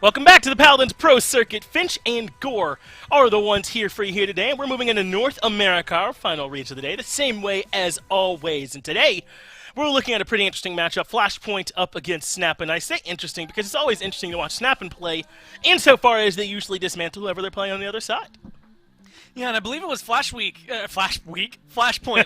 Welcome back to the Paladins Pro Circuit. Finch and Gore are the ones here for you here today, and we're moving into North America, our final region of the day, the same way as always. And today, we're looking at a pretty interesting matchup, Flashpoint up against SnapAnd. I say interesting because it's always interesting to watch SnapAnd play, insofar as they usually dismantle whoever they're playing on the other side. Yeah, and I believe it was Flashpoint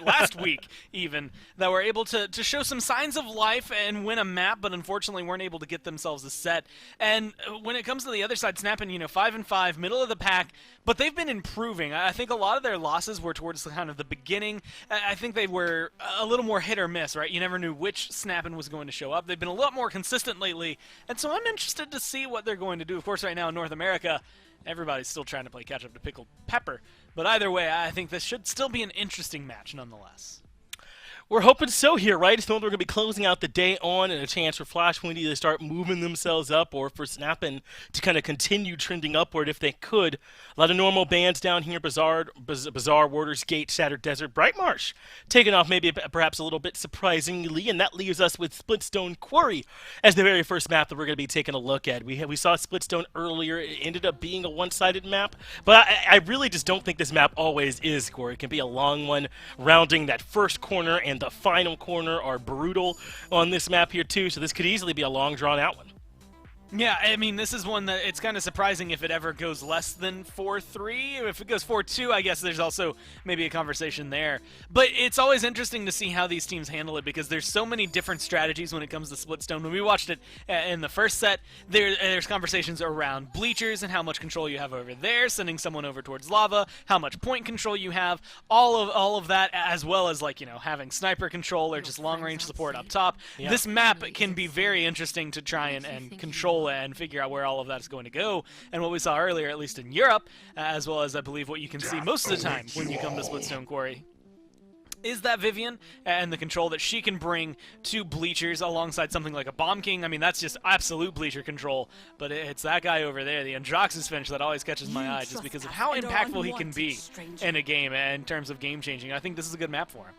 last week, even, that were able to show some signs of life and win a map, but unfortunately weren't able to get themselves a set. And when it comes to the other side, SnapAnd, 5-5, middle of the pack, but they've been improving. I think a lot of their losses were towards kind of the beginning. I think they were a little more hit or miss, right? You never knew which SnapAnd was going to show up. They've been a lot more consistent lately, and so I'm interested to see what they're going to do. Of course, right now in North America, everybody's still trying to play catch-up to Pickled Pepper. But either way, I think this should still be an interesting match nonetheless. We're hoping so here, right? It's knowing we're going to be closing out the day on and a chance for Flashpoint to either start moving themselves up or for SnapAnd to kind of continue trending upward if they could. A lot of normal bands down here, Bazaar, Warders Gate, Shattered Desert, Bright Marsh, taking off maybe perhaps a little bit surprisingly, and that leaves us with Splitstone Quarry as the very first map that we're going to be taking a look at. We saw Splitstone earlier. It ended up being a one-sided map, but I really just don't think this map always is Quarry. It can be a long one, rounding that first corner, and the final corner are brutal on this map here too, so this could easily be a long drawn out one. Yeah, I mean, this is one that it's kind of surprising if it ever goes less than 4-3. If it goes 4-2, I guess there's also maybe a conversation there. But it's always interesting to see how these teams handle it because there's so many different strategies when it comes to Splitstone. When we watched it in the first set, there's conversations around bleachers and how much control you have over there, sending someone over towards lava, how much point control you have, all of that, as well as having sniper control or just long-range support up top. Yeah. This map can be very interesting to try and control and figure out where all of that is going to go. And what we saw earlier, at least in Europe, as well as I believe what you can see most of the time when you come to Splitstone Quarry, is that Vivian and the control that she can bring to bleachers alongside something like a Bomb King. I mean, that's just absolute bleacher control, but it's that guy over there, the Androxus Finch, that always catches my eye just because of how impactful he can be in a game in terms of game-changing. I think this is a good map for him.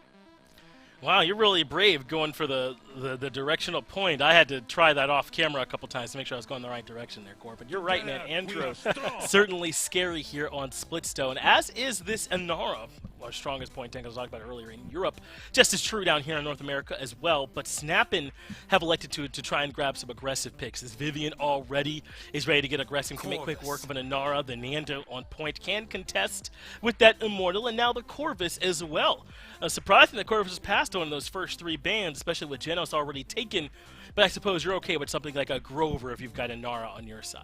Wow, you're really brave going for the directional point. I had to try that off camera a couple times to make sure I was going the right direction there, Core. But you're right, man. Andro, certainly scary here on Splitstone, as is this Inara, our strongest point tank I was talking about earlier in Europe. Just as true down here in North America as well. But SnapAnd have elected to try and grab some aggressive picks. This Vivian already is ready to get aggressive, can make quick work of an Inara. The Nando on point can contest with that Immortal, and now the Corvus as well. Surprising that Corvus has passed on those first three bans, especially with Genos already taken. But I suppose you're okay with something like a Grover if you've got Inara on your side.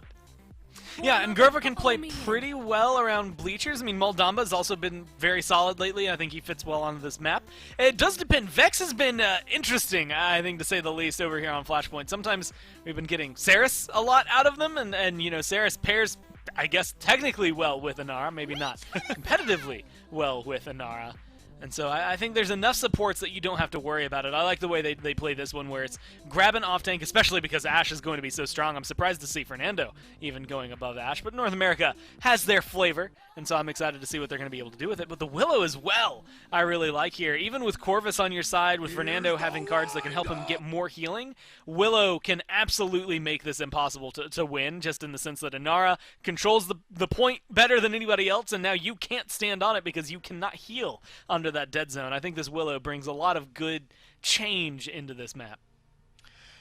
Yeah, and Grover can play pretty well around bleachers. I mean, Moldamba has also been very solid lately. I think he fits well onto this map. It does depend. Vex has been interesting, I think, to say the least, over here on Flashpoint. Sometimes we've been getting Saris a lot out of them, and Saris pairs, I guess, technically well with Inara, maybe not competitively well with Inara. And so I think there's enough supports that you don't have to worry about it. I like the way they play this one where it's grab an off-tank, especially because Ashe is going to be so strong. I'm surprised to see Fernando even going above Ashe. But North America has their flavor, and so I'm excited to see what they're going to be able to do with it. But the Willow as well, I really like here. Even with Corvus on your side, with Fernando having cards that can help him get more healing, Willow can absolutely make this impossible to win, just in the sense that Inara controls the point better than anybody else, and now you can't stand on it because you cannot heal under that dead zone. I think this Willow brings a lot of good change into this map.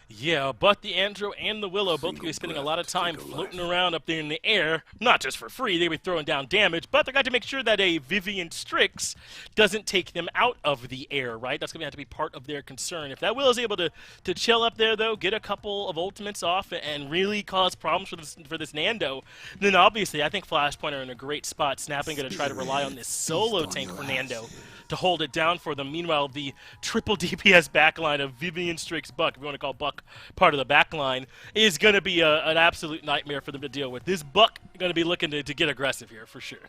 Yeah, but the Andro and the Willow both be spending a lot of time floating around up there in the air, not just for free, they be throwing down damage, but they're going to make sure that a Vivian Strix doesn't take them out of the air, right? That's going to have to be part of their concern. If that Willow's able to chill up there, though, get a couple of ultimates off and really cause problems for this Nando, then obviously I think Flashpoint are in a great spot. SnapAnd going to try to rely on this solo tank for Nando to hold it down for them. Meanwhile, the triple DPS backline of Vivian Strix Buck, if you want to call Buck part of the backline, is going to be an absolute nightmare for them to deal with. This Buck going to be looking to get aggressive here for sure.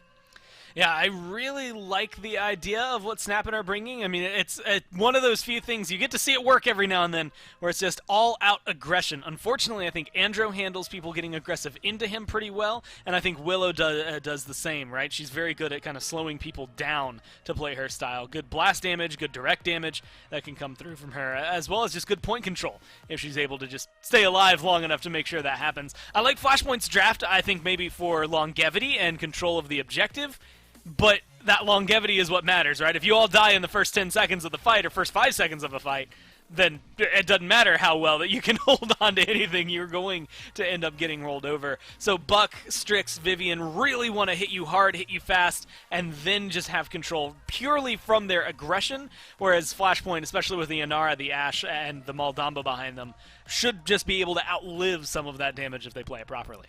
Yeah, I really like the idea of what SnapAnd are bringing. I mean, it's one of those few things, you get to see it work every now and then, where it's just all-out aggression. Unfortunately, I think Andro handles people getting aggressive into him pretty well, and I think Willow does the same, right? She's very good at kind of slowing people down to play her style. Good blast damage, good direct damage that can come through from her, as well as just good point control if she's able to just stay alive long enough to make sure that happens. I like Flashpoint's draft, I think maybe for longevity and control of the objective, but that longevity is what matters, right? If you all die in the first 10 seconds of the fight or first 5 seconds of a fight, then it doesn't matter how well that you can hold on to anything. You're going to end up getting rolled over. So Buck, Strix, Vivian really want to hit you hard, hit you fast, and then just have control purely from their aggression, whereas Flashpoint, especially with the Inara, the Ashe, and the Maldamba behind them, should just be able to outlive some of that damage if they play it properly.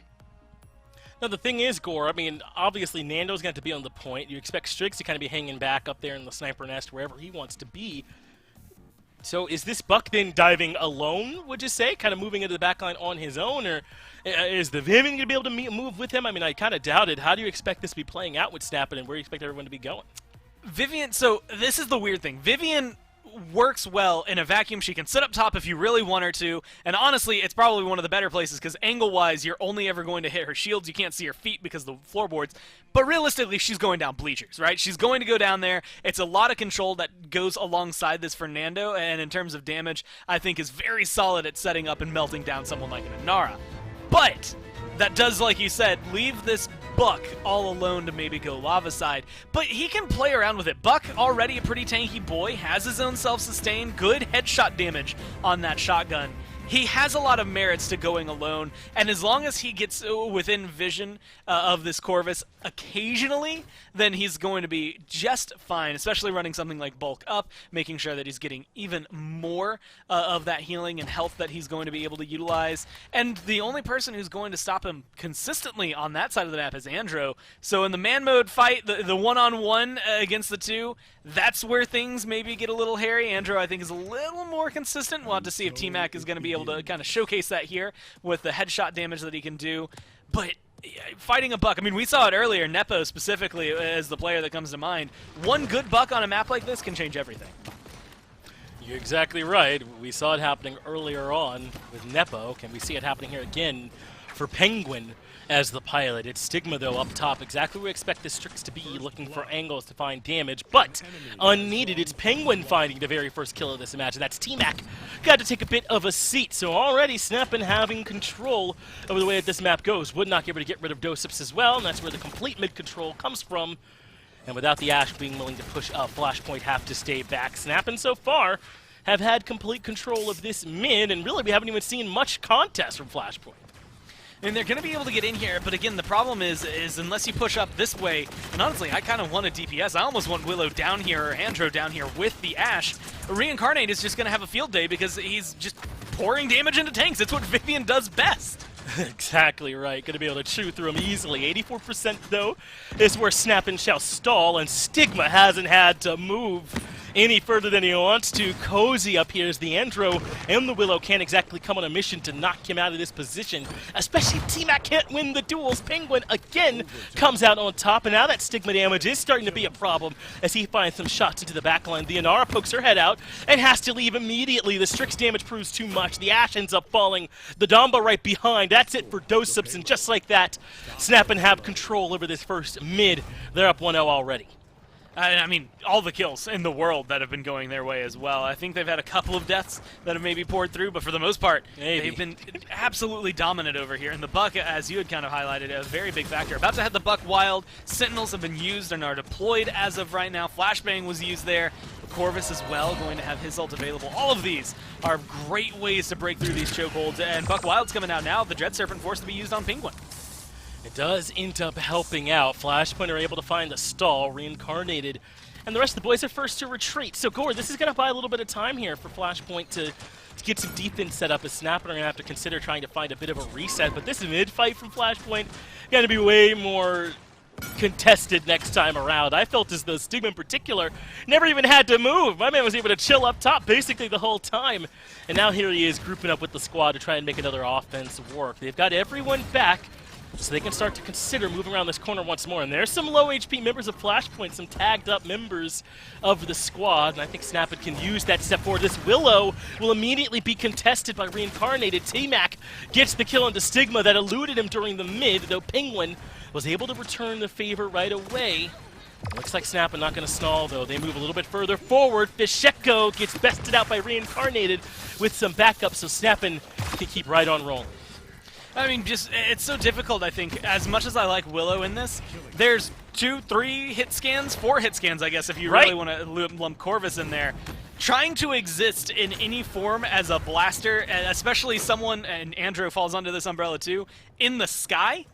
Now, the thing is, Gore, I mean, obviously Nando's going to be on the point. You expect Strix to kind of be hanging back up there in the sniper nest, wherever he wants to be. So is this Buck then diving alone, would you say? Kind of moving into the backline on his own? Or is the Vivian going to be able to move with him? I mean, I kind of doubt it. How do you expect this to be playing out with SnapAnd, and where do you expect everyone to be going? Vivian, so this is the weird thing. Vivian works well in a vacuum. She can sit up top if you really want her to, and honestly, it's probably one of the better places because angle-wise, you're only ever going to hit her shields. You can't see her feet because of the floorboards, but realistically, she's going down bleachers, right? She's going to go down there. It's a lot of control that goes alongside this Fernando, and in terms of damage, I think is very solid at setting up and melting down someone like an Inara. But that does, like you said, leave this Buck all alone to maybe go lava side, but he can play around with it. Buck, already a pretty tanky boy, has his own self-sustain, good headshot damage on that shotgun. He has a lot of merits to going alone, and as long as he gets within vision of this Corvus occasionally, then he's going to be just fine, especially running something like Bulk Up, making sure that he's getting even more of that healing and health that he's going to be able to utilize. And the only person who's going to stop him consistently on that side of the map is Andro. So in the man mode fight, the one-on-one against the two, that's where things maybe get a little hairy. Andro, I think, is a little more consistent. We'll have to see if T-Mac is going to be able to kind of showcase that here with the headshot damage that he can do. But fighting a Buck, I mean, we saw it earlier, Nepo specifically as the player that comes to mind. One good Buck on a map like this can change everything. You're exactly right. We saw it happening earlier on with Nepo. Can we see it happening here again for Penguin as the pilot? It's Stigma, though, up top. Exactly where we expect the Strix to be, looking for angles to find damage, but unneeded. It's Penguin finding the very first kill of this match, and that's T-Mac. Got to take a bit of a seat, so already SnapAnd having control over the way that this map goes. Would not be able to get rid of Dosips as well, and that's where the complete mid-control comes from. And without the Ashe being willing to push up, Flashpoint have to stay back. SnapAnd so far have had complete control of this mid, and really we haven't even seen much contest from Flashpoint. And they're going to be able to get in here, but again, the problem is unless you push up this way, and honestly, I kind of want a DPS. I almost want Willow down here or Andro down here with the Ashe. Reincarnate is just going to have a field day because he's just pouring damage into tanks. It's what Vivian does best. Exactly right. Going to be able to chew through him easily. 84% though is where SnapAnd shall stall, and Stigma hasn't had to move any further than he wants to. Cozy up here as the Andro and the Willow can't exactly come on a mission to knock him out of this position, especially if T-Mac can't win the duels. Penguin again comes out on top, and now that Stigma damage is starting to be a problem as he finds some shots into the backline. The Inara pokes her head out and has to leave immediately. The Strix damage proves too much. The Ashe ends up falling. The Damba right behind. That's it for Dosips, and just like that, SnapAnd have control over this first mid. They're up 1-0 already. I mean, all the kills in the world that have been going their way as well. I think they've had a couple of deaths that have maybe poured through, but for the most part, they've been absolutely dominant over here. And the Buck, as you had kind of highlighted, a very big factor. About to have the Buck wild. Sentinels have been used and are deployed as of right now. Flashbang was used there. Corvus as well, going to have his ult available. All of these are great ways to break through these chokeholds. And Buck Wild's coming out now. The Dread Serpent forced to be used on Penguin. It does end up helping out. Flashpoint are able to find the stall, Reincarnated, and the rest of the boys are first to retreat. So, Gore, this is going to buy a little bit of time here for Flashpoint to get some defense set up, as SnapAnd are going to have to consider trying to find a bit of a reset. But this mid-fight from Flashpoint going to be way more contested next time around. I felt as though Stigma in particular never even had to move. My man was able to chill up top basically the whole time. And now here he is grouping up with the squad to try and make another offense work. They've got everyone back, so they can start to consider moving around this corner once more. And there's some low HP members of Flashpoint, some tagged up members of the squad, and I think SnapAnd can use that step forward. This Willow will immediately be contested by Reincarnated. T-Mac gets the kill into Stigma that eluded him during the mid, though Penguin was able to return the favor right away. Looks like SnapAnd not going to stall, though. They move a little bit further forward. Fisheko gets bested out by Reincarnated with some backup, so SnapAnd keep right on rolling. I mean, just it's so difficult, I think. As much as I like Willow in this, there's 2, 3 hit scans, 4 hit scans, I guess, if you really want to lump Corvus in there. Trying to exist in any form as a blaster, especially someone, and Andrew falls under this umbrella too, in the sky,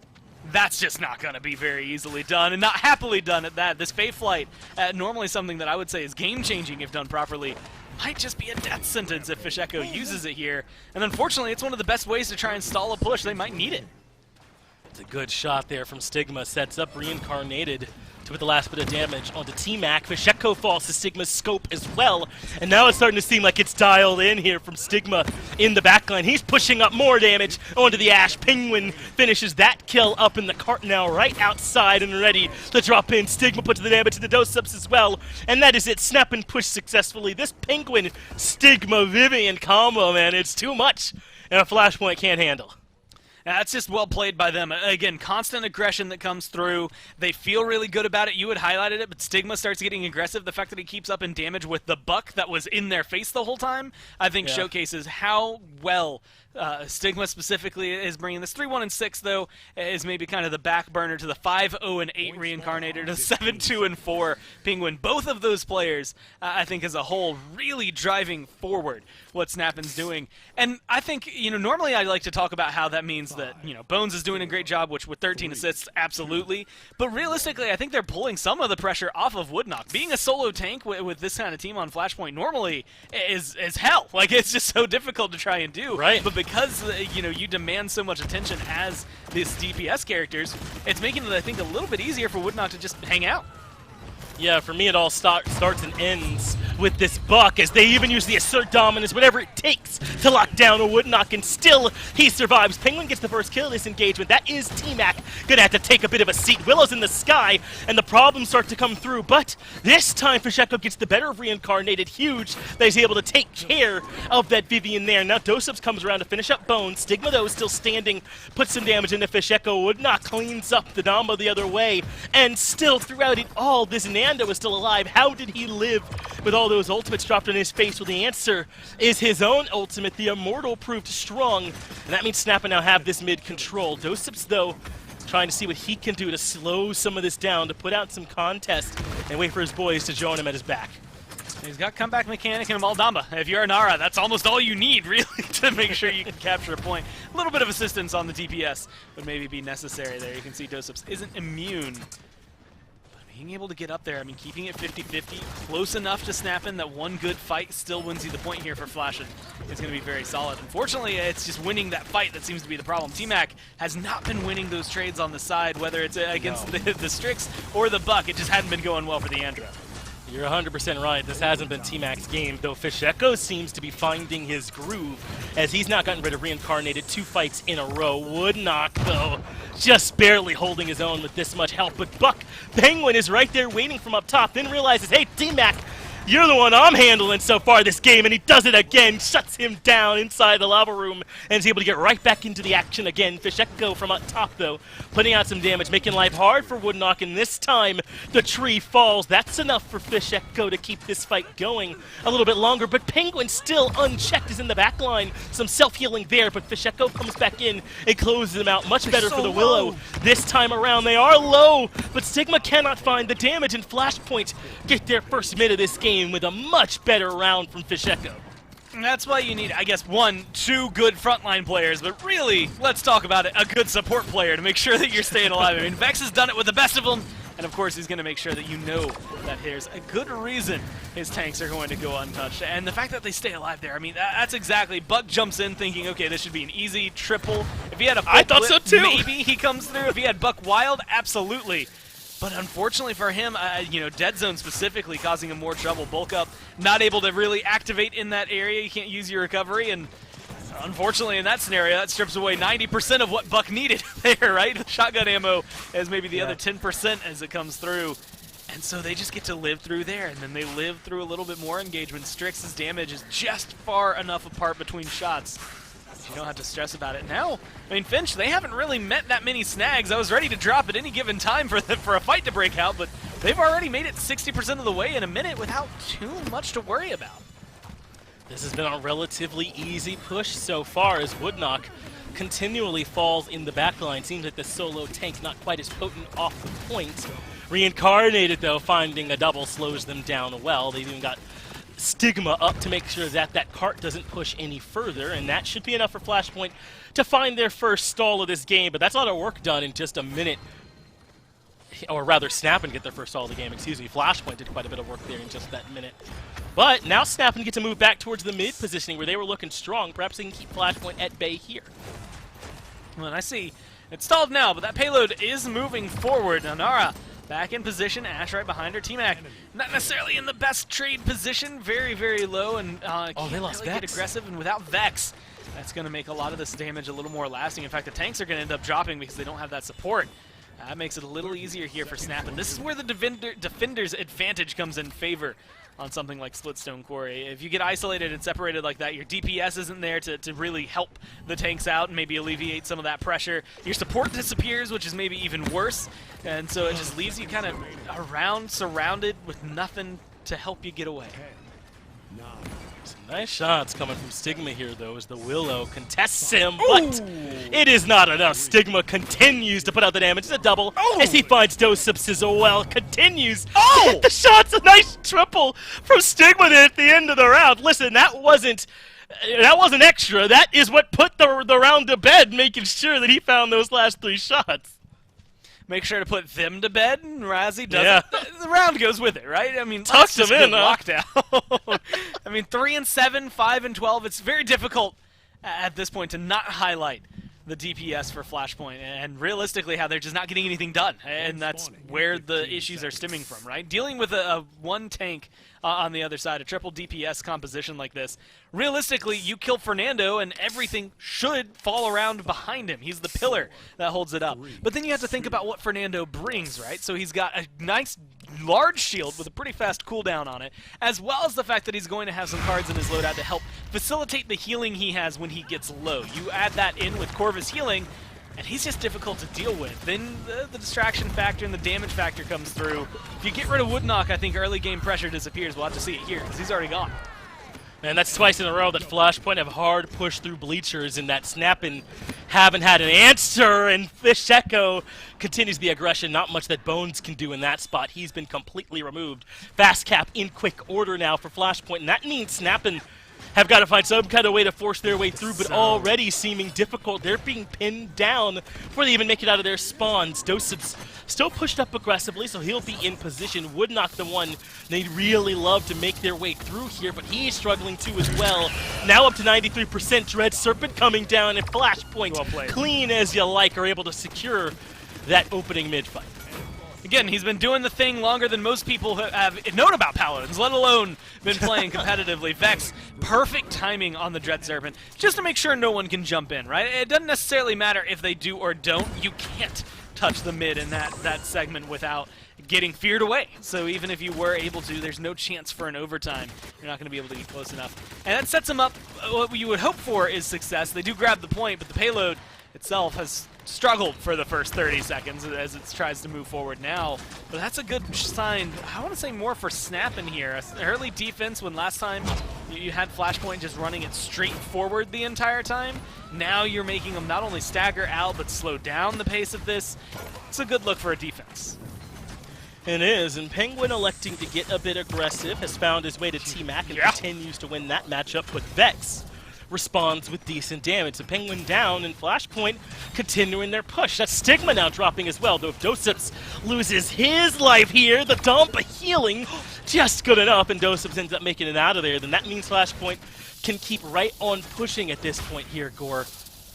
that's just not going to be very easily done, and not happily done at that. This Fae Flight, normally something that I would say is game-changing if done properly, might just be a death sentence if Fish Echo uses it here. And unfortunately, it's one of the best ways to try and stall a push. They might need it. It's a good shot there from Stigma. Sets up Reincarnated to put the last bit of damage onto T-Mac. Fish Echo falls to Stigma's scope as well. And now it's starting to seem like it's dialed in here from Stigma in the backline. He's pushing up more damage onto the Ash. Penguin finishes that kill up in the cart now, right outside and ready to drop in. Stigma puts the damage to the Dose-Ups as well. And that is it. Snap and push successfully. This Penguin Stigma Vivian combo, man, it's too much. And a Flashpoint can't handle. That's just well played by them. Again, constant aggression that comes through. They feel really good about it. You had highlighted it, but Stigma starts getting aggressive. The fact that he keeps up in damage with the buck that was in their face the whole time, I think showcases how well Stigma specifically is bringing this. 3-1 and 6 though is maybe kind of the back burner to the 5-0 and 8 Reincarnator, to 7-2 and 4 Penguin. Both of those players, I think, as a whole, really driving forward what SnapAnd's doing. And I think, normally I like to talk about how that means that, Bones is doing a great job, which with 13 assists, absolutely. But realistically, I think they're pulling some of the pressure off of Woodknock. Being a solo tank with this kind of team on Flashpoint normally is hell. Like, it's just so difficult to try and do. Right. But because, you demand so much attention as these DPS characters, it's making it, I think, a little bit easier for Woodknock to just hang out. Yeah, for me it all starts and ends with this Buck, as they even use the Assert Dominance, whatever it takes to lock down a Woodknock, and still he survives. Penguin gets the first kill of this engagement. That is T-Mac gonna have to take a bit of a seat. Willow's in the sky, and the problems start to come through, but this time Fish Echo gets the better of Reincarnated. Huge that he's able to take care of that Vivian there. Now Dose-Ups comes around to finish up Bones. Stigma, though, is still standing, puts some damage into Fish Echo. Woodknock cleans up the Damba the other way, and still throughout it all, this Nando is still alive. How did he live with all those ultimates dropped in his face? Well, the answer is his own ultimate. The Immortal proved strong, and that means SnapAnd now have this mid control. Dose-Ups, though, trying to see what he can do to slow some of this down, to put out some contest, and wait for his boys to join him at his back. He's got comeback mechanic and a Maldamba. If you're a Nara, that's almost all you need, really, to make sure you can capture a point. A little bit of assistance on the DPS would maybe be necessary there. You can see Dose-Ups isn't immune. Being able to get up there, I mean, keeping it 50-50, close enough to SnapAnd that one good fight still wins you the point here for Flashin'. It's going to be very solid. Unfortunately, it's just winning that fight that seems to be the problem. T-Mac has not been winning those trades on the side, whether it's against the Strix or the Buck. It just hadn't been going well for the Andro. You're 100% right. This hasn't been T-Mac's game, though Fish Echo seems to be finding his groove, as he's not gotten rid of Reincarnated 2 fights in a row. Woodknock, though, just barely holding his own with this much help. But Buck Penguin is right there waiting from up top, then realizes, hey, T-Mac, you're the one I'm handling so far this game, and he does it again, shuts him down inside the lava room, and is able to get right back into the action again. Fish Echo from up top, though, putting out some damage, making life hard for Woodknock, and this time the tree falls. That's enough for Fish Echo to keep this fight going a little bit longer, but Penguin still unchecked is in the back line. Some self-healing there, but Fish Echo comes back in and closes him out. Much better for the Willow this time around. They are low, but Stigma cannot find the damage, and Flashpoint get their first mid of this game with a much better round from Fish Echo. And that's why you need, I guess, 1, 2 good frontline players, but really, let's talk about it, a good support player to make sure that you're staying alive. I mean, Vex has done it with the best of them, and of course he's going to make sure that you know that there's a good reason his tanks are going to go untouched. And the fact that they stay alive there, I mean, that's exactly, Buck jumps in thinking, okay, this should be an easy triple. If he had a Buck I thought so too. Maybe he comes through. If he had Buck Wild, absolutely. But unfortunately for him, Dead Zone specifically causing him more trouble. Bulk Up, not able to really activate in that area. You can't use your recovery, and unfortunately in that scenario, that strips away 90% of what Buck needed there, right? Shotgun ammo as maybe the other 10% as it comes through. And so they just get to live through there, and then they live through a little bit more engagement. Strix's damage is just far enough apart between shots. You don't have to stress about it. Now, I mean, Finch, they haven't really met that many snags. I was ready to drop at any given time for a fight to break out, but they've already made it 60% of the way in a minute without too much to worry about. This has been a relatively easy push so far as Woodnock continually falls in the backline. Seems like the solo tank not quite as potent off the point. Reincarnated, though, finding a double slows them down well. They've even got Stigma up to make sure that that cart doesn't push any further, and that should be enough for Flashpoint to find their first stall of this game, but that's a lot of work done in just a minute. Or rather, SnapAnd get their first stall of the game, excuse me. Flashpoint did quite a bit of work there in just that minute. But now SnapAnd get to move back towards the mid positioning where they were looking strong. Perhaps they can keep Flashpoint at bay here. Well, and I see it's stalled now, but that payload is moving forward. Now Nara back in position, Ash right behind her. T-Mac not necessarily in the best trade position, very, very low, and they lost really get Vex. aggressive, and without Vex, that's going to make a lot of this damage a little more lasting. In fact, the tanks are going to end up dropping because they don't have that support. That makes it a little easier here for Snap, and this is where the defender's advantage comes in favor on something like Splitstone Quarry. If you get isolated and separated like that, your DPS isn't there to really help the tanks out and maybe alleviate some of that pressure. Your support disappears, which is maybe even worse, and so it just leaves you kind of around, surrounded with nothing to help you get away. Some nice shots coming from Stigma here, though, as the Willow contests him, but it is not enough. Stigma continues to put out the damage. It's a double as he finds Doseps as well. Continues to hit the shots. A nice triple from Stigma there at the end of the round. Listen, that wasn't extra. That is what put the round to bed, making sure that he found those last 3 shots. Make sure to put them to bed, and Razzie doesn't. Yeah. The round goes with it, right? I mean, Tucks him in, lockdown. I mean, 3 and 7, 5 and 12. It's very difficult at this point to not highlight the DPS for Flashpoint, and realistically how they're just not getting anything done, and that's where the issues are stemming from, right? Dealing with a one tank on the other side, a triple DPS composition like this, realistically you kill Fernando and everything should fall around behind him. He's the pillar that holds it up. But then you have to think about what Fernando brings, right? So he's got a nice large shield with a pretty fast cooldown on it, as well as the fact that he's going to have some cards in his loadout to help facilitate the healing he has when he gets low. You add that in with Corvus healing, and he's just difficult to deal with. Then the distraction factor and the damage factor comes through. If you get rid of Woodnock, I think early game pressure disappears. We'll have to see it here, because he's already gone. And that's twice in a row that Flashpoint have hard pushed through bleachers, and that SnapAnd haven't had an answer, and Fish Echo continues the aggression. Not much that Bones can do in that spot. He's been completely removed. Fast cap in quick order now for Flashpoint, and that means SnapAnd have got to find some kind of way to force their way through, but already seeming difficult. They're being pinned down before they even make it out of their spawns. Doseps still pushed up aggressively, so he'll be in position. Woodnock the one they'd really love to make their way through here, but he's struggling too as well. Now up to 93%. Dread Serpent coming down, and Flashpoint, Well clean as you like, are able to secure that opening mid-fight. Again, he's been doing the thing longer than most people have known about Paladins, let alone been playing competitively. Vex, perfect timing on the Dread Serpent, just to make sure no one can jump in, right? It doesn't necessarily matter if they do or don't. You can't touch the mid in that segment without getting feared away. So even if you were able to, there's no chance for an overtime. You're not going to be able to get close enough. And that sets them up. What you would hope for is success. They do grab the point, but the payload itself has struggled for the first 30 seconds as it tries to move forward now. But that's a good sign. I want to say more for SnapAnd here. Early defense when last time you had Flashpoint just running it straight forward the entire time. Now you're making them not only stagger out, but slow down the pace of this. It's a good look for a defense. It is, and Penguin electing to get a bit aggressive has found his way to T-Mac and continues to win that matchup, but Vex responds with decent damage. The Penguin down, and Flashpoint continuing their push. That's Stigma now dropping as well, though if Doseps loses his life here, the dump healing just good enough, and Doseps ends up making it out of there, then that means Flashpoint can keep right on pushing at this point here, Gore.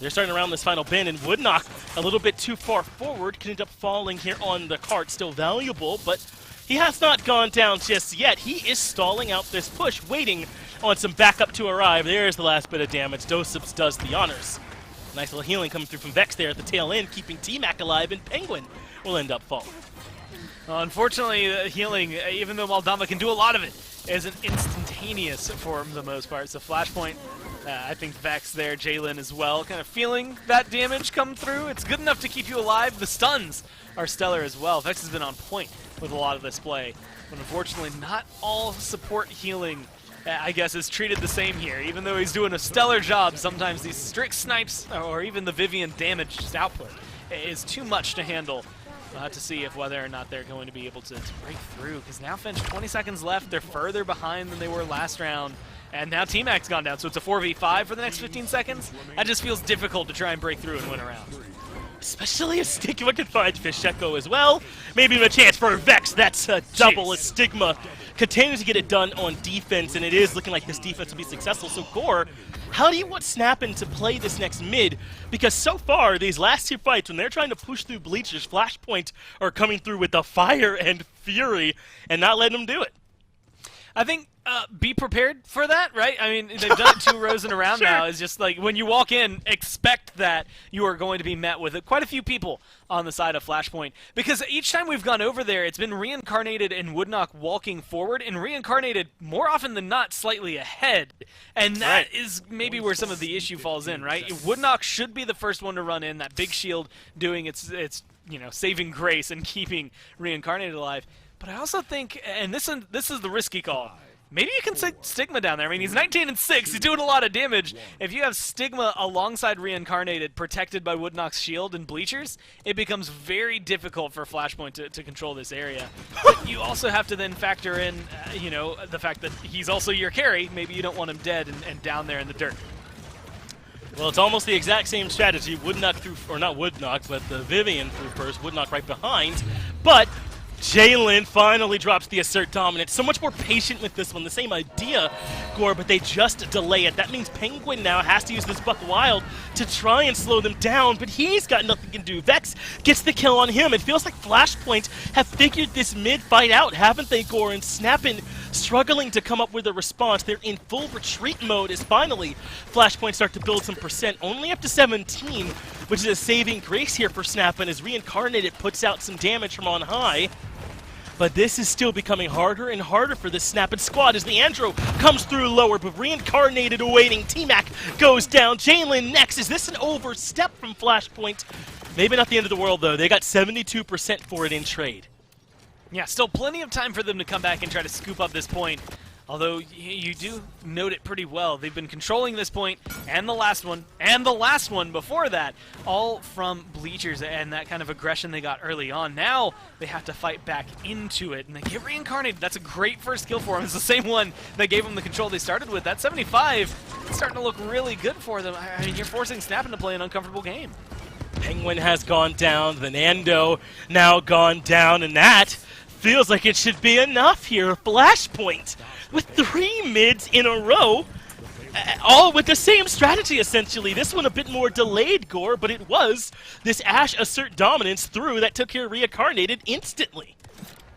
They're starting around this final bend, and Woodnock a little bit too far forward, can end up falling here on the cart. Still valuable, but he has not gone down just yet. He is stalling out this push, waiting on some backup to arrive. There's the last bit of damage. Doseps does the honors. Nice little healing coming through from Vex there at the tail end, keeping T-Mac alive, and Penguin will end up falling. Unfortunately, the healing, even though Moldamba can do a lot of it, isn't instantaneous for the most part. So Flashpoint, I think Vex there, Jalen as well, kind of feeling that damage come through. It's good enough to keep you alive. The stuns are stellar as well. Vex has been on point with a lot of this play, but unfortunately not all support healing I guess, is treated the same here. Even though he's doing a stellar job, sometimes these strict snipes or even the Vivian damage just output is too much to handle. We'll have to see if whether or not they're going to be able to break through, because now Finch, 20 seconds left. They're further behind than they were last round. And now T-Mac's gone down, so it's a 4v5 for the next 15 seconds. That just feels difficult to try and break through and win a round. Especially if Stigma can find Fisheko as well. Maybe even a chance for Vex. That's a double as Stigma continues to get it done on defense, and it is looking like this defense will be successful. So Gore, how do you want SnapAnd to play this next mid? Because so far, these last two fights, when they're trying to push through Bleachers, Flashpoint are coming through with the fire and fury and not letting them do it. I think be prepared for that, right? I mean, they've done it 2 rows in a round now. It's just like when you walk in, expect that you are going to be met with quite a few people on the side of Flashpoint. Because each time we've gone over there, it's been Reincarnated and Woodknock walking forward, and Reincarnated, more often than not, slightly ahead. And that is maybe where some of the issue falls in, right? Woodknock should be the first one to run in, that big shield doing its saving grace and keeping Reincarnated alive. But I also think, and this is the risky call, maybe you can stick Stigma down there. I mean, he's 19 and 6, he's doing a lot of damage. If you have Stigma alongside Reincarnated, protected by Woodknock's shield and Bleachers, it becomes very difficult for Flashpoint to control this area. But you also have to then factor in, the fact that he's also your carry. Maybe you don't want him dead and down there in the dirt. Well, it's almost the exact same strategy. Woodknock through, or not Woodknock, but the Vivian through first, Woodknock right behind. But Jalen finally drops the assert dominance. So much more patient with this one. The same idea, Gore, but they just delay it. That means Penguin now has to use this Buck Wild to try and slow them down, but he's got nothing to do. Vex gets the kill on him. It feels like Flashpoint have figured this mid-fight out, haven't they, Gore? And SnapAnd struggling to come up with a response. They're in full retreat mode as finally Flashpoint start to build some percent. Only up to 17, which is a saving grace here for SnapAnd as Reincarnated puts out some damage from on high. But this is still becoming harder and harder for this SnapAnd squad as the Andro comes through lower, but Reincarnated awaiting. T-Mac goes down. Jalen next. Is this an overstep from Flashpoint? Maybe not the end of the world, though. They got 72% for it in trade. Yeah, still plenty of time for them to come back and try to scoop up this point. Although you do note it pretty well. They've been controlling this point, and the last one before that, all from Bleachers and that kind of aggression they got early on. Now they have to fight back into it, and they get Reincarnated. That's a great first kill for them. It's the same one that gave them the control they started with. That 75 is starting to look really good for them. I mean, you're forcing SnapAnd to play an uncomfortable game. Penguin has gone down, the Nando now gone down, and that feels like it should be enough here. Flashpoint with 3 mids in a row, all with the same strategy, essentially. This one a bit more delayed, Gore, but it was this Ashe assert dominance through that took care of Reincarnated instantly.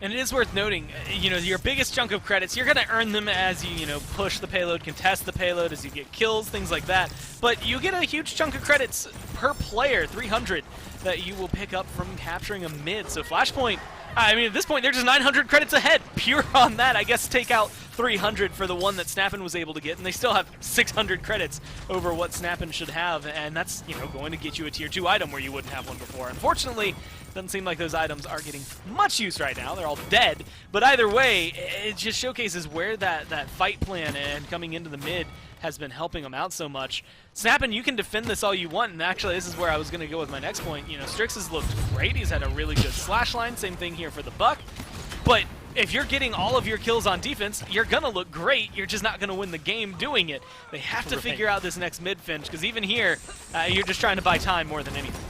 And it is worth noting, your biggest chunk of credits, you're going to earn them as you, push the payload, contest the payload, as you get kills, things like that. But you get a huge chunk of credits per player, 300, that you will pick up from capturing a mid. So Flashpoint, I mean, at this point, they're just 900 credits ahead. Pure on that, I guess take out 300 for the one that SnapAnd was able to get, and they still have 600 credits over what SnapAnd should have, and that's, going to get you a Tier 2 item where you wouldn't have one before. Unfortunately, doesn't seem like those items are getting much use right now. They're all dead, but either way, it just showcases where that fight plan and coming into the mid has been helping them out so much. SnapAnd, you can defend this all you want, and actually this is where I was going to go with my next point. Strix has looked great. He's had a really good slash line. Same thing here for the Buck. But if you're getting all of your kills on defense, you're going to look great. You're just not going to win the game doing it. They have to figure out this next mid, Finch, because even here, you're just trying to buy time more than anything.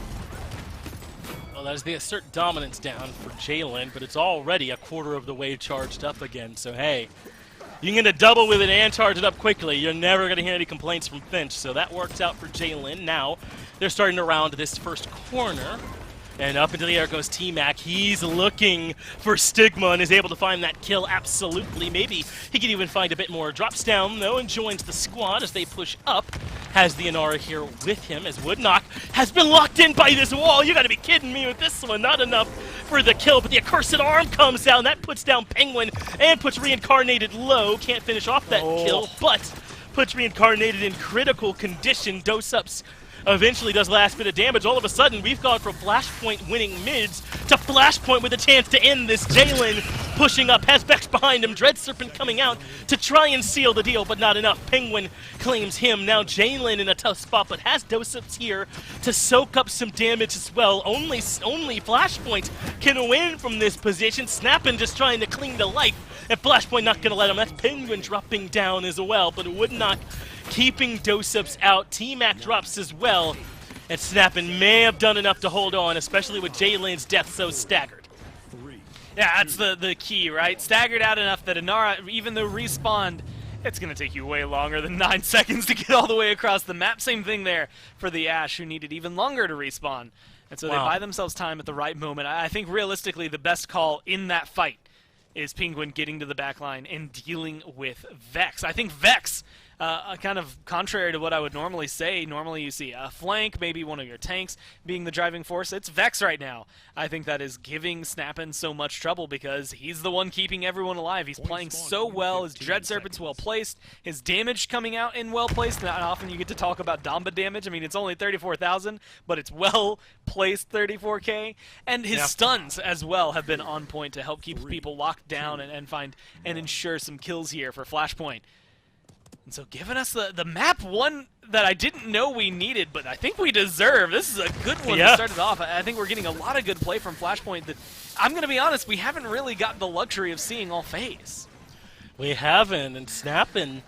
Well, that's the assert dominance down for Jalen, but it's already a quarter of the way charged up again. So, hey, you can get a double with it and charge it up quickly. You're never going to hear any complaints from Finch. So that works out for Jalen. Now they're starting to round this first corner. And up into the air goes T-Mac. He's looking for Stigma and is able to find that kill, absolutely. Maybe he can even find a bit more. Drops down, though, and joins the squad as they push up. Has the Inara here with him as Woodknock has been locked in by this wall. You got to be kidding me with this one. Not enough for the kill, but the accursed arm comes down. That puts down Penguin and puts Reincarnated low. Can't finish off that kill, but puts Reincarnated in critical condition. Dose ups eventually does last bit of damage. All of a sudden, we've gone from Flashpoint winning mids to Flashpoint with a chance to end this. Jalen pushing up, has Vex behind him. Dread Serpent coming out to try and seal the deal, but not enough. Penguin claims him. Now Jalen in a tough spot, but has Dosups here to soak up some damage as well. Only Flashpoint can win from this position. SnapAnd just trying to cling to life, and Flashpoint not going to let him. That's Penguin dropping down as well, but it would not keeping Dosups out. T-Mac drops as well, and SnapAnd may have done enough to hold on, especially with Jalen's death so staggered. Yeah, that's the key, right? Staggered out enough that Inara, even though respawned, it's going to take you way longer than 9 seconds to get all the way across the map. Same thing there for the Ashe, who needed even longer to respawn. And so they buy themselves time at the right moment. I think realistically the best call in that fight is Penguin getting to the backline and dealing with Vex. I think Vex, kind of contrary to what I would normally say, normally you see a flank, maybe one of your tanks being the driving force. It's Vex right now. I think that is giving SnapAnd so much trouble because he's the one keeping everyone alive. He's playing so well. His Dread Serpent's well placed. His damage coming out in well placed. Not often you get to talk about Damba damage. I mean, it's only 34,000, but it's well placed 34k. And his stuns as well have been on point to help keep people locked down and find and ensure some kills here for Flashpoint. And so giving us the map one that I didn't know we needed, but I think we deserve. This is a good one to start it off. I think we're getting a lot of good play from Flashpoint that, I'm going to be honest, we haven't really got the luxury of seeing all phase. We haven't, and SnapAnd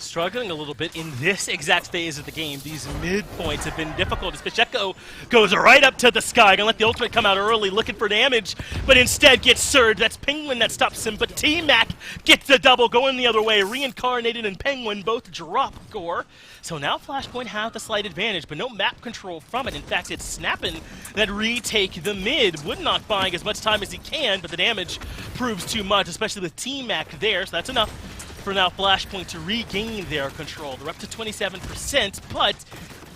struggling a little bit in this exact phase of the game. These midpoints have been difficult as Pacheco goes right up to the sky, gonna let the ultimate come out early, looking for damage, but instead gets surged. That's Penguin that stops him, but T-Mac gets the double going the other way. Reincarnated and Penguin both drop Gore. So now Flashpoint have the slight advantage, but no map control from it. In fact, it's SnapAnd that retake the mid. Would not buying as much time as he can, but the damage proves too much, especially with T-Mac there, so that's enough for now Flashpoint to regain their control. They're up to 27%, but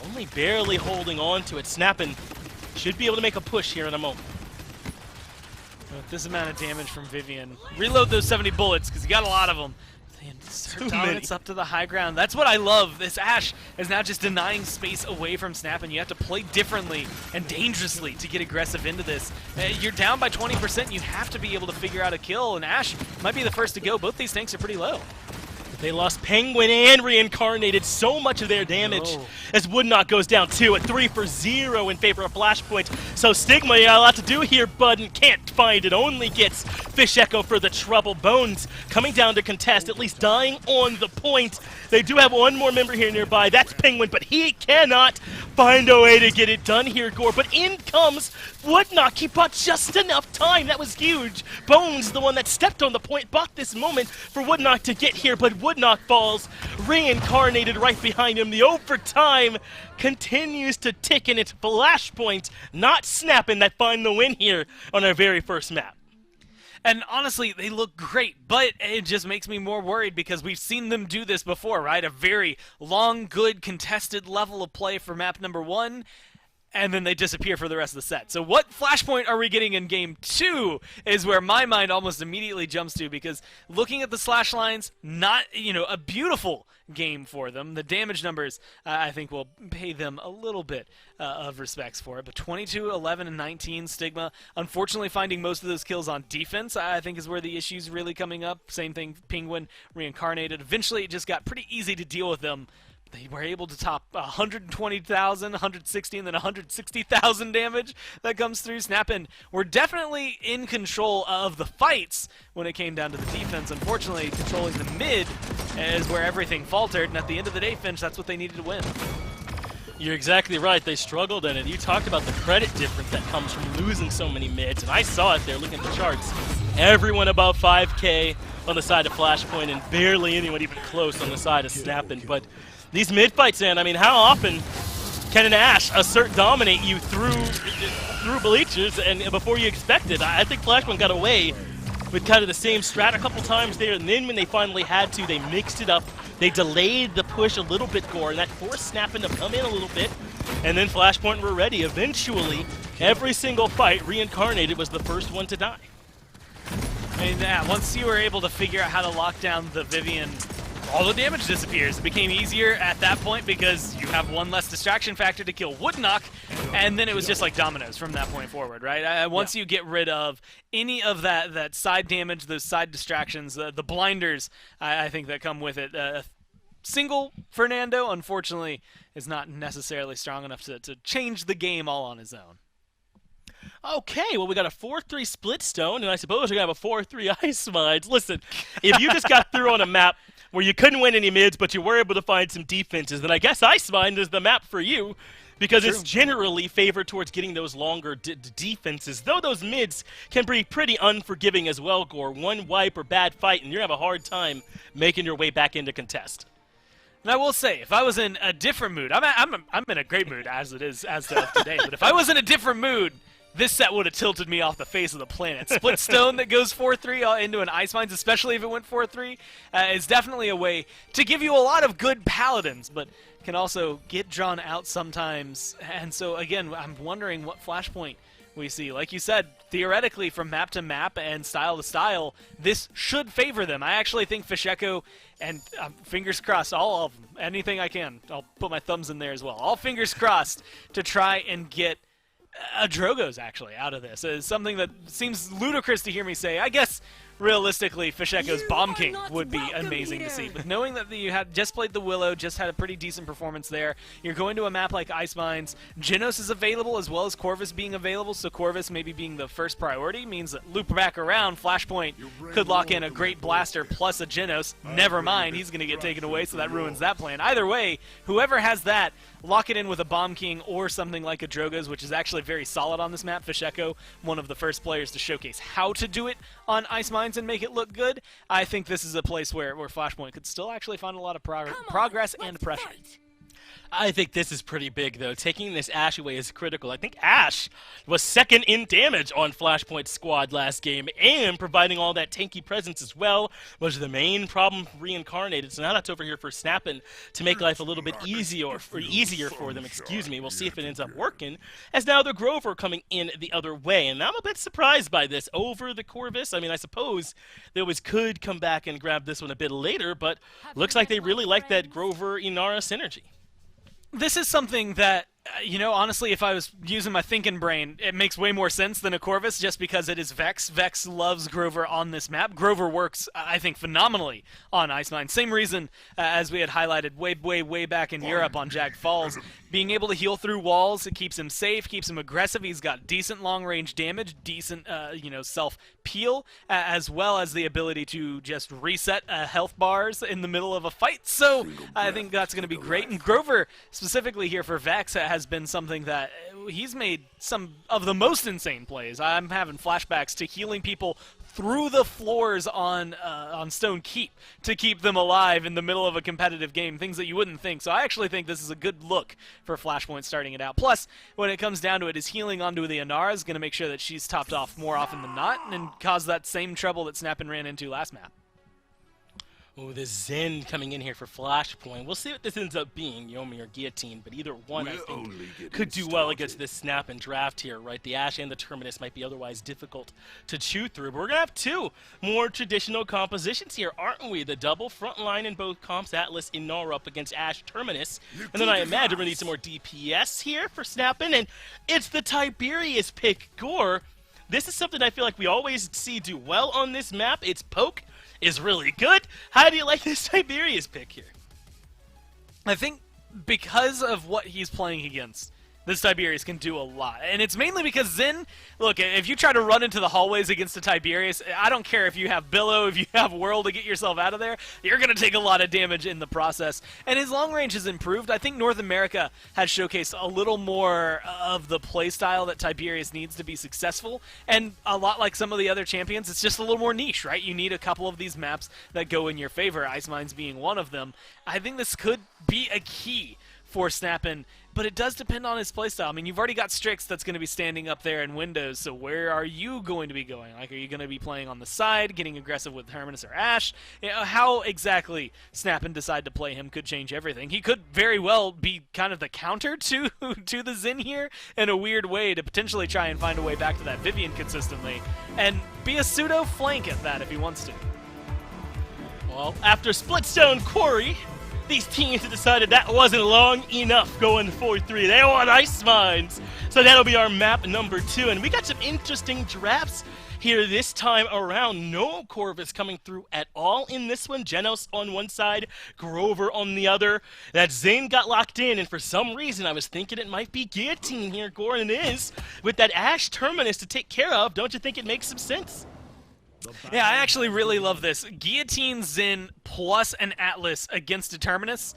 only barely holding on to it. SnapAnd should be able to make a push here in a moment. With this amount of damage from Vivian, reload those 70 bullets because you got a lot of them. Dominance up to the high ground. That's what I love. This Ashe is now just denying space away from SnapAnd. You have to play differently and dangerously to get aggressive into this. You're down by 20%. You have to be able to figure out a kill, and Ashe might be the first to go. Both these tanks are pretty low. They lost Penguin and Reincarnated, so much of their damage as Woodknock goes down 2 at 3 for 0 in favor of Flashpoint. So Stigma, you got a lot to do here, bud, and can't find it. Only gets Fish Echo for the trouble. Bones coming down to contest, at least dying on the point. They do have one more member here nearby. That's Penguin, but he cannot find a way to get it done here, Gore. But in comes Woodknock. He bought just enough time. That was huge. Bones, the one that stepped on the point, bought this moment for Woodknock to get here, but Woodknock falls. Reincarnated right behind him. The overtime continues to tick, and it's Flashpoint, not SnapAnd, that find the win here on our very first map. And honestly, they look great, but it just makes me more worried because we've seen them do this before, right? A very long, good, contested level of play for map number 1, and then they disappear for the rest of the set. So what Flashpoint are we getting in game 2 is where my mind almost immediately jumps to, because looking at the slash lines, not, a beautiful game for them. The damage numbers, I think, will pay them a little bit of respects for it. But 22, 11, and 19, Stigma, unfortunately finding most of those kills on defense, I think is where the issue's really coming up. Same thing, Penguin, Reincarnated. Eventually, it just got pretty easy to deal with them. They were able to top 120,000, 160, and then 160,000 damage that comes through. SnapAnd were definitely in control of the fights when it came down to the defense. Unfortunately, controlling the mid is where everything faltered, and at the end of the day, Finch, that's what they needed to win. You're exactly right. They struggled in it. You talked about the credit difference that comes from losing so many mids, and I saw it there looking at the charts. Everyone above 5K on the side of Flashpoint, and barely anyone even close on the side of SnapAnd. But these mid fights, man, I mean, how often can an Ashe assert dominate you through bleachers and before you expect it? I think Flashpoint got away with kind of the same strat a couple times there, and then when they finally had to, they mixed it up. They delayed the push a little bit, Gore, and that forced SnapAnd to come in a little bit, and then Flashpoint were ready. Eventually, every single fight, Reincarnated was the first one to die. I mean, yeah, once you were able to figure out how to lock down the Vivian all the damage disappears. It became easier at that point because you have one less distraction factor to kill Woodknock, and then it was just like dominoes from that point forward, right? Once you get rid of any of that side damage, those side distractions, the blinders, I think that come with it. Single Fernando, unfortunately, is not necessarily strong enough to change the game all on his own. Okay, well, we got a 4-3 split stone, and I suppose we're going to have a 4-3 ice mines. Listen, if you just got through on a map where you couldn't win any mids, but you were able to find some defenses, then I guess ice mine is the map for you, because it's generally favored towards getting those longer defenses, though those mids can be pretty unforgiving as well, Gore. One wipe or bad fight, and you're going to have a hard time making your way back into contest. And I will say, if I was in a different mood, I'm in a great mood as it is as of today, but if I was in a different mood, this set would have tilted me off the face of the planet. Split stone that goes 4-3 into an ice mines, especially if it went 4-3, is definitely a way to give you a lot of good paladins, but can also get drawn out sometimes. And so again, I'm wondering what Flashpoint we see. Like you said, theoretically from map to map and style to style, this should favor them. I actually think Fisheko, and fingers crossed, all of them, anything I can, I'll put my thumbs in there as well. All fingers crossed to try and get a Drogoz actually out of this. It's something that seems ludicrous to hear me say. I guess realistically, Fisheko's Bomb King would be amazing to see. But knowing that you had just played the Willow, just had a pretty decent performance there, you're going to a map like Ice Mines. Genos is available as well as Corvus being available, so Corvus maybe being the first priority means that loop back around, Flashpoint could lock in a great blaster plus a Genos. Never mind, he's going to get taken away, so that ruins that plan. Either way, whoever has that, lock it in with a Bomb King or something like a Drogoz, which is actually very solid on this map. Fisheko, one of the first players to showcase how to do it on Ice Mines and make it look good. I think this is a place where Flashpoint could still actually find a lot of progress and pressure. I think this is pretty big, though. Taking this Ashe away is critical. I think Ashe was second in damage on Flashpoint's squad last game, and providing all that tanky presence as well was the main problem for Reincarnated. So now that's over here for SnapAnd to make life a little bit easier for them. We'll see if it ends up working, as now the Grover coming in the other way. And I'm a bit surprised by this over the Corvus. I mean, I suppose they always could come back and grab this one a bit later, but looks like they really like that Grover-Inara synergy. This is something that, you know, honestly, if I was using my thinking brain, it makes way more sense than a Corvus just because it is Vex. Vex loves Grover on this map. Grover works, I think, phenomenally on Ice Mine. Same reason as we had highlighted way back in Europe on Jag Falls. Being able to heal through walls, it keeps him safe, keeps him aggressive. He's got decent long-range damage, decent, self-peel, as well as the ability to just reset health bars in the middle of a fight. So I think that's going to be great. And Grover, specifically here for Vex, has been something that he's made some of the most insane plays. I'm having flashbacks to healing people through the floors on Stone Keep to keep them alive in the middle of a competitive game, things that you wouldn't think. So I actually think this is a good look for Flashpoint starting it out. Plus, when it comes down to it, his healing onto the Inara is going to make sure that she's topped off more often than not and cause that same trouble that SnapAnd ran into last map. Oh, the Zen coming in here for Flashpoint. We'll see what this ends up being, Yomi or Guillotine, but either one, I think, could do well against this SnapAnd draft here, right? The Ashe and the Terminus might be otherwise difficult to chew through, but we're going to have two more traditional compositions here, aren't we? The double front line in both comps, Atlas, Inara up against Ashe, Terminus, and then I imagine we need some more DPS here for SnapAnd, and it's the Tiberius pick, Gore. This is something I feel like we always see do well on this map. Its poke is really good. How do you like this Tiberius pick here? I think because of what he's playing against, this Tiberius can do a lot. And it's mainly because Zen, look, if you try to run into the hallways against a Tiberius, I don't care if you have Billow, if you have Whirl to get yourself out of there, you're going to take a lot of damage in the process. And his long range has improved. I think North America has showcased a little more of the playstyle that Tiberius needs to be successful. And a lot like some of the other champions, it's just a little more niche, right? You need a couple of these maps that go in your favor, Ice Mines being one of them. I think this could be a key for SnapAnd, but it does depend on his playstyle. I mean, you've already got Strix that's going to be standing up there in Windows, so where are you going to be going? Like, are you going to be playing on the side, getting aggressive with Terminus or Ashe? You know, how exactly SnapAnd decide to play him could change everything. He could very well be kind of the counter to the Zen here in a weird way to potentially try and find a way back to that Vivian consistently, and be a pseudo-flank at that if he wants to. Well, after Splitstone Quarry, these teams have decided that wasn't long enough going 4-3. They want Ice Mines. So that'll be our map number 2. And we got some interesting drafts here this time around. No Corvus coming through at all in this one. Genos on one side, Grover on the other. That Zane got locked in, and for some reason I was thinking it might be Guillotine here, Goran. It is. With that Ash Terminus to take care of, don't you think it makes some sense? Yeah, I actually really love this. Guillotine, Zin, plus an Atlas against a Terminus.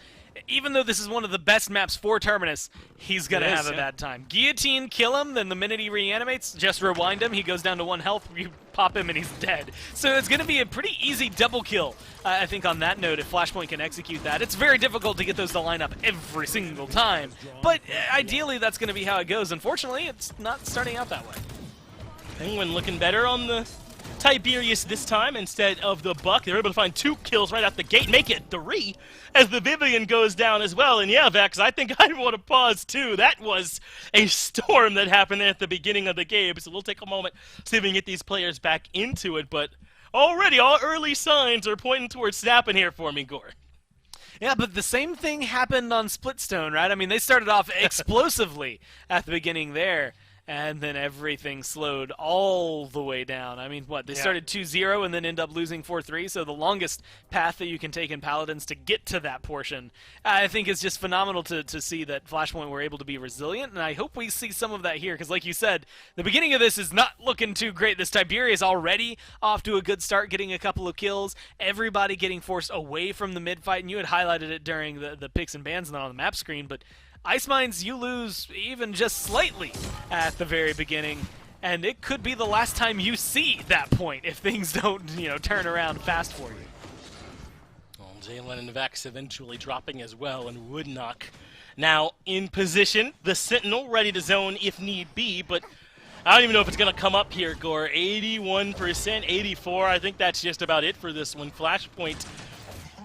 Even though this is one of the best maps for Terminus, he's going to have a bad time. Guillotine, kill him, then the minute he reanimates, just rewind him. He goes down to 1 health, you pop him, and he's dead. So it's going to be a pretty easy double kill, I think, on that note, if Flashpoint can execute that. It's very difficult to get those to line up every single time, but ideally that's going to be how it goes. Unfortunately, it's not starting out that way. Penguin looking better on the Tiberius this time instead of the Buck. They were able to find 2 kills right out the gate, make it 3 as the Vivian goes down as well. And yeah, Vex, I think I want to pause too. That was a storm that happened at the beginning of the game, so we'll take a moment, see if we can get these players back into it. But already, all early signs are pointing towards SnapAnd here for me, Gore. Yeah, but the same thing happened on Splitstone, right? I mean, they started off explosively at the beginning there. And then everything slowed all the way down. I mean, what, they started 2-0 and then end up losing 4-3, so the longest path that you can take in Paladins to get to that portion, I think is just phenomenal to see that Flashpoint were able to be resilient, and I hope we see some of that here, because like you said, the beginning of this is not looking too great. This Tiberius already off to a good start, getting a couple of kills, everybody getting forced away from the mid-fight, and you had highlighted it during the picks and bans not on the map screen, but Ice Mines, you lose even just slightly at the very beginning, and it could be the last time you see that point if things don't, turn around fast for you. Well, Jalen and Vex eventually dropping as well, and Woodknock now in position. The Sentinel ready to zone if need be, but I don't even know if it's going to come up here, Gore. 81%, 84%. I think that's just about it for this one. Flashpoint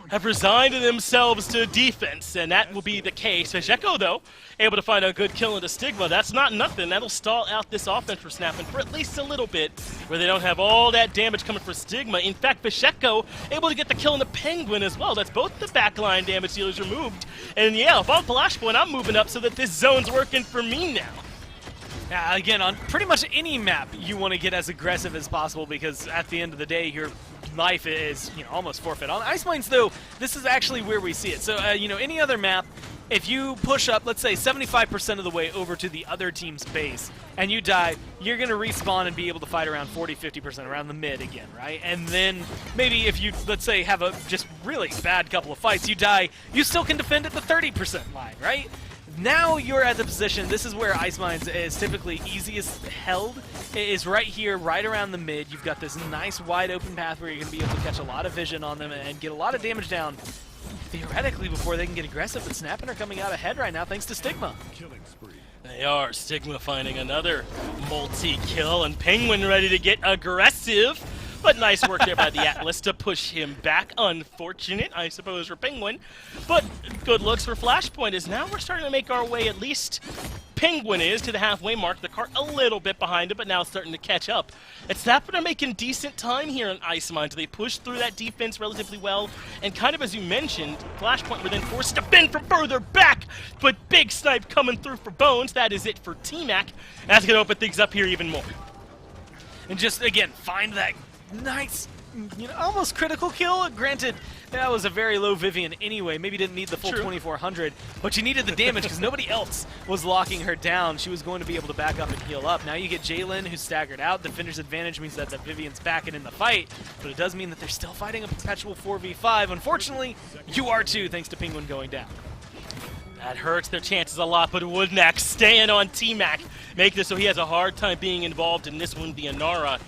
have resigned themselves to defense, and that will be the case. Fasheko, though, able to find a good kill into Stigma. That's not nothing. That'll stall out this offense for SnapAnd for at least a little bit, where they don't have all that damage coming for Stigma. In fact, Fasheko able to get the kill in the Penguin as well. That's both the backline damage dealers removed. And yeah, if I'm Flashpoint, I'm moving up so that this zone's working for me now. Yeah, again, on pretty much any map, you want to get as aggressive as possible, because at the end of the day, your life is, almost forfeit. On Ice Mines, though, this is actually where we see it. So, any other map, if you push up, let's say 75% of the way over to the other team's base, and you die, you're going to respawn and be able to fight around 40-50% around the mid again, right? And then maybe if you, let's say, have a just really bad couple of fights, you die, you still can defend at the 30% line, right? Now you're at the position, this is where Ice Mines is typically easiest held, it is right here, right around the mid. You've got this nice wide open path where you're going to be able to catch a lot of vision on them and get a lot of damage down, theoretically, before they can get aggressive. But SnapAnd are coming out ahead right now thanks to Stigma. They are. Stigma finding another multi-kill, and Penguin ready to get aggressive. But nice work there by the Atlas to push him back. Unfortunate, I suppose, for Penguin. But good looks for Flashpoint, as now we're starting to make our way, at least Penguin is, to the halfway mark. The cart a little bit behind him, but now starting to catch up. It's SnapAnd are making decent time here in Ice Mines. They push through that defense relatively well. And kind of as you mentioned, Flashpoint were then forced to bend from further back. But big snipe coming through for Bones. That is it for T-Mac. That's going to open things up here even more. And just, again, find that nice, almost critical kill. Granted, that was a very low Vivian anyway. Maybe didn't need the full 2400, but you needed the damage because nobody else was locking her down. She was going to be able to back up and heal up. Now you get Jalen, who's staggered out. Defender's advantage means that the Vivian's backing in the fight, but it does mean that they're still fighting a perpetual 4v5. Unfortunately, you are too, thanks to Penguin going down. That hurts their chances a lot, but Woodknock staying on T-Mac, make this so he has a hard time being involved in this one. The Inara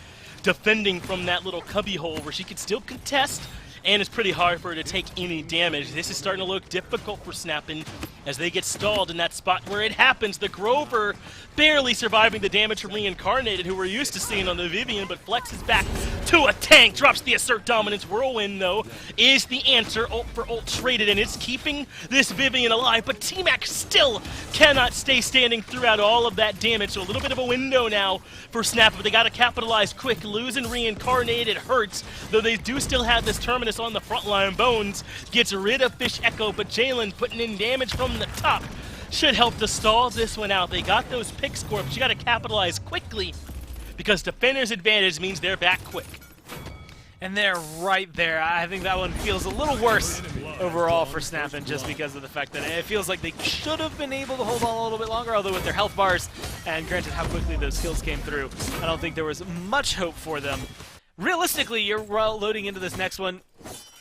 defending from that little cubby hole where she could still contest, and it's pretty hard for her to take any damage. This is starting to look difficult for SnapAnd as they get stalled in that spot where it happens. The Grover barely surviving the damage from Reincarnated, who we're used to seeing on the Vivian, but Flex is back to a tank. Drops the assert dominance. Whirlwind, though, is the answer. Ult for ult traded, and it's keeping this Vivian alive. But T-Mac still cannot stay standing throughout all of that damage. So a little bit of a window now for Snap, but they got to capitalize quick. Losing Reincarnated hurts, though they do still have this Terminus on the front line. Bones gets rid of Fish Echo, but Jalen putting in damage from the top should help to stall this one out. They got those pick score, but you got to capitalize quickly because defender's advantage means they're back quick. And they're right there. I think that one feels a little worse overall for SnapAnd just because of the fact that it feels like they should have been able to hold on a little bit longer, although with their health bars, and granted how quickly those kills came through, I don't think there was much hope for them. Realistically, you're loading into this next one.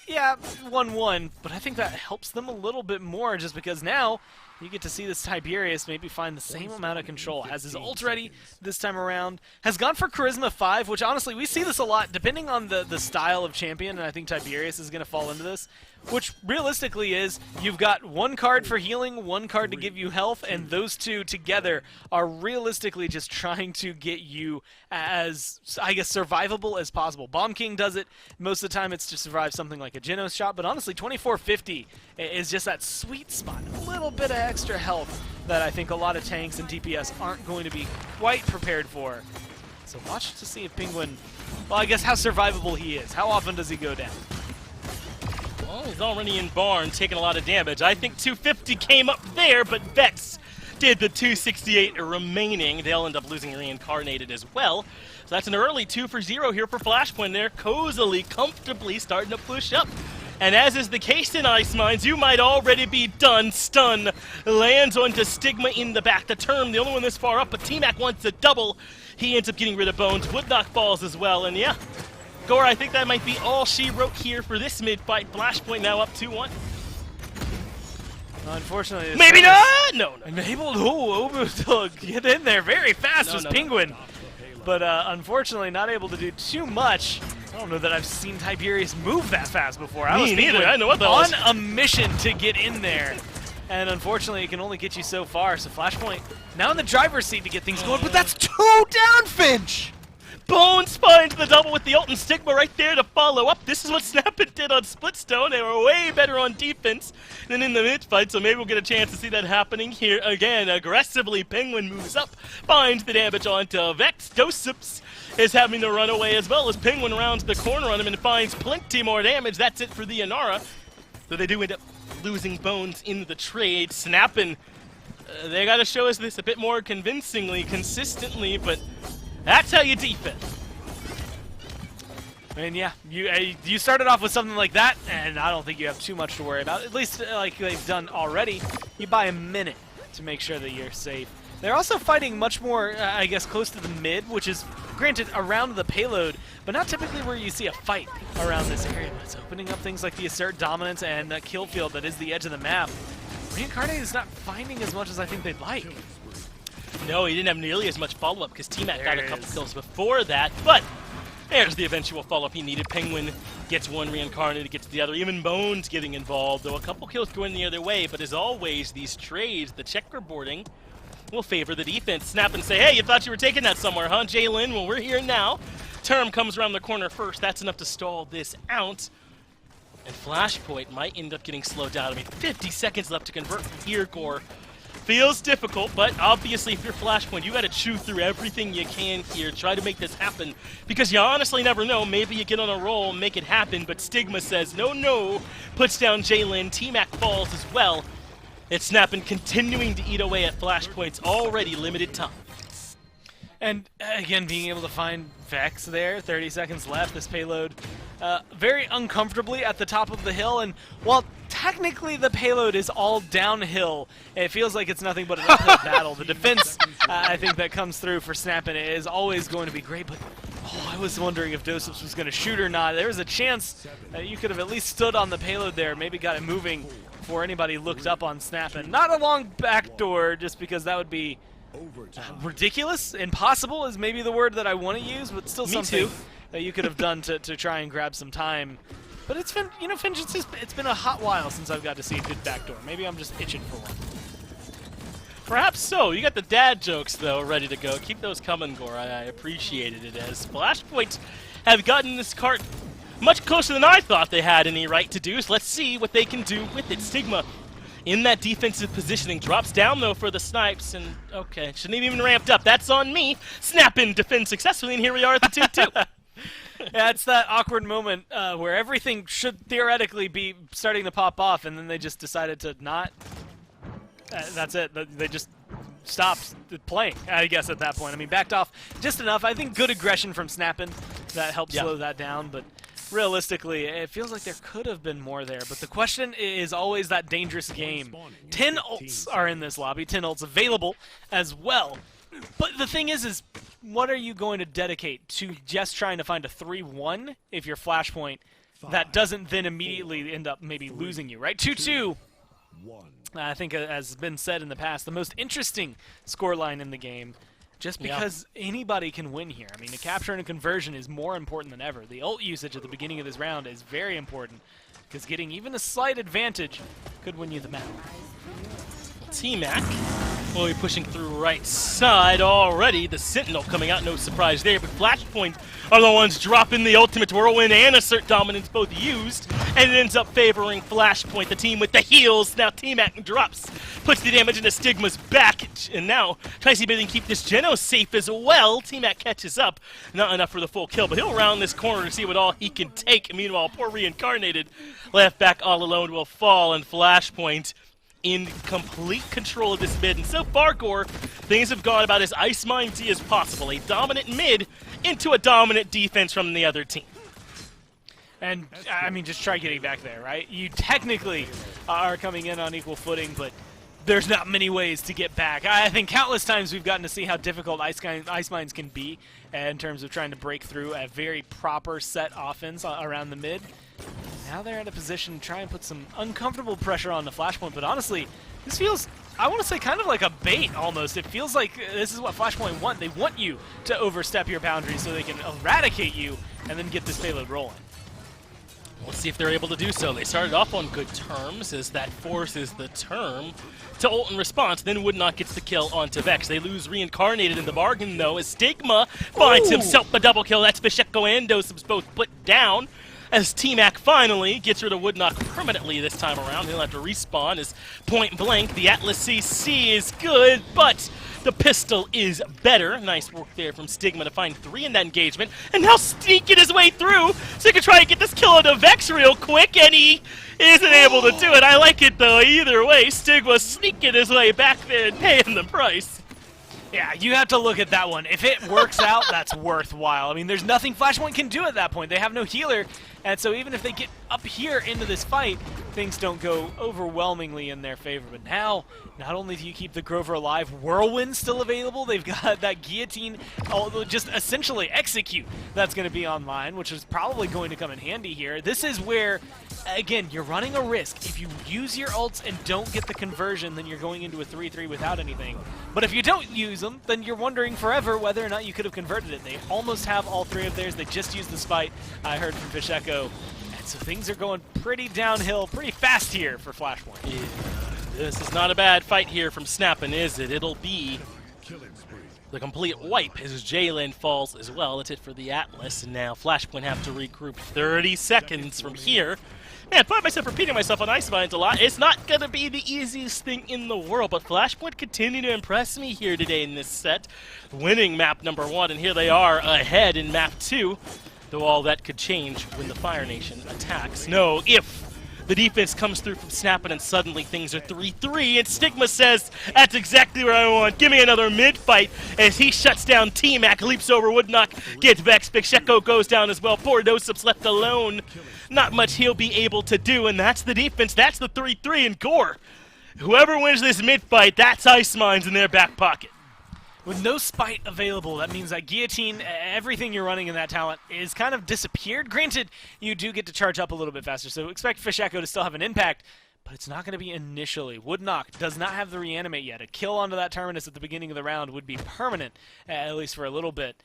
Yeah, 1-1, but I think that helps them a little bit more just because now you get to see this Tiberius maybe find the same amount of control. Has his ult ready this time around. Has gone for Charisma 5, which honestly, we see this a lot depending on the style of champion, and I think Tiberius is going to fall into this, which realistically is you've got one card for healing, one card to give you health, and those two together are realistically just trying to get you as, I guess, survivable as possible. Bomb King does it. Most of the time it's to survive something like a Genos shot, but honestly 2450 is just that sweet spot. A little bit of extra health that I think a lot of tanks and DPS aren't going to be quite prepared for. So watch to see if Penguin, well, I guess how survivable he is. How often does he go down? Well, he's already in barn, taking a lot of damage. I think 250 came up there, but Vex did the 268 remaining. They'll end up losing Reincarnated as well. So that's an early 2-for-0 here for Flashpoint. They're cozily, comfortably starting to push up. And as is the case in Ice Mines, you might already be done. Stun lands onto Stigma in the back. The Term, the only one this far up, but T-Mac wants a double. He ends up getting rid of Bones. Woodknock falls as well, and yeah. Gore, I think that might be all she wrote here for this mid-fight. Flashpoint now up 2-1. Unfortunately, maybe not! No. Able to get in there very fast was Penguin. But unfortunately, not able to do too much. I don't know that I've seen Tiberius move that fast before. I was neither. I know what that on was. a mission to get in there. And unfortunately, it can only get you so far. So Flashpoint now in the driver's seat to get things going, but that's 2 down, Finch! Bones finds the double with the ult and Stigma right there to follow up. This is what SnapAnd did on Splitstone. They were way better on defense than in the mid-fight, so maybe we'll get a chance to see that happening here again. Aggressively, Penguin moves up, finds the damage onto Vex. Dosups is having to run away as well as Penguin rounds the corner on him and finds plenty more damage. That's it for the Inara. So they do end up losing Bones in the trade. SnapAnd, they got to show us this a bit more convincingly, consistently, but that's how you defend. And yeah, you started off with something like that, and I don't think you have too much to worry about. At least like they've done already. You buy a minute to make sure that you're safe. They're also fighting much more, I guess, close to the mid, which is, granted, around the payload, but not typically where you see a fight around this area. But it's opening up things like the assert dominance and that kill field that is the edge of the map. Reincarnated is not finding as much as I think they'd like. No, he didn't have nearly as much follow-up because T-Mac got a couple kills before that, but there's the eventual follow-up he needed. Penguin gets one, Reincarnated gets the other. Even Bones getting involved, though a couple kills going the other way, but as always, these trades, the checkerboarding, will favor the defense. Snap and say, hey, you thought you were taking that somewhere, huh, Jalen? Well, we're here now. Term comes around the corner first. That's enough to stall this out. And Flashpoint might end up getting slowed down. I mean, 50 seconds left to convert from here, Gore. Feels difficult, but obviously if you're Flashpoint, you got to chew through everything you can here, try to make this happen, because you honestly never know. Maybe you get on a roll and make it happen, but Stigma says no, puts down Jalen. T-Mac falls as well. It's SnapAnd continuing to eat away at Flashpoint's already limited time. And again, being able to find Vex there, 30 seconds left, this payload very uncomfortably at the top of the hill, and while technically the payload is all downhill, it feels like it's nothing but an uphill battle. The defense, I think, that comes through for SnapAnd is always going to be great, but I was wondering if Dosups was going to shoot or not. There was a chance that you could have at least stood on the payload there, maybe got it moving before anybody looked up on SnapAnd. Not a long backdoor, just because that would be ridiculous. Impossible is maybe the word that I want to use, but still something that you could have done to try and grab some time. But it's been, you know, Finch, it's been a hot while since I've got to see a good backdoor. Maybe I'm just itching for one. Perhaps so. You got the dad jokes, though, ready to go. Keep those coming, Gore. I appreciated it as Flashpoint have gotten this cart much closer than I thought they had any right to do, so let's see what they can do with it. Stigma in that defensive positioning, drops down though for the snipes, and okay, shouldn't have even ramped up. That's on me. SnapAnd defends successfully, and here we are at the 2-2. Yeah, it's that awkward moment where everything should theoretically be starting to pop off, and then they just decided to not. That's it. They just stopped playing, I guess, at that point. I mean, backed off just enough. I think good aggression from SnapAnd that helped slow that down, but realistically, it feels like there could have been more there. But the question is always that dangerous game. 10 ults are in this lobby, 10 ults available as well. But the thing is what are you going to dedicate to just trying to find a 3-1 if you're Flashpoint that doesn't then immediately end up maybe losing you, right? 2-2. I think, as has been said in the past, the most interesting scoreline in the game, just because anybody can win here. I mean, a capture and a conversion is more important than ever. The ult usage at the beginning of this round is very important, because getting even a slight advantage could win you the map. T-Mac will be pushing through right side already. The Sentinel coming out, no surprise there, but Flashpoint are the ones dropping the ultimate whirlwind and assert dominance both used, and it ends up favoring Flashpoint, the team with the heals. Now T-Mac drops, puts the damage into Stigma's back, and now tries to maybe keep this Geno safe as well. T-Mac catches up, not enough for the full kill, but he'll round this corner to see what all he can take. Meanwhile, poor Reincarnated, left back all alone, will fall, and Flashpoint in complete control of this mid. And so far, Gore, things have gone about as ice-mindy as possible. A dominant mid into a dominant defense from the other team. And, I mean, just try getting back there, right? You technically are coming in on equal footing, but there's not many ways to get back. I think countless times we've gotten to see how difficult ice mines can be in terms of trying to break through a very proper set offense around the mid. Now they're in a position to try and put some uncomfortable pressure on the Flashpoint, but honestly, this feels, I want to say, kind of like a bait almost. It feels like this is what Flashpoint want. They want you to overstep your boundaries so they can eradicate you and then get this payload rolling. Let's see if they're able to do so. They started off on good terms, as that forces the term to ult in response. Then Woodnock gets the kill onto Vex. They lose Reincarnated in the bargain, though, as Stigma finds himself a double kill. That's Bisheko and Dosum's both put down, as T-Mac finally gets rid of Woodnock permanently this time around. He'll have to respawn as point blank. The Atlas CC is good, but the pistol is better. Nice work there from Stigma to find 3 in that engagement, and now sneaking his way through so he can try and get this kill onto Vex real quick, and he isn't able to do it. I like it, though. Either way, Stigma sneaking his way back there and paying the price. Yeah, you have to look at that one. If it works out, that's worthwhile. I mean, there's nothing Flashpoint can do at that point. They have no healer, and so even if they get up here into this fight, things don't go overwhelmingly in their favor. But now, not only do you keep the Grover alive, Whirlwind still available, they've got that Guillotine, just essentially execute, that's going to be online, which is probably going to come in handy here. This is where, again, you're running a risk. If you use your ults and don't get the conversion, then you're going into a 3-3 without anything. But if you don't use them, then you're wondering forever whether or not you could have converted it. They almost have all 3 of theirs. They just used the spite, I heard from Bisheko. And so things are going pretty downhill, pretty fast here for Flashpoint. Yeah, this is not a bad fight here from SnapAnd, is it? It'll be the complete wipe as Jalen falls as well. That's it for the Atlas, and now Flashpoint have to regroup 30 seconds from here. Man, I find myself repeating myself on Ice Mines a lot. It's not going to be the easiest thing in the world, but Flashpoint continue to impress me here today in this set. Winning map number 1, and here they are ahead in map 2. Though all that could change when the Fire Nation attacks. No, if the defense comes through from SnapAnd and suddenly things are 3-3, and Stigma says, that's exactly what I want. Give me another mid-fight, as he shuts down T-Mac, leaps over Woodnock, gets Vex. Bisheko goes down as well. Poor Dosup's left alone. Not much he'll be able to do, and that's the defense. That's the 3-3, and Gore, whoever wins this mid-fight, that's Ice Mines in their back pocket. With no spite available, that means that Guillotine, everything you're running in that talent, is kind of disappeared. Granted, you do get to charge up a little bit faster, so expect Bisheko to still have an impact, but it's not going to be initially. Woodnock does not have the reanimate yet. A kill onto that Terminus at the beginning of the round would be permanent, at least for a little bit,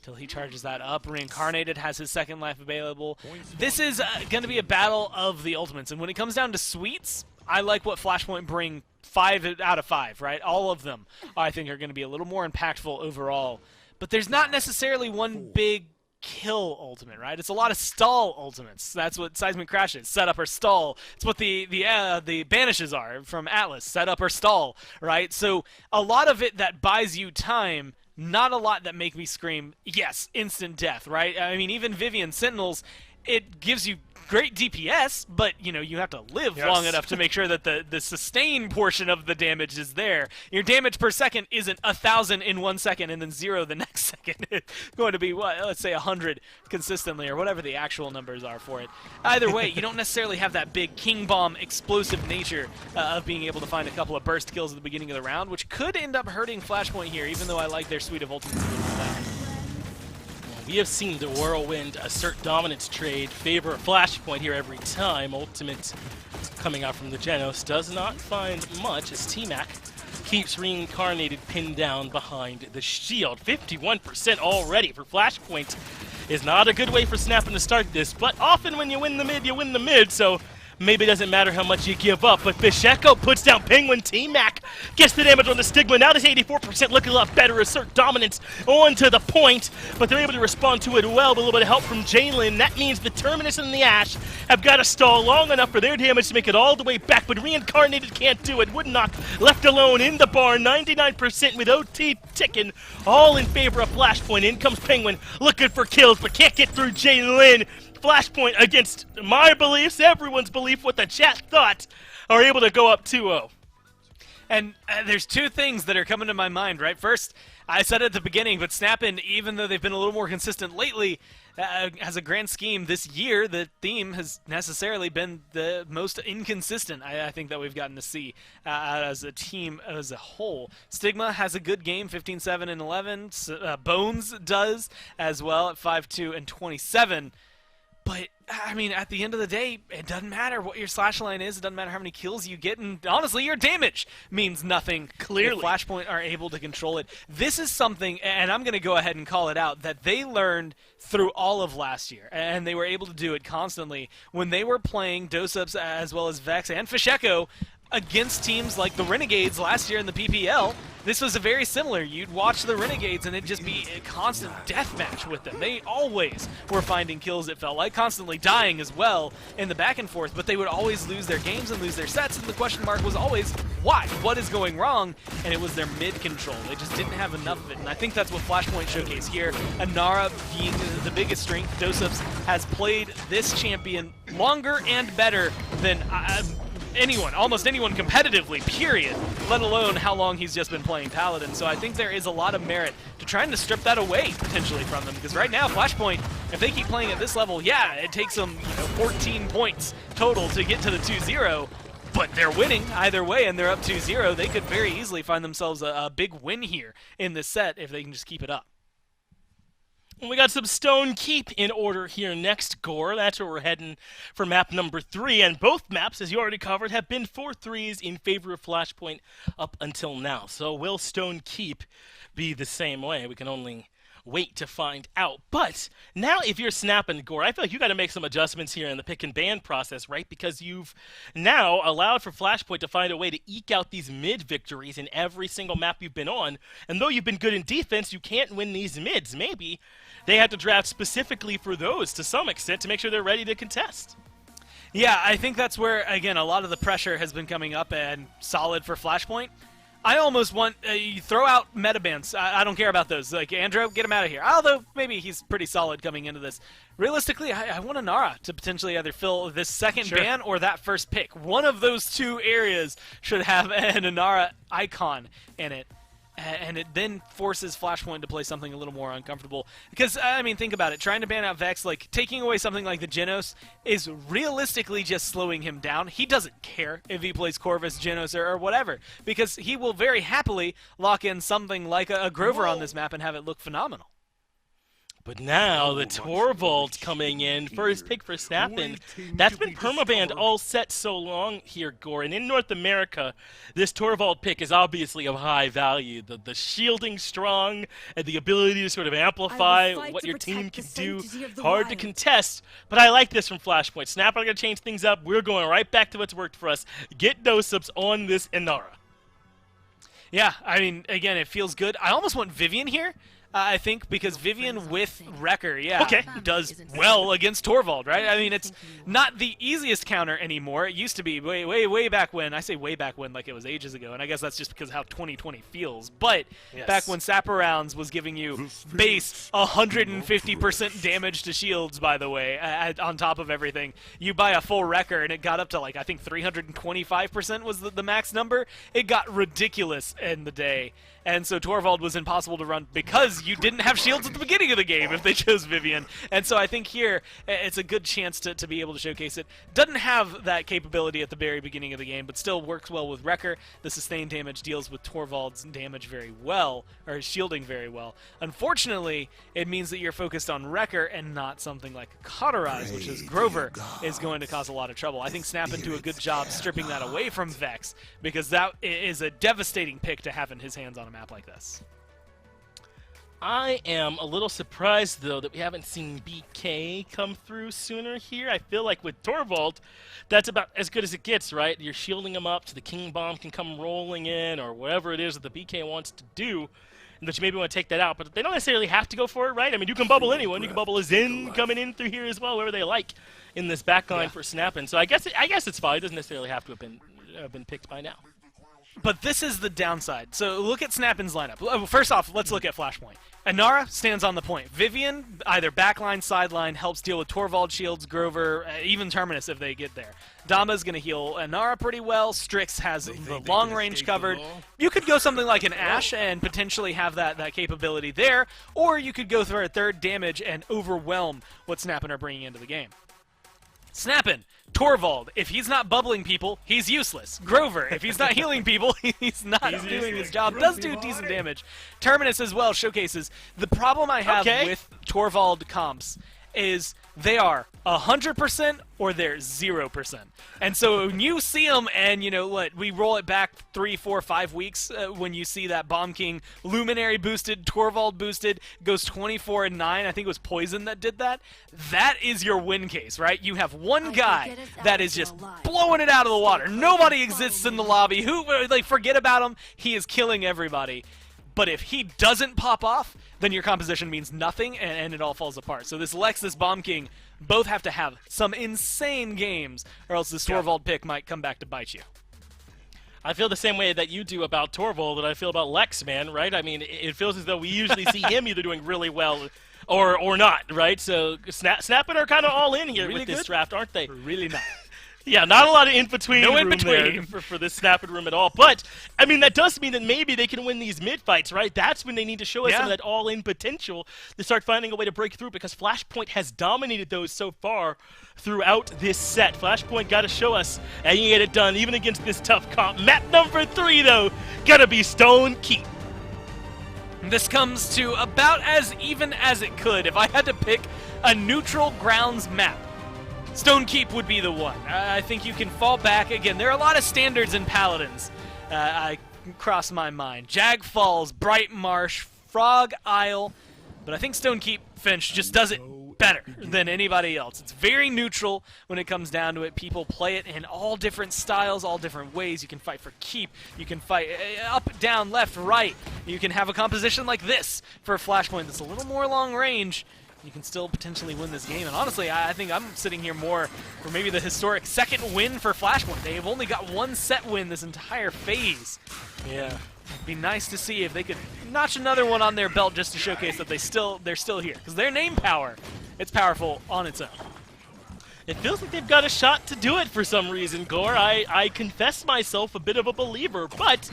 until he charges that up. Reincarnated has his second life available. This is going to be a battle of the ultimates, and when it comes down to sweets, I like what Flashpoint bring 5 out of 5, right? All of them, I think, are going to be a little more impactful overall. But there's not necessarily one big kill ultimate, right? It's a lot of stall ultimates. That's what Seismic Crash is. Set up or stall. It's what the banishes are from Atlas. Set up or stall, right? So a lot of it that buys you time, not a lot that make me scream, yes, instant death, right? I mean, even Vivian Sentinels, it gives you great DPS, but you have to live long enough to make sure that the sustain portion of the damage is there. Your damage per second isn't 1,000 in 1 second and then 0 the next second. It's going to be, let's say 100 consistently, or whatever the actual numbers are for it. Either way, you don't necessarily have that big King Bomb explosive nature of being able to find a couple of burst kills at the beginning of the round, which could end up hurting Flashpoint here, even though I like their suite of ultimates. We have seen the Whirlwind assert dominance trade, favor Flashpoint here every time. Ultimate coming out from the Genos does not find much as T-Mac keeps reincarnated pinned down behind the shield. 51% already for Flashpoint is not a good way for SnapAnd to start this, but often when you win the mid, you win the mid, so maybe it doesn't matter how much you give up, but Fisheko puts down Penguin. T-Mac gets the damage on the Stigma. Now this 84% looking a lot better. Assert dominance onto the point, but they're able to respond to it well with a little bit of help from Jalen. That means the Terminus and the Ash have got to stall long enough for their damage to make it all the way back, but Reincarnated can't do it. Woodknock left alone in the barn, 99% with OT ticking, all in favor of Flashpoint. In comes Penguin, looking for kills, but can't get through Jalen. Flashpoint, against my beliefs, everyone's belief, what the chat thought, are able to go up 2-0. And there's two things that are coming to my mind, right? First, I said it at the beginning, but SnapAnd, even though they've been a little more consistent lately, as a grand scheme this year, the theme has necessarily been the most inconsistent, I think, that we've gotten to see as a team as a whole. Stigma has a good game, 15-7 and 11. Bones does as well at 5-2 and 27. But, I mean, at the end of the day, it doesn't matter what your slash line is. It doesn't matter how many kills you get. And, honestly, your damage means nothing. Clearly. If Flashpoint are able to control it. This is something, and I'm going to go ahead and call it out, that they learned through all of last year. And they were able to do it constantly when they were playing Dosups as well as Vex and Fisheko against teams like the Renegades last year in the PPL. This was a very similar. You'd watch the Renegades and it'd just be a constant death match with them. They always were finding kills, it felt like, constantly dying as well in the back and forth, but they would always lose their games and lose their sets, and the question mark was always, why? What is going wrong? And it was their mid control. They just didn't have enough of it, and I think that's what Flashpoint showcased here. Inara being the biggest strength. Dosups has played this champion longer and better than anyone, almost anyone competitively, period, let alone how long he's just been playing Paladin. So I think there is a lot of merit to trying to strip that away, potentially, from them, because right now, Flashpoint, if they keep playing at this level, yeah, it takes them 14 points total to get to the 2-0, but they're winning either way, and they're up 2-0. They could very easily find themselves a big win here in this set if they can just keep it up. We got some Stone Keep in order here next, Gore. That's where we're heading for map number 3. And both maps, as you already covered, have been 4-3s in favor of Flashpoint up until now. So will Stone Keep be the same way? We can only wait to find out. But now if you're SnapAnd, Gore, I feel like you got to make some adjustments here in the pick and ban process, right? Because you've now allowed for Flashpoint to find a way to eke out these mid victories in every single map you've been on. And though you've been good in defense, you can't win these mids. Maybe they had to draft specifically for those to some extent to make sure they're ready to contest. Yeah, I think that's where, again, a lot of the pressure has been coming up, and solid for Flashpoint. I almost want, you throw out meta bans. I don't care about those. Like, Andro, get him out of here. Although, maybe he's pretty solid coming into this. Realistically, I want Inara to potentially either fill this second ban or that first pick. One of those two areas should have an Inara icon in it. And it then forces Flashpoint to play something a little more uncomfortable. Because, I mean, think about it. Trying to ban out Vex, like, taking away something like the Genos is realistically just slowing him down. He doesn't care if he plays Corvus, Genos, or whatever. Because he will very happily lock in something like a Grover on this map and have it look phenomenal. But now the Torvald coming in, first pick for SnapAnd. That's been permabanned all set so long here, Gore. And in North America, this Torvald pick is obviously of high value. The shielding strong and the ability to sort of amplify what your team can do. Hard to contest, but I like this from Flashpoint. SnapAnd are going to change things up. We're going right back to what's worked for us. Get Dosups on this Inara. Yeah, I mean, again, it feels good. I almost want Vivian here. I think, because Vivian with Wrecker, Okay. does well against Torvald, right? I mean, it's not the easiest counter anymore. It used to be way back when. I say way back when like it was ages ago, and I guess that's just because of how 2020 feels. But back when Sapperrounds was giving you base 150% damage to shields, by the way, on top of everything, you buy a full Wrecker, and it got up to, like, I think 325% was the max number. It got ridiculous in the day. And so Torvald was impossible to run because you didn't have shields at the beginning of the game if they chose Vivian. And so I think here it's a good chance to be able to showcase it. Doesn't have that capability at the very beginning of the game, but still works well with Wrecker. The sustained damage deals with Torvald's damage very well, or his shielding very well. Unfortunately, it means that you're focused on Wrecker and not something like Cauterize, which is Grover, is going to cause a lot of trouble. I think SnapAnd do a good job stripping that away from Vex, because that is a devastating pick to have in his hands on a map like this. I am a little surprised, though, that we haven't seen BK come through sooner here. I feel like with Torvald, that's about as good as it gets, right? You're shielding him up so the King Bomb can come rolling in, or whatever it is that the BK wants to do, and that you maybe want to take that out. But they don't necessarily have to go for it, right? I mean, you can bubble anyone. You can bubble a Zen coming in through here as well, wherever they like in this backline for SnapAnd. So I guess it's fine. It doesn't necessarily have to have been picked by now. But this is the downside. So look at SnapAnd's lineup. First off, let's look at Flashpoint. Inara stands on the point. Vivian, either backline, sideline, helps deal with Torvald, shields, Grover, even Terminus if they get there. Dama's going to heal Inara pretty well. Strix has the long range covered. You could go something like an Ashe and potentially have that capability there, or you could go for a third damage and overwhelm what SnapAnd are bringing into the game. SnapAnd, Torvald, if he's not bubbling people, he's useless. Grover, if he's not healing people, he's not doing his job. Does do decent damage. Terminus as well showcases. The problem I have with Torvald comps is they are 100% or they're 0%. And so when you see them, and, you know, what, we roll it back 3, 4, 5 weeks when you see that Bomb King Luminary boosted, Torvald boosted, goes 24 and 9. I think it was Poison that did that. That is your win case, right? You have one guy that is just blowing it out of the water. Nobody exists in the lobby. Who, like, forget about him. He is killing everybody. But if he doesn't pop off, then your composition means nothing, and it all falls apart. So this Lex, this Bomb King, both have to have some insane games, or else this Torvald pick might come back to bite you. I feel the same way that you do about Torvald that I feel about Lex, man, right? I mean, it feels as though we usually see him either doing really well or not, right? So SnapAnd are kind of all in here with this draft, aren't they? Really not. Yeah, not a lot of in-between no room in-between there for this SnapAnd room at all. But, I mean, that does mean that maybe they can win these mid-fights, right? That's when they need to show us some of that all-in potential to start finding a way to break through, because Flashpoint has dominated those so far throughout this set. Flashpoint got to show us, and you get it done even against this tough comp. Map number 3, though, gotta be Stone Keep. This comes to about as even as it could. If I had to pick a neutral grounds map, Stone Keep would be the one. I think you can fall back. Again, there are a lot of standards in Paladins. I cross my mind. Jag Falls, Bright Marsh, Frog Isle. But I think Stone Keep Finch just does it better than anybody else. It's very neutral when it comes down to it. People play it in all different styles, all different ways. You can fight for keep. You can fight up, down, left, right. You can have a composition like this for a Flashpoint that's a little more long range. You can still potentially win this game. And honestly, I think I'm sitting here more for maybe the historic second win for Flashpoint. They have only got one set win this entire phase. Yeah. It'd be nice to see if they could notch another one on their belt just to showcase that they're still here. Because their name power, it's powerful on its own. It feels like they've got a shot to do it for some reason, Gore. I confess myself a bit of a believer, but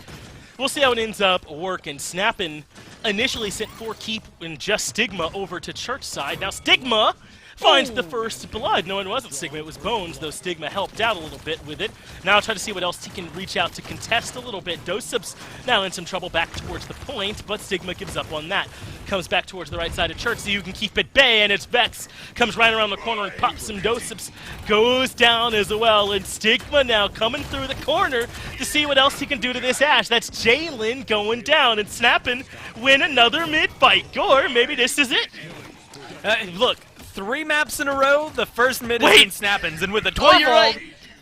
we'll see how it ends up working. SnapAnd initially sent 4 Keep and just Stigma over to Church side. Now Stigma finds the first blood. No, it wasn't Stigma, it was Bones, though Stigma helped out a little bit with it. Now I'll try to see what else he can reach out to contest a little bit. Dosub's now in some trouble back towards the point, but Stigma gives up on that. Comes back towards the right side of Church so you can keep at bay, and it's Vex. Comes right around the corner and pops some Dosubs. Goes down as well, and Stigma now coming through the corner to see what else he can do to this Ashe. That's Jalen going down, and SnapAnd win another mid-fight. Gore, maybe this is it. Look, 3 maps in a row, the first mid has been SnapAnd's, and with the Torvald,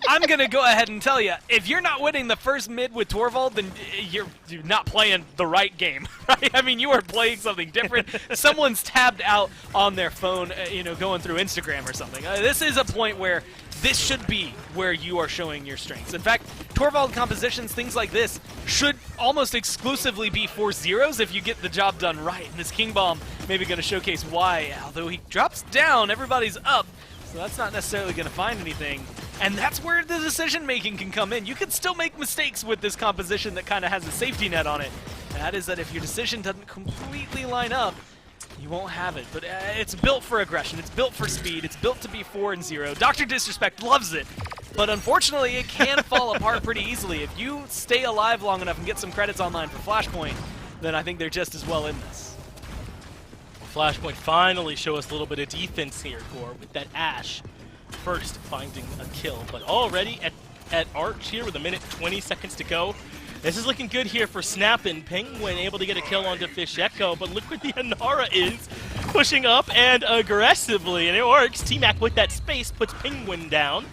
I'm going to go ahead and tell you, if you're not winning the first mid with Torvald, then you're not playing the right game, right? I mean, you are playing something different. Someone's tabbed out on their phone, going through Instagram or something. This is a point where this should be where you are showing your strengths. In fact, Torvald compositions, things like this, should almost exclusively be for zeros if you get the job done right. And this King Bomb maybe going to showcase why. Although he drops down, everybody's up, so that's not necessarily going to find anything. And that's where the decision-making can come in. You can still make mistakes with this composition that kind of has a safety net on it. And that is that if your decision doesn't completely line up, you won't have it. But it's built for aggression. It's built for speed. It's built to be 4 and 0. Dr. Disrespect loves it. But unfortunately, it can fall apart pretty easily. If you stay alive long enough and get some credits online for Flashpoint, then I think they're just as well in this. Flashpoint finally show us a little bit of defense here, Core, with that Ashe first finding a kill. But already at Arch here with a minute 20 seconds to go. This is looking good here for SnapAnd. Penguin able to get a kill onto Fish Echo, but look what the Inara is pushing up and aggressively, and it works. T-Mac with that space puts Penguin down,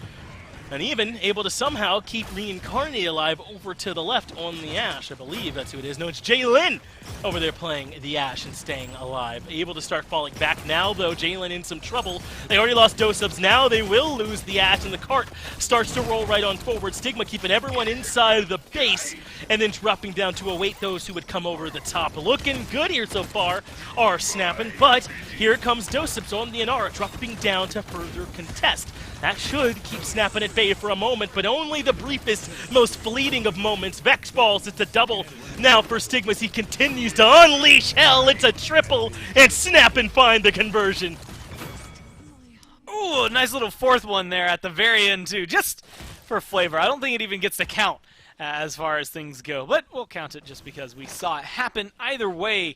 and even able to somehow keep Reincarnate alive over to the left on the Ashe. I believe that's who it is. No, it's Jalen over there playing the Ashe and staying alive. Able to start falling back now, though. Jalen in some trouble. They already lost Dosubs. Now they will lose the Ashe, and the cart starts to roll right on forward. Stigma keeping everyone inside the base, and then dropping down to await those who would come over the top. Looking good here so far are SnapAnd, but here comes Dosubs on the Inara, dropping down to further contest. That should keep SnapAnd at bay for a moment, but only the briefest, most fleeting of moments. Vex falls, it's a double now for Stigma as he continues to unleash hell. It's a triple, and SnapAnd find the conversion. Ooh, nice little fourth one there at the very end, too, just for flavor. I don't think it even gets to count as far as things go, but we'll count it just because we saw it happen. Either way,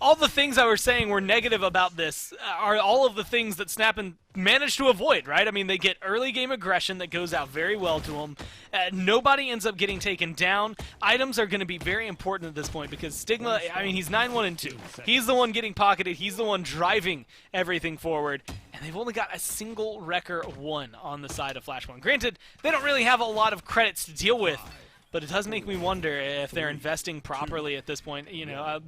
all the things I was saying were negative about this are all of the things that SnapAnd managed to avoid, right? I mean, they get early game aggression that goes out very well to them. Nobody ends up getting taken down. Items are going to be very important at this point because Stigma, I mean, he's 9-1-2. He's the one getting pocketed. He's the one driving everything forward. And they've only got a single Wrecker 1 on the side of Flashpoint. Granted, they don't really have a lot of credits to deal with, but it does make me wonder if they're investing properly at this point.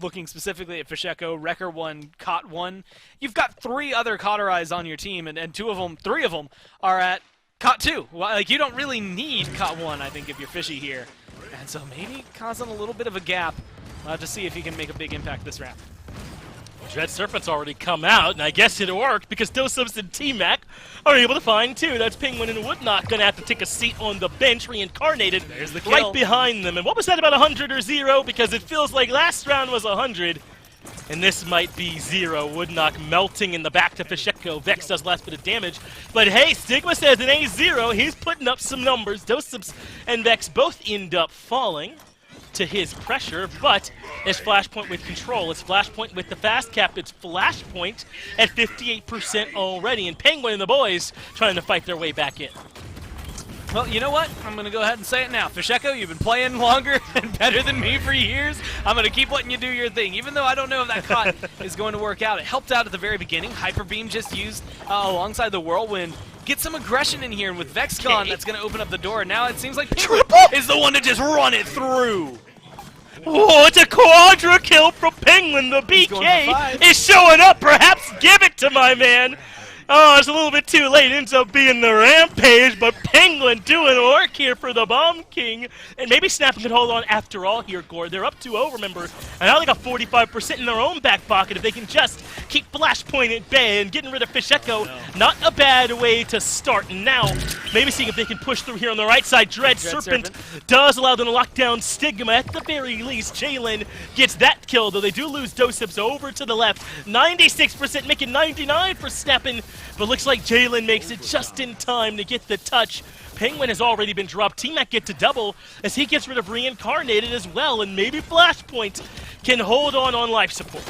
Looking specifically at Fish Echo, Wrecker 1, Cot 1. You've got 3 other Cauterize on your team, and 3 of them are at Cot 2. Well, like, you don't really need Cot 1, I think, if you're Fishy here. And so maybe causing a little bit of a gap. We'll have to see if he can make a big impact this round. Dread Serpent's already come out, and I guess it worked because Dosubs and T-Mac are able to find 2. That's Penguin and Woodknock going to have to take a seat on the bench, Reincarnated There's the kill. Right behind them. And what was that, about 100 or 0? Because it feels like last round was 100, and this might be 0. Woodknock melting in the back to Fish Echo. Vex does last bit of damage, but hey, Stigma says it ain't 0. He's putting up some numbers. Dosubs and Vex both end up falling to his pressure, but it's Flashpoint with control. It's Flashpoint with the fast cap. It's Flashpoint at 58% already, and Penguin and the boys trying to fight their way back in. Well, you know what? I'm going to go ahead and say it now. Fish Echo, you've been playing longer and better than me for years. I'm going to keep letting you do your thing, even though I don't know if that cut is going to work out. It helped out at the very beginning. Hyper Beam just used alongside the Whirlwind. Get some aggression in here, and with Vex gone, that's going to open up the door. Now it seems like Penguin is the one to just run it through. Oh, it's a quadra kill from Penguin. The BK is showing up. Perhaps give it to my man. Oh, it's a little bit too late. Ends up being the Rampage, but Penguin doing work here for the Bomb King. And maybe SnapAnd can hold on after all here, Gore. They're up 2-0, remember. And now they got 45% in their own back pocket. If they can just keep Flashpoint at bay and getting rid of Fish Echo, not a bad way to start. And now, maybe seeing if they can push through here on the right side. Dread Serpent does allow them to lock down Stigma. At the very least, Jalen gets that kill, though they do lose Dosubs over to the left. 96%, making 99 for SnapAnd. But looks like Jalen makes it just in time to get the touch. Penguin has already been dropped. T-Mac gets to double as he gets rid of Reincarnated as well. And maybe Flashpoint can hold on life support.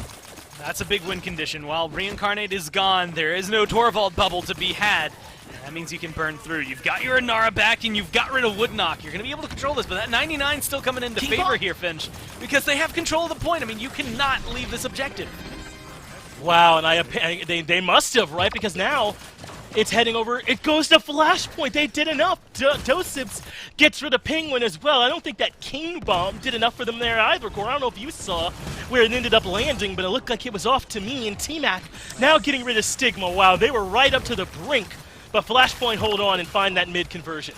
That's a big win condition. While Reincarnate is gone, there is no Torvald bubble to be had. And that means you can burn through. You've got your Inara back, and you've got rid of Woodknock. You're going to be able to control this, but that 99 still coming into favor here, Finch, because they have control of the point. I mean, you cannot leave this objective. Wow, and they must have, right? Because now It's heading over. It goes to Flashpoint. They did enough. Dosips gets rid of Penguin as well. I don't think that King Bomb did enough for them there either, Core. I don't know if you saw where it ended up landing, but it looked like it was off to me. And T-Mac now getting rid of Stigma. Wow, they were right up to the brink. But Flashpoint hold on and find that mid conversion.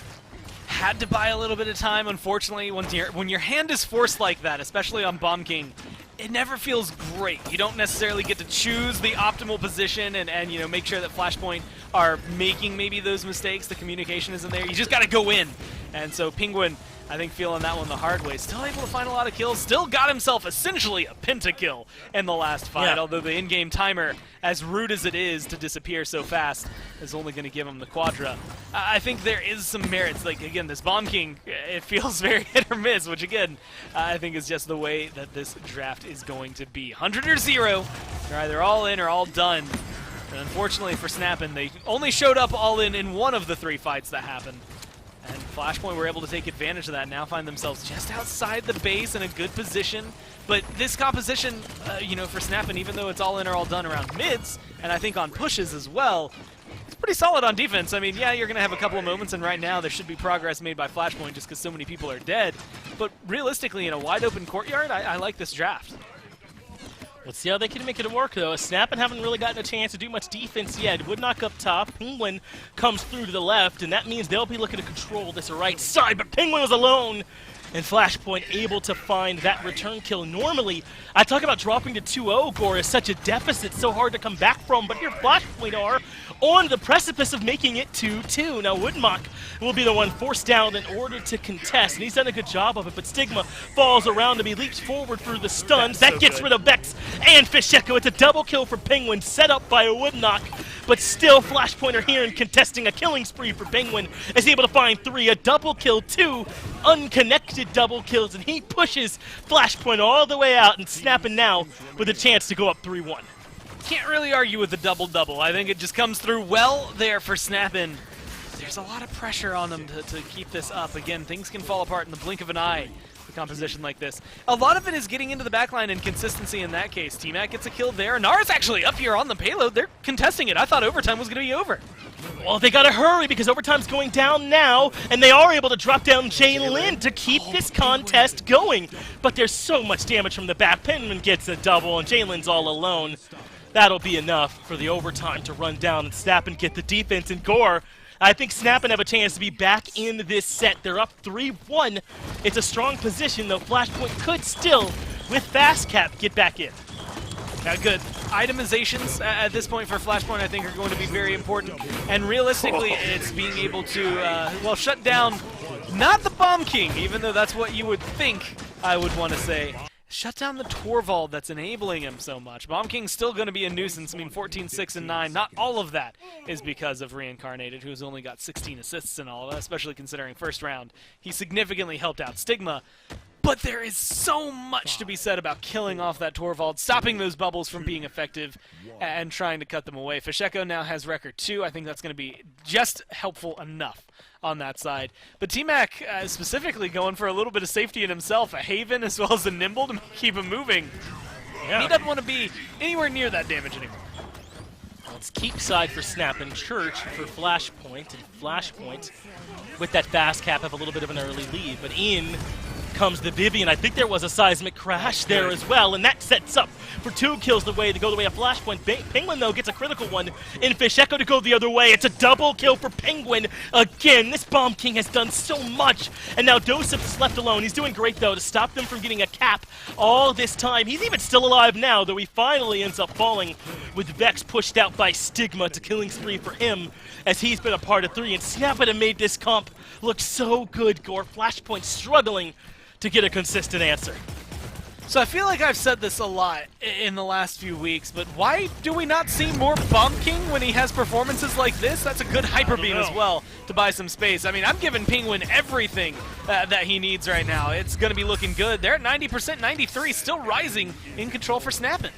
Had to buy a little bit of time, unfortunately. When your hand is forced like that, especially on Bomb King, it never feels great. You don't necessarily get to choose the optimal position and you know, make sure that Flashpoint are making maybe those mistakes. The communication isn't there. You just got to go in. And so Penguin, I think, feeling that one the hard way. Still able to find a lot of kills. Still got himself essentially a pentakill in the last fight, although the in-game timer, as rude as it is to disappear so fast, is only going to give him the quadra. I think there is some merits. Like, again, this Bomb King, it feels very hit or miss, which, again, I think is just the way that this draft is going to be. 100 or 0. They're either all in or all done. And unfortunately for SnapAnd, they only showed up all in one of the 3 fights that happened. And Flashpoint were able to take advantage of that, now find themselves just outside the base in a good position. But this composition, you know, for SnapAnd, even though it's all in or all done around mids, and I think on pushes as well, it's pretty solid on defense. I mean, yeah, you're going to have a couple of moments, and right now there should be progress made by Flashpoint just because so many people are dead. But realistically, in a wide open courtyard, I like this draft. Let's see how they can make it work, though. SnapAnd haven't really gotten a chance to do much defense yet. Woodknock up top. Penguin comes through to the left, and that means they'll be looking to control this right side. But Penguin was alone, and Flashpoint able to find that return kill. Normally, I talk about dropping to 2-0, Gore, is such a deficit, so hard to come back from. But here Flashpoint are on the precipice of making it 2-2. Now Woodknock will be the one forced down in order to contest, and he's done a good job of it, but Stigma falls around him. He leaps forward through the stuns. That gets rid of Vex and Fisheko. It's a double kill for Penguin, set up by a Woodknock, but still Flashpoint are here and contesting a killing spree for Penguin, is able to find 3, a double kill, 2 unconnected double kills, and he pushes Flashpoint all the way out, and SnapAnd now with a chance to go up 3-1. Can't really argue with the double-double. I think it just comes through well there for SnapAnd. There's a lot of pressure on them to keep this up. Again, things can fall apart in the blink of an eye with a composition like this. A lot of it is getting into the backline and consistency in that case. T-Mac gets a kill there. Nara's actually up here on the payload. They're contesting it. I thought overtime was going to be over. Well, they gotta hurry because overtime's going down now, and they are able to drop down Jaylin to keep this contest going. But there's so much damage from the back. Penman gets a double, and Jaylin's all alone. That'll be enough for the overtime to run down and snap and get the defense. And Gore, I think SnapAnd have a chance to be back in this set. They're up 3-1. It's a strong position, though. Flashpoint could still, with fast cap, get back in. Good. Itemizations at this point for Flashpoint, I think, are going to be very important. And realistically, it's being able to, well, shut down not the Bomb King, even though that's what you would think I would want to say. Shut down the Torvald that's enabling him so much. Bomb King's still going to be a nuisance. I mean, 14, 6, and 9. Not all of that is because of Reincarnated, who's only got 16 assists in all of that, especially considering first round. He significantly helped out Stigma. But there is so much to be said about killing off that Torvald, stopping those bubbles from being effective, and trying to cut them away. Fisheko now has record 2. I think that's going to be just helpful enough on that side. But T-Mac specifically going for a little bit of safety in himself, a Haven as well as a Nimble to keep him moving. Yeah. He doesn't want to be anywhere near that damage anymore. Well, it's keep side for SnapAnd, Church for Flashpoint, and Flashpoint with that fast cap have a little bit of an early lead, but in comes the Vivian. I think there was a seismic crash there as well, and that sets up for 2 kills to go the way of Flashpoint. Penguin, though, gets a critical one in Fisheko to go the other way. It's a double kill for Penguin. Again, this Bomb King has done so much, and now Dosip is left alone. He's doing great, though, to stop them from getting a cap all this time. He's even still alive now, though he finally ends up falling with Vex pushed out by Stigma to killing spree for him, as he's been a part of 3, and SnapAnd have made this comp look so good, Gore. Flashpoint struggling to get a consistent answer. So I feel like I've said this a lot in the last few weeks, but why do we not see more Bomb King when he has performances like this? That's a good Hyper Beam as well to buy some space. I mean, I'm giving Penguin everything that he needs right now. It's going to be looking good. They're at 90%, 93, still rising in control for SnapAnd.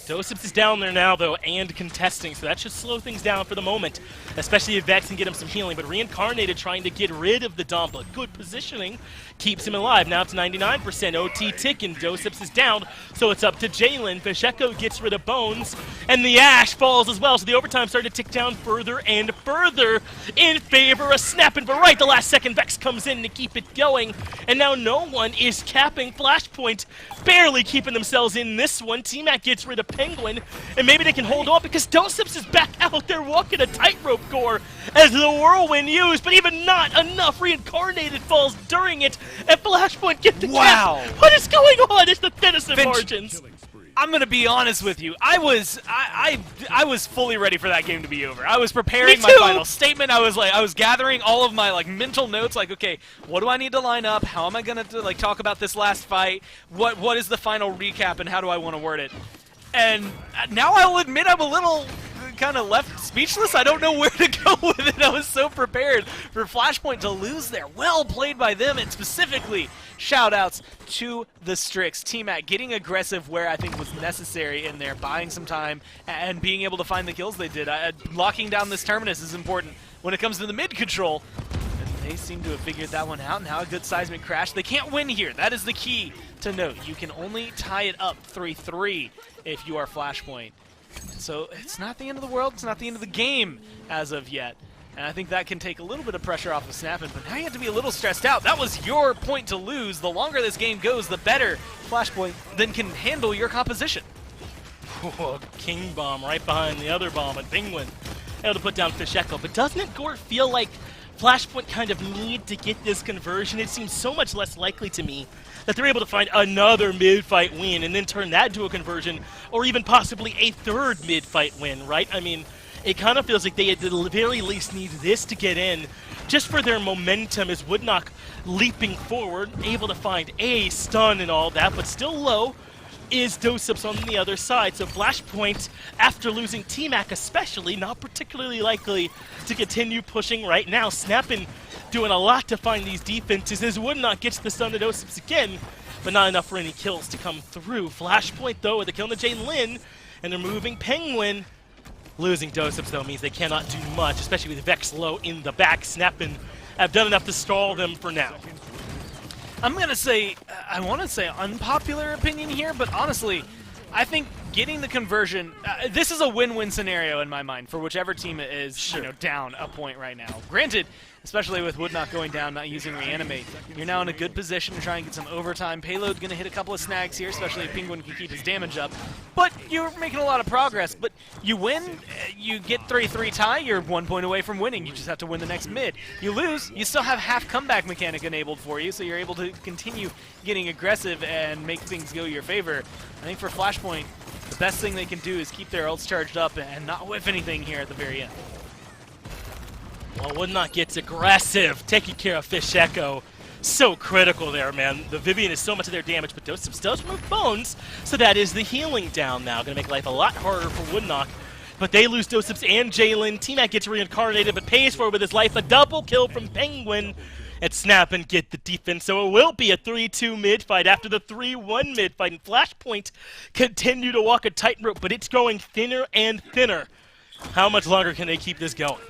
Doseps is down there now, though, and contesting, so that should slow things down for the moment, especially if Vex can get him some healing. But Reincarnated trying to get rid of the Dom, but good positioning keeps him alive. Now it's 99%. OT ticking. Doseps is down, so it's up to Jalen. Fasheko gets rid of Bones, and the Ash falls as well, so the overtime starting to tick down further and further in favor of SnapAnd. But right the last second, Vex comes in to keep it going, and now no one is capping Flashpoint, barely keeping themselves in this one. T-Mac gets rid of Penguin, and maybe they can hold on because Doseps is back out there walking a tightrope core as the whirlwind used, but even not enough. Reincarnated falls during it, and Flashpoint get the Wow. cap. What is going on? It's the thinnest of margins. I'm gonna be honest with you. I was fully ready for that game to be over. I was preparing my final statement. I was gathering all of my mental notes. Like, okay, what do I need to line up? How am I gonna talk about this last fight? What is the final recap, and how do I want to word it? And now I'll admit I'm a little kind of left speechless. I don't know where to go with it. I was so prepared for Flashpoint to lose there. Well played by them, and specifically shoutouts to the Strix. T-Mac getting aggressive where I think was necessary in there, buying some time and being able to find the kills they did. Locking down this Terminus is important when it comes to the mid control. And they seem to have figured that one out. Now a good seismic crash. They can't win here. That is the key to note. You can only tie it up 3-3 if you are Flashpoint. So it's not the end of the world. It's not the end of the game as of yet. And I think that can take a little bit of pressure off of SnapAnd, but now you have to be a little stressed out. That was your point to lose. The longer this game goes, the better Flashpoint then can handle your composition. Oh, King Bomb right behind the other bomb, and Penguin able to put down Fasheko. But doesn't it, Gort, feel like Flashpoint kind of need to get this conversion? It seems so much less likely to me that they're able to find another mid-fight win and then turn that into a conversion, or even possibly a third mid-fight win, right? I mean, it kind of feels like they at the very least need this to get in, just for their momentum as Woodnock leaping forward, able to find a stun and all that, but still low is Doseps on the other side. So Flashpoint, after losing T-Mac especially, not particularly likely to continue pushing right now. SnapAnd doing a lot to find these defenses as Woodnock gets the stun to Doseps again, but not enough for any kills to come through. Flashpoint, though, with the kill to Jalen, and they're moving Penguin. Losing Doseps, though, means they cannot do much, especially with Vex low in the back. SnapAnd have done enough to stall them for now. I'm going to say, I want to say unpopular opinion here, but honestly, I think getting the conversion, this is a win-win scenario in my mind for whichever team is down a point right now. Granted, especially with Woodnock going down, not using Reanimate, you're now in a good position to try and get some overtime. Payload's going to hit a couple of snags here, especially if Penguin can keep his damage up. But you're making a lot of progress. But you win, you get 3-3 tie, you're 1 point away from winning. You just have to win the next mid. You lose, you still have half comeback mechanic enabled for you, so you're able to continue getting aggressive and make things go your favor. I think for Flashpoint, the best thing they can do is keep their ults charged up and not whiff anything here at the very end. Well, Woodnock gets aggressive, taking care of Fasheko. So critical there, man. The Vivian is so much of their damage, but Doseps does remove Bones, so that is the healing down now. Going to make life a lot harder for Woodnock. But they lose Doseps and Jalen. T-Mac gets reincarnated, but pays for it with his life. A double kill from Penguin. And Snap and get the defense, so it will be a 3-2 mid-fight after the 3-1 mid-fight. And Flashpoint continue to walk a tightrope, but it's going thinner and thinner. How much longer can they keep this going?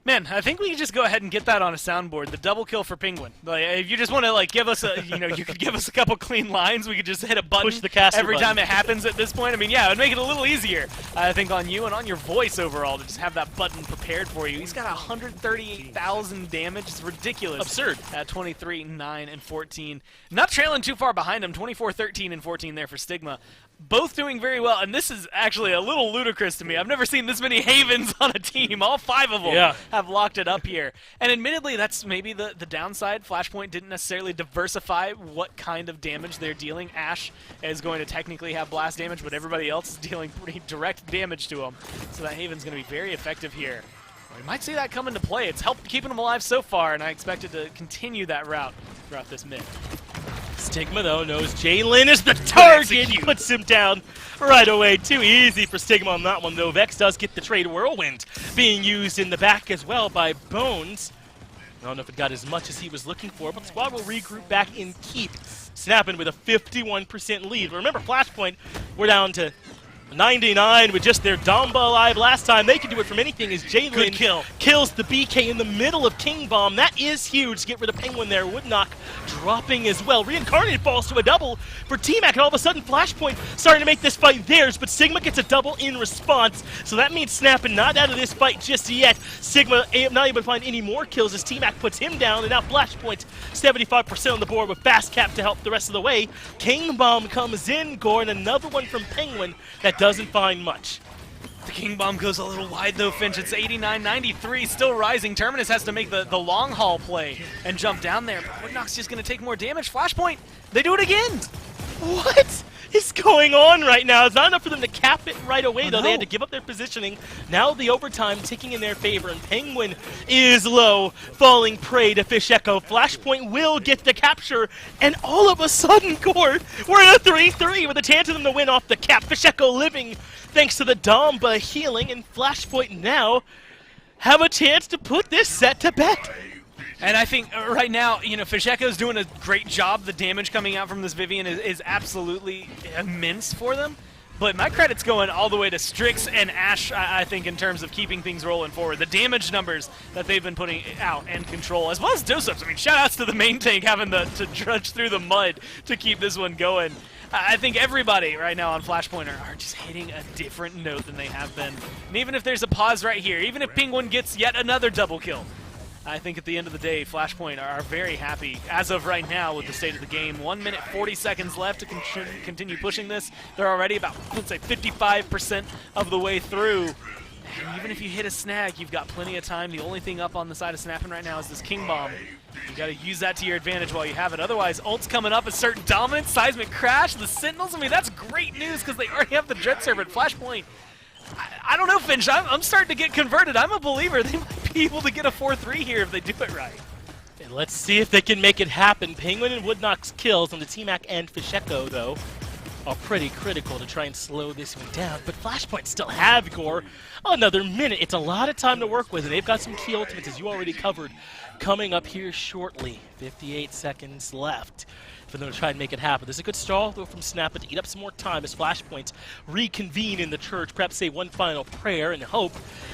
Man, I think we can just go ahead and get that on a soundboard. The double kill for Penguin. Like, if you just want to give us a, you could give us a couple clean lines. We could just hit a button Push the caster every button. time it happens at this point. I mean, yeah, it would make it a little easier, I think, on you and on your voice overall to just have that button prepared for you. He's got 138,000 damage. It's ridiculous. Absurd. At 23, 9, and 14. Not trailing too far behind him. 24, 13, and 14 there for Stigma. Both doing very well, and this is actually a little ludicrous to me. I've never seen this many Havens on a team. All 5 of them have locked it up here. And admittedly, that's maybe the downside. Flashpoint didn't necessarily diversify what kind of damage they're dealing. Ashe is going to technically have blast damage, but everybody else is dealing pretty direct damage to him. So that Haven's going to be very effective here. We might see that come into play. It's helped keeping him alive so far, and I expect it to continue that route throughout this mid. Stigma, though, knows Jalen is the target. Puts him down right away. Too easy for Stigma on that one, though. Vex does get the trade Whirlwind being used in the back as well by Bones. I don't know if it got as much as he was looking for, but the squad will regroup back and keep SnapAnd with a 51% lead. Remember, Flashpoint, we're down to 99 with just their Damba alive last time. They can do it from anything as Jalen kills the BK in the middle of King Bomb. That is huge to get rid of Penguin there. Woodknock dropping as well. Reincarnated falls to a double for T-Mac, and all of a sudden Flashpoint starting to make this fight theirs, but Sigma gets a double in response. So that means SnapAnd not out of this fight just yet. Sigma not able to find any more kills as T-Mac puts him down, and now Flashpoint 75% on the board with Fast Cap to help the rest of the way. King Bomb comes in, Gore, and another one from Penguin that doesn't find much. The King Bomb goes a little wide though, Finch. It's 89-93, still rising. Terminus has to make the long haul play and jump down there, but Woodknock's just going to take more damage. Flashpoint, they do it again! What is going on right now? It's not enough for them to cap it right away, though. They had to give up their positioning. Now the overtime ticking in their favor, and Penguin is low, falling prey to Fish Echo. Flashpoint will get the capture, and all of a sudden, Gore, we're in a 3-3 with a chance of them to win off the cap. Fish Echo living thanks to the Damba healing, and Flashpoint now have a chance to put this set to bed. And I think right now, you know, Fish Echo's doing a great job. The damage coming out from this Vivian is absolutely immense for them. But my credit's going all the way to Strix and Ash, I think, in terms of keeping things rolling forward. The damage numbers that they've been putting out and control, as well as Dosups. I mean, shout-outs to the main tank having to trudge through the mud to keep this one going. I think everybody right now on Flashpoint are just hitting a different note than they have been. And even if there's a pause right here, even if Penguin gets yet another double kill, I think at the end of the day, Flashpoint are very happy, as of right now, with the state of the game. 1 minute, 40 seconds left to continue pushing this. They're already about, let's say, 55% of the way through. And even if you hit a snag, you've got plenty of time. The only thing up on the side of SnapAnd right now is this King Bomb. You got to use that to your advantage while you have it. Otherwise, ult's coming up, assert dominance, seismic crash, the Sentinels. I mean, that's great news because they already have the Dread Serpent. Flashpoint, I don't know, Finch. I'm starting to get converted. I'm a believer. They might be able to get a 4-3 here if they do it right. And let's see if they can make it happen. Penguin and Woodknock's kills on the T-Mac and Fish Echo, though, are pretty critical to try and slow this one down. But Flashpoint still have Gore another minute. It's a lot of time to work with, and they've got some key ultimates, as you already covered, coming up here shortly. 58 seconds left for them to try and make it happen. There's a good stall, though, from SnapAnd to eat up some more time as Flashpoints reconvene in the church, perhaps say one final prayer and hope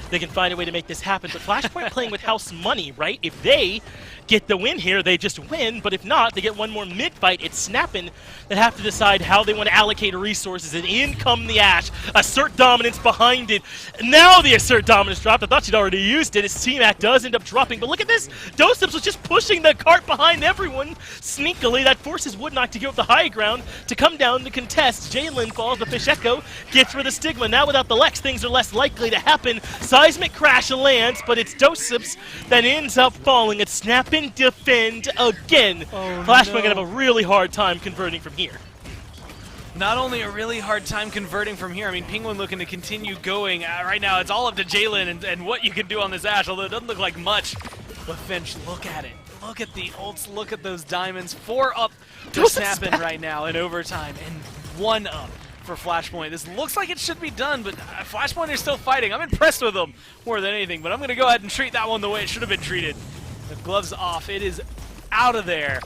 they can find a way to make this happen. But Flashpoint playing with house money, right? If they get the win here, they just win. But if not, they get one more mid-fight. It's SnapAnd that have to decide how they want to allocate resources. And in come the Ash. Assert dominance behind it. Now the assert dominance dropped. I thought she'd already used it. As T-Mac does end up dropping. But look at this. Dosups was just pushing the cart behind everyone sneakily. That forces Woodknock to give up the high ground to come down to contest. Jalen falls, but Fish Echo gets rid of Stigma. Now without the Lex, things are less likely to happen. Seismic crash lands, but it's Dosups that ends up falling. It's SnapAnd defend again. Flashpoint gonna have a really hard time converting from here. Not only a really hard time converting from here, I mean, Penguin looking to continue going. Right now, it's all up to Jalen and what you can do on this Ash, although it doesn't look like much. But Finch, look at it. Look at the ults, look at those diamonds. 4 up to SnapAnd right now in overtime, and 1 up for Flashpoint. This looks like it should be done, but Flashpoint are still fighting. I'm impressed with them more than anything, but I'm going to go ahead and treat that one the way it should have been treated. The gloves off, it is out of there,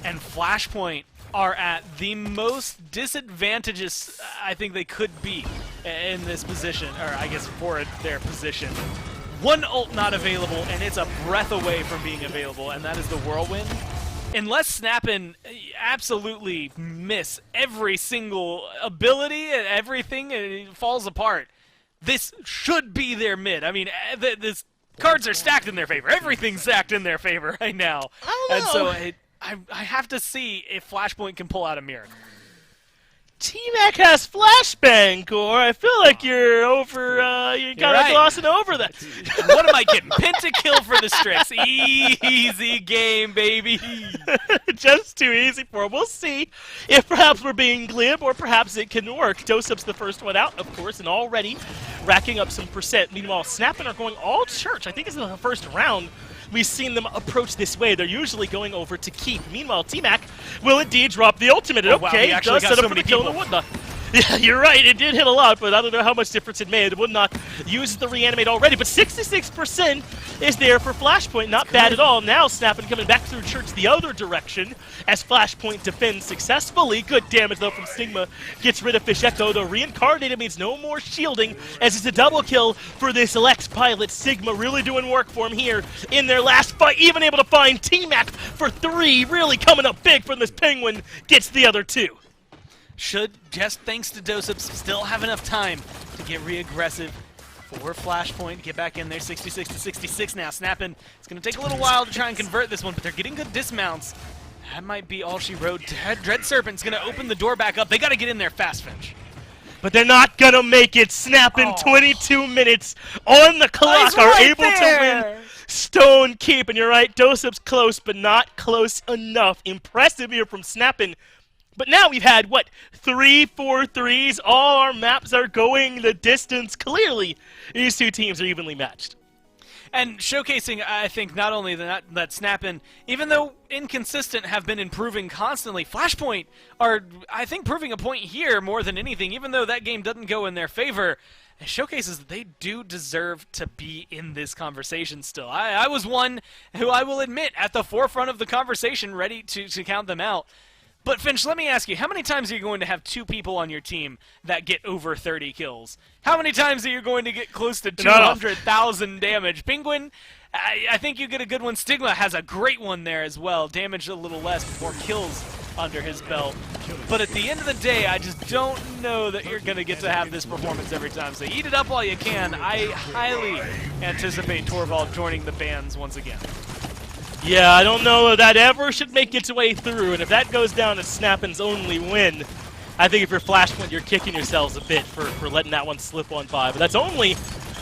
and Flashpoint are at the most disadvantageous I think they could be in this position, or I guess for their position. 1 ult not available, and it's a breath away from being available, and that is the Whirlwind. Unless SnapAnd absolutely miss every single ability and everything, and it falls apart, this should be their mid. I mean, this cards are stacked in their favor. Everything's stacked in their favor right now. I don't know. And so I have to see if Flashpoint can pull out a miracle. T-Mac has flashbang, Gore. I feel like you're over, you're kind of glossing over that. What am I getting? Pentakill for the Strix. Easy game, baby. Just too easy for him. We'll see if perhaps we're being glib or perhaps it can work. Dosup's the first one out, of course, and already racking up some percent. Meanwhile, SnapAnd are going all church. I think this is the first round we've seen them approach this way. They're usually going over to keep. Meanwhile, T-Mac will indeed drop the ultimate. Oh, wow, okay, he actually does got set so up for many the kill people. in the Woodknock. Yeah, you're right. It did hit a lot, but I don't know how much difference it made. It would not use the reanimate already, but 66% is there for Flashpoint. Not bad at all. Now SnapAnd coming back through Church the other direction as Flashpoint defends successfully. Good damage, though, from Stigma. Gets rid of Fish Echo, though. Reincarnated means no more shielding, as it's a double kill for this Lex pilot. Sigma really doing work for him here in their last fight. Even able to find T-Mac for 3. Really coming up big from this Penguin. Gets the other 2. Should, just thanks to Dosip, still have enough time to get re-aggressive for Flashpoint. Get back in there, 66 to 66 now. SnapAnd, it's going to take a little while to try and convert this one, but they're getting good dismounts. That might be all she wrote. Dread Serpent's going to open the door back up. They got to get in there fast, Finch. But they're not going to make it. SnapAnd, 22 minutes on the clock, are able to win Stone Keep. And you're right, Dosip's close, but not close enough. Impressive here from SnapAnd. But now we've had, what, 3 4-3s? All our maps are going the distance. Clearly, these two teams are evenly matched. And showcasing, I think, not only that SnapAnd, even though inconsistent, have been improving constantly, Flashpoint are, I think, proving a point here more than anything, even though that game doesn't go in their favor. It showcases that they do deserve to be in this conversation still. I was one who, I will admit, at the forefront of the conversation, ready to count them out. But Finch, let me ask you, how many times are you going to have 2 people on your team that get over 30 kills? How many times are you going to get close to 200,000 damage? Penguin, I think you get a good one. Stigma has a great one there as well. Damage a little less, but more kills under his belt. But at the end of the day, I just don't know that you're going to get to have this performance every time. So eat it up while you can. I highly anticipate Torvald joining the bans once again. Yeah, I don't know if that ever should make its way through, and if that goes down as SnapAnd's only win, I think if you're Flashpoint, you're kicking yourselves a bit for letting that one slip on by. But that's only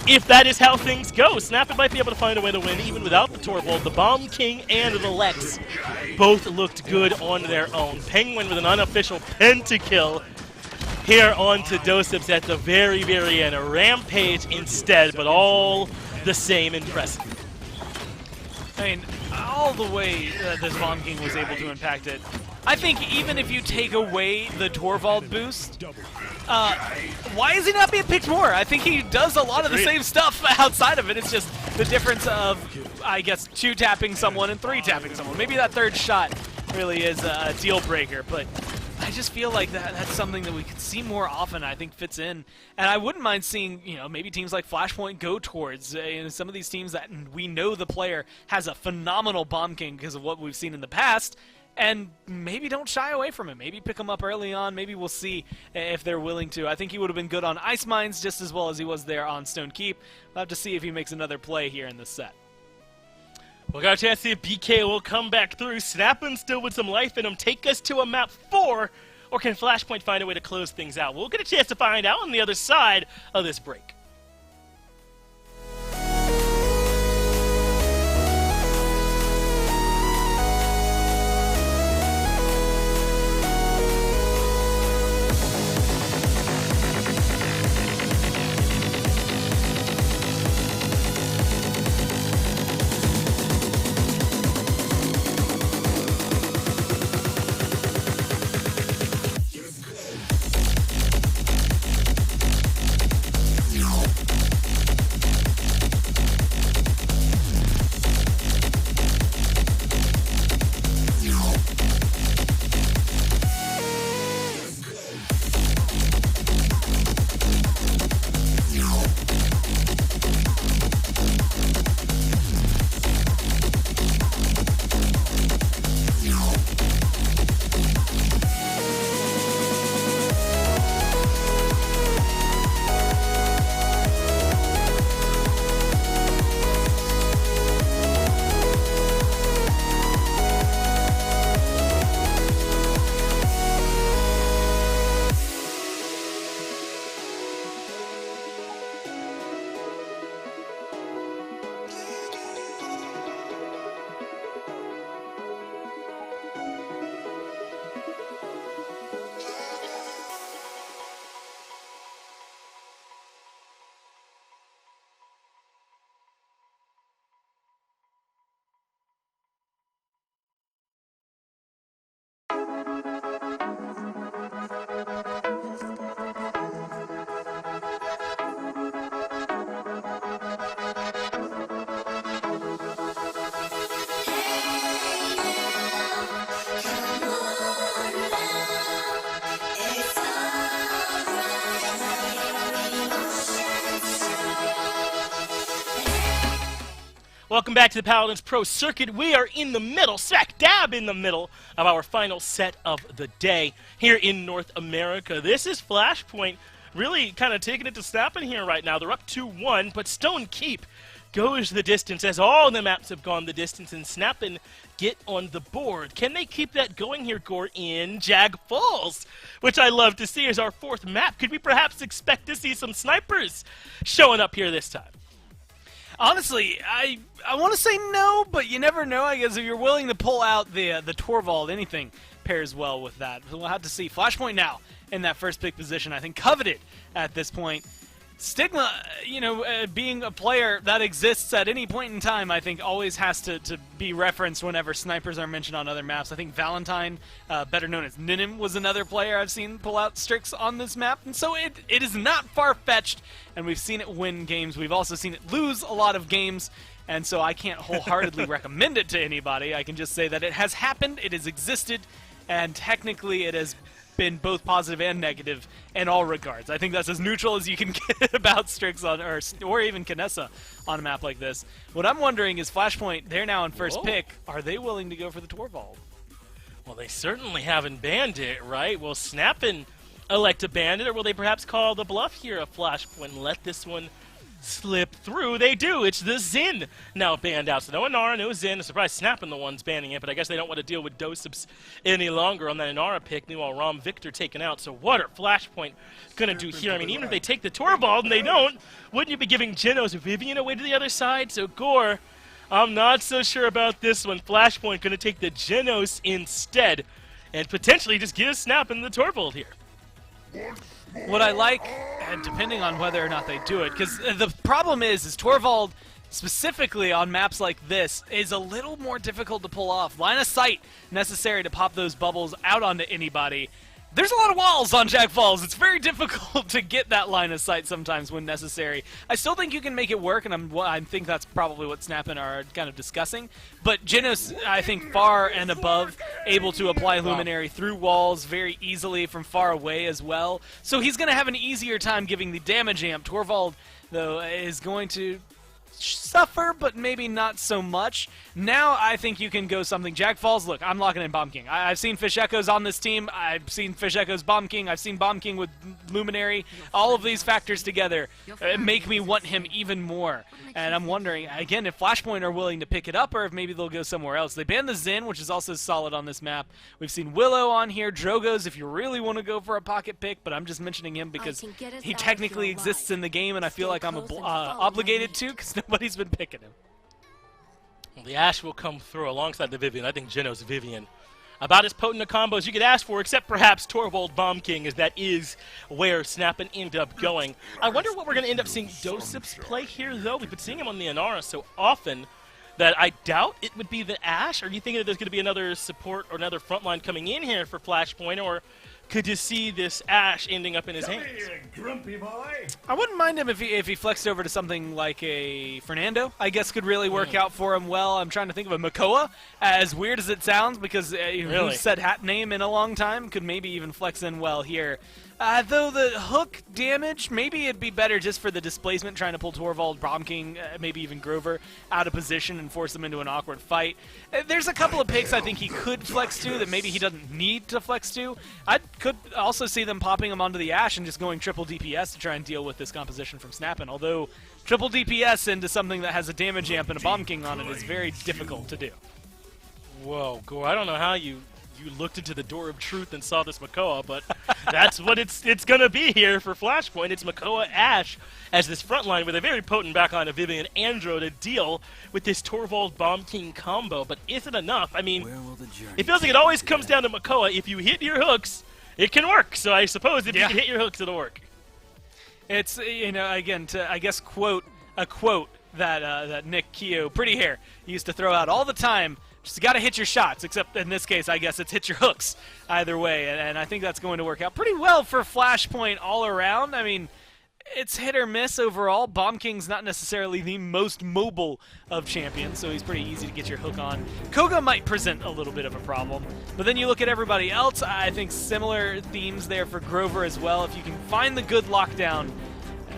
if that is how things go. SnapAnd might be able to find a way to win even without the Torvald. The Bomb King and the Lex both looked good on their own. Penguin with an unofficial pentakill here onto Dosip's at the very, very end. A Rampage instead, but all the same impressive. I mean, all the way this Bomb King was able to impact it. I think even if you take away the Torvald boost, why is he not being picked more? I think he does a lot of the same stuff outside of it. It's just the difference of, I guess, 2-tapping someone and 3-tapping someone. Maybe that third shot really is a deal breaker, but I just feel like that's something that we could see more often. I think fits in, and I wouldn't mind seeing, maybe teams like Flashpoint go towards some of these teams that we know the player has a phenomenal Bomb King because of what we've seen in the past, and maybe don't shy away from him. Maybe pick him up early on. Maybe we'll see if they're willing to. I think he would have been good on Ice Mines just as well as he was there on Stone Keep. We'll have to see if he makes another play here in this set. We got a chance to see if BK will come back through. SnapAnd still with some life in him. Take us to a map 4, or can Flashpoint find a way to close things out? We'll get a chance to find out on the other side of this break. Welcome back to the Paladins Pro Circuit. We are in the middle, smack dab in the middle of our final set of the day here in North America. This is Flashpoint really kind of taking it to SnapAnd here right now. They're up 2-1, but Stone Keep goes the distance as all the maps have gone the distance, and SnapAnd get on the board. Can they keep that going here, Gore, in Jag Falls, which I love to see as our fourth map? Could we perhaps expect to see some snipers showing up here this time? Honestly, I want to say no, but you never know. I guess if you're willing to pull out the Torvald, anything pairs well with that. We'll have to see. Flashpoint now in that first pick position, I think coveted at this point. Stigma, being a player that exists at any point in time, I think always has to be referenced whenever snipers are mentioned on other maps. I think Valentine, better known as Ninim, was another player I've seen pull out Strix on this map. And so it is not far-fetched, and we've seen it win games. We've also seen it lose a lot of games, and so I can't wholeheartedly recommend it to anybody. I can just say that it has happened, it has existed, and technically it has been both positive and negative in all regards. I think that's as neutral as you can get about Strix on, or even Kinessa on a map like this. What I'm wondering is Flashpoint, they're now in first pick. Are they willing to go for the Torvald? Well, they certainly haven't banned it, right? Will SnapAnd elect to ban it, or will they perhaps call the bluff here of Flashpoint and let this one slip through? They do. It's the Zin now banned out. So no Inara, no Zin. I'm surprised SnapAnd the one's banning it, but I guess they don't want to deal with Dosips any longer on that Inara pick. Meanwhile, Rom Victor taken out. So what are Flashpoint going to do here? I mean, even if they take the Torvald and they don't, wouldn't you be giving Genos Vivian away to the other side? So Gore, I'm not so sure about this one. Flashpoint going to take the Genos instead and potentially just give SnapAnd the Torvald here. What I like, and depending on whether or not they do it, because the problem is Torvald, specifically on maps like this, is a little more difficult to pull off. Line of sight necessary to pop those bubbles out onto anybody. There's a lot of walls on Jag Falls. It's very difficult to get that line of sight sometimes when necessary. I still think you can make it work, and I think that's probably what SnapAnd are kind of discussing. But Genos, I think, far and above, able to apply Luminary through walls very easily from far away as well. So he's going to have an easier time giving the damage amp. Torvald, though, is going to suffer, but maybe not so much. Now I think you can go something. Jag Falls, look, I'm locking in Bomb King. I've seen Fish Echoes on this team. I've seen Fish Echoes Bomb King. I've seen Bomb King with Luminary. All of these factors together make me want him even more. And I'm wondering, again, if Flashpoint are willing to pick it up or if maybe they'll go somewhere else. They banned the Zin, which is also solid on this map. We've seen Willow on here, Drogos if you really want to go for a pocket pick, but I'm just mentioning him because he technically exists in the game and I feel like I'm obligated to because nobody's been picking him. Well, the Ashe will come through alongside the Vivian. I think Genos Vivian about as potent a combo as you could ask for, except perhaps Torvald Bomb King, as that is where SnapAnd end up going. I wonder what we're going to end up seeing Dosips play here, though. We've been seeing him on the Inara so often that I doubt it would be the Ashe. Are you thinking that there's going to be another support or another frontline coming in here for Flashpoint, or could you see this Ashe ending up in his hands? Grumpy boy. I wouldn't mind him if he flexed over to something like a Fernando. I guess could really work out for him well. I'm trying to think of a Makoa, as weird as it sounds, because who said hat name in a long time, could maybe even flex in well here. Though the hook damage, maybe it'd be better just for the displacement, trying to pull Torvald, Bomb King, maybe even Grover out of position and force them into an awkward fight. There's a couple of picks I think he could flex to that maybe he doesn't need to flex to. I could also see them popping him onto the Ashe and just going triple DPS to try and deal with this composition from SnapAnd, although triple DPS into something that has a damage amp and a Bomb King on it is very difficult to do. Whoa, Gore, I don't know how you looked into the door of truth and saw this Makoa, but that's what it's going to be here for Flashpoint. It's Makoa Ashe as this front line with a very potent backline of Vivian Andro to deal with this Torvald Bomb King combo. But is it enough? I mean, it feels like it always comes down to Makoa. If you hit your hooks, it can work. So I suppose if you can hit your hooks, it'll work. It's, again, to, I guess, quote that Nick Keogh, Pretty Hair, used to throw out all the time. Just got to hit your shots, except in this case, I guess it's hit your hooks either way, and I think that's going to work out pretty well for Flashpoint all around. I mean, it's hit or miss overall. Bomb King's not necessarily the most mobile of champions, so he's pretty easy to get your hook on. Koga might present a little bit of a problem, but then you look at everybody else, I think similar themes there for Grover as well. If you can find the good lockdown,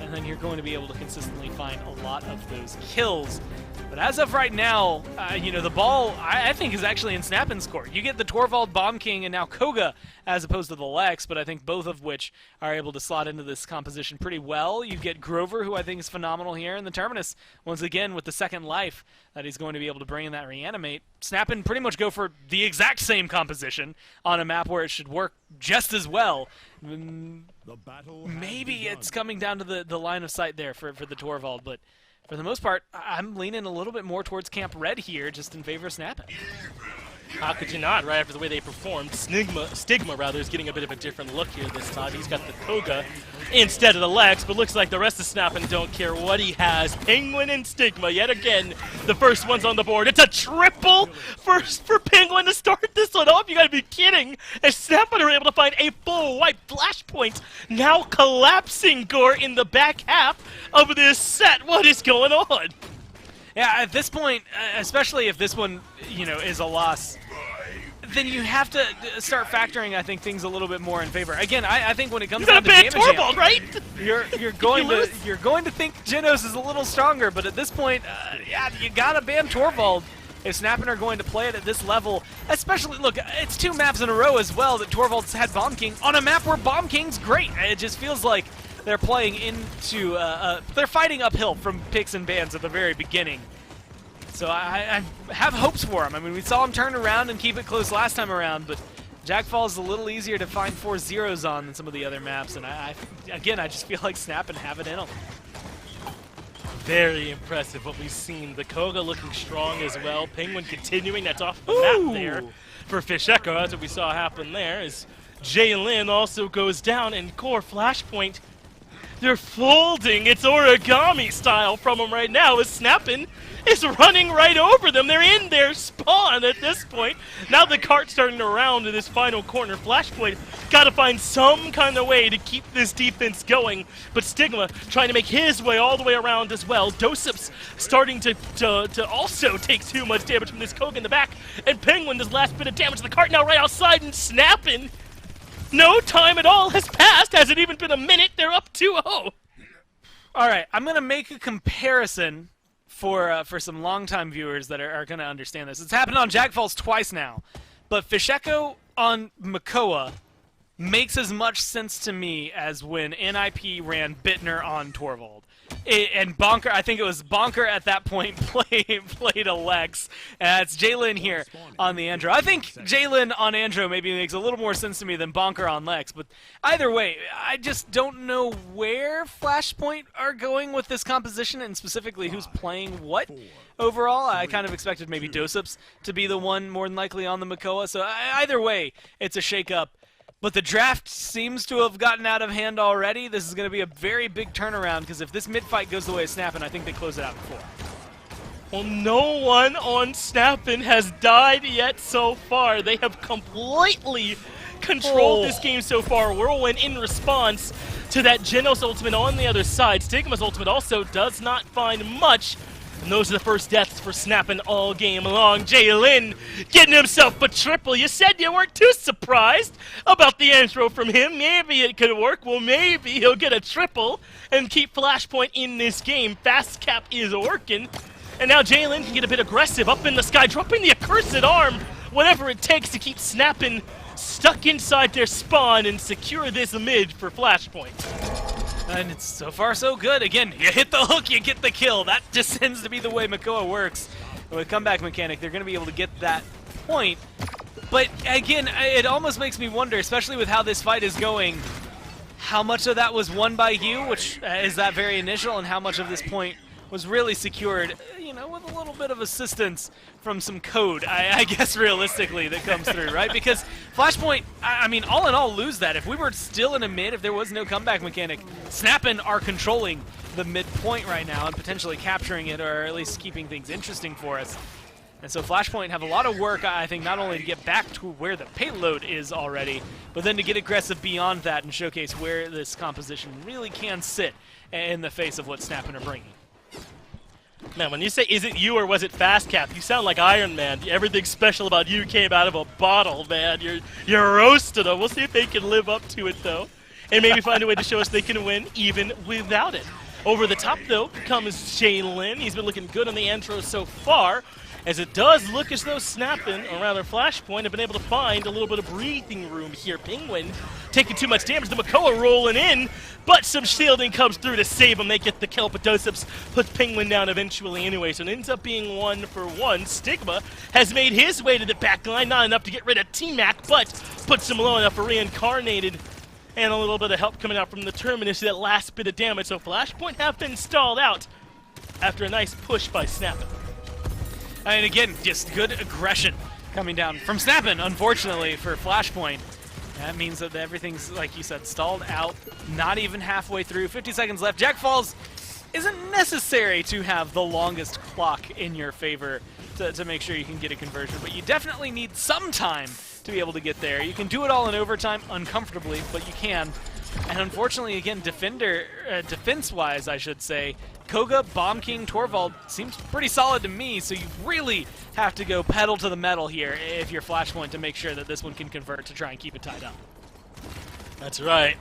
and then you're going to be able to consistently find a lot of those kills. But as of right now, you know, the ball, I think, is actually in SnapAnd's court. You get the Torvald, Bomb King, and now Koga as opposed to the Lex, but I think both of which are able to slot into this composition pretty well. You get Grover, who I think is phenomenal here, and the Terminus, once again, with the second life that he's going to be able to bring in that Reanimate. SnapAnd pretty much go for the exact same composition on a map where it should work just as well. Maybe it's coming down to the line of sight there for the Torvald, but for the most part, I'm leaning a little bit more towards Camp Red here, just in favor of SnapAnd. How could you not, right after the way they performed? Stigma rather, is getting a bit of a different look here this time. He's got the Koga instead of the Lex, but looks like the rest of SnapAnd don't care what he has. Penguin and Stigma, yet again, the first one's on the board. It's a triple first for Penguin to start this one off. You gotta be kidding. As SnapAnd are able to find a full white Flashpoint, now collapsing Gore in the back half of this set. What is going on? Yeah, at this point, especially if this one, you know, is a loss, then you have to start factoring, I think, things a little bit more in favor. Again, I think when it comes down to damage, Torvald, right? You're going to think Genos is a little stronger, but at this point, yeah, you gotta ban Torvald if SnapAnd are going to play it at this level. Especially, look, it's 2 maps in a row as well that Torvald's had Bomb King on a map where Bomb King's great. It just feels like they're playing into, they're fighting uphill from picks and bans at the very beginning. So I have hopes for him. I mean, we saw him turn around and keep it close last time around, but Jackfall is a little easier to find 4 zeros on than some of the other maps, and again, I just feel like SnapAnd have it in them. Very impressive what we've seen. The Koga looking strong as well. Penguin continuing, that's off the map there for Fish Echo. That's what we saw happen there, as Jalen also goes down, and Core Flashpoint, they're folding. It's origami style from them right now as SnapAnd is running right over them. They're in their spawn at this point. Now the cart's starting to round to this final corner. Flashpoint got to find some kind of way to keep this defense going, but Stigma trying to make his way all the way around as well. Dosip's starting to also take too much damage from this Koga in the back, and Penguin does last bit of damage to the cart now right outside, and SnapAnd, no time at all has passed. Hasn't even been a minute. They're up 2-0. All right, I'm going to make a comparison for some longtime viewers that are going to understand this. It's happened on Jackfalls twice now, but Fisheko on Makoa makes as much sense to me as when NIP ran Bittner on Torvald. And Bonker, I think it was Bonker at that point played a Lex. It's Jalen here on the Andro. I think Jalen on Andro maybe makes a little more sense to me than Bonker on Lex, but either way, I just don't know where Flashpoint are going with this composition and specifically who's playing what. Overall, I kind of expected maybe Dosips to be the one more than likely on the Makoa, so either way, it's a shake-up. But the draft seems to have gotten out of hand already. This is going to be a very big turnaround because if this mid-fight goes the way of SnapAnd, I think they close it out before. Well, no one on SnapAnd has died yet so far. They have completely controlled this game so far. Whirlwind in response to that Genos ultimate on the other side. Stigma's ultimate also does not find much. And those are the first deaths for SnapAnd all game long. Jalen getting himself a triple. You said you weren't too surprised about the intro from him. Maybe it could work. Well, maybe he'll get a triple and keep Flashpoint in this game. Fast cap is working. And now Jalen can get a bit aggressive up in the sky, dropping the accursed arm. Whatever it takes to keep SnapAnd stuck inside their spawn and secure this mid for Flashpoint. And it's so far so good. Again, you hit the hook, you get the kill. That just tends to be the way Makoa works. With comeback mechanic, they're going to be able to get that point. But again, it almost makes me wonder, especially with how this fight is going, how much of that was won by you, which is that very initial, and how much of this point was really secured, you know, with a little bit of assistance from some code, I guess realistically, that comes through, right? Because Flashpoint, I mean, all in all, lose that. If we were still in a mid, if there was no comeback mechanic, SnapAnd are controlling the midpoint right now and potentially capturing it, or at least keeping things interesting for us. And so Flashpoint have a lot of work, I think, not only to get back to where the payload is already, but then to get aggressive beyond that and showcase where this composition really can sit in the face of what SnapAnd are bringing. Man, when you say, is it you or was it Fast Cap, you sound like Iron Man. Everything special about you came out of a bottle, man. You're roasting them. We'll see if they can live up to it, though. And maybe find a way to show us they can win even without it. Over the top, though, comes Jalen. He's been looking good on the intro so far, as it does look as though SnapAnd, or rather Flashpoint, have been able to find a little bit of breathing room here. Penguin taking too much damage. The Makoa rolling in, but some shielding comes through to save him. They get the kill, but Doseps puts Penguin down eventually anyway, so it ends up being 1-for-1. Stigma has made his way to the back line, not enough to get rid of T-Mac, but puts him low enough for Reincarnated. And a little bit of help coming out from the Terminus, that last bit of damage. So Flashpoint have been stalled out after a nice push by SnapAnd. And again, just good aggression coming down from SnapAnd, unfortunately, for Flashpoint. That means that everything's, like you said, stalled out, not even halfway through. 50 seconds left. Jack Falls isn't necessary to have the longest clock in your favor to make sure you can get a conversion, but you definitely need some time to be able to get there. You can do it all in overtime, uncomfortably, but you can. And unfortunately, again, defense-wise, I should say, Koga, Bomb King, Torvald seems pretty solid to me, so you really have to go pedal to the metal here if you're Flashpoint to make sure that this one can convert to try and keep it tied up. That's right.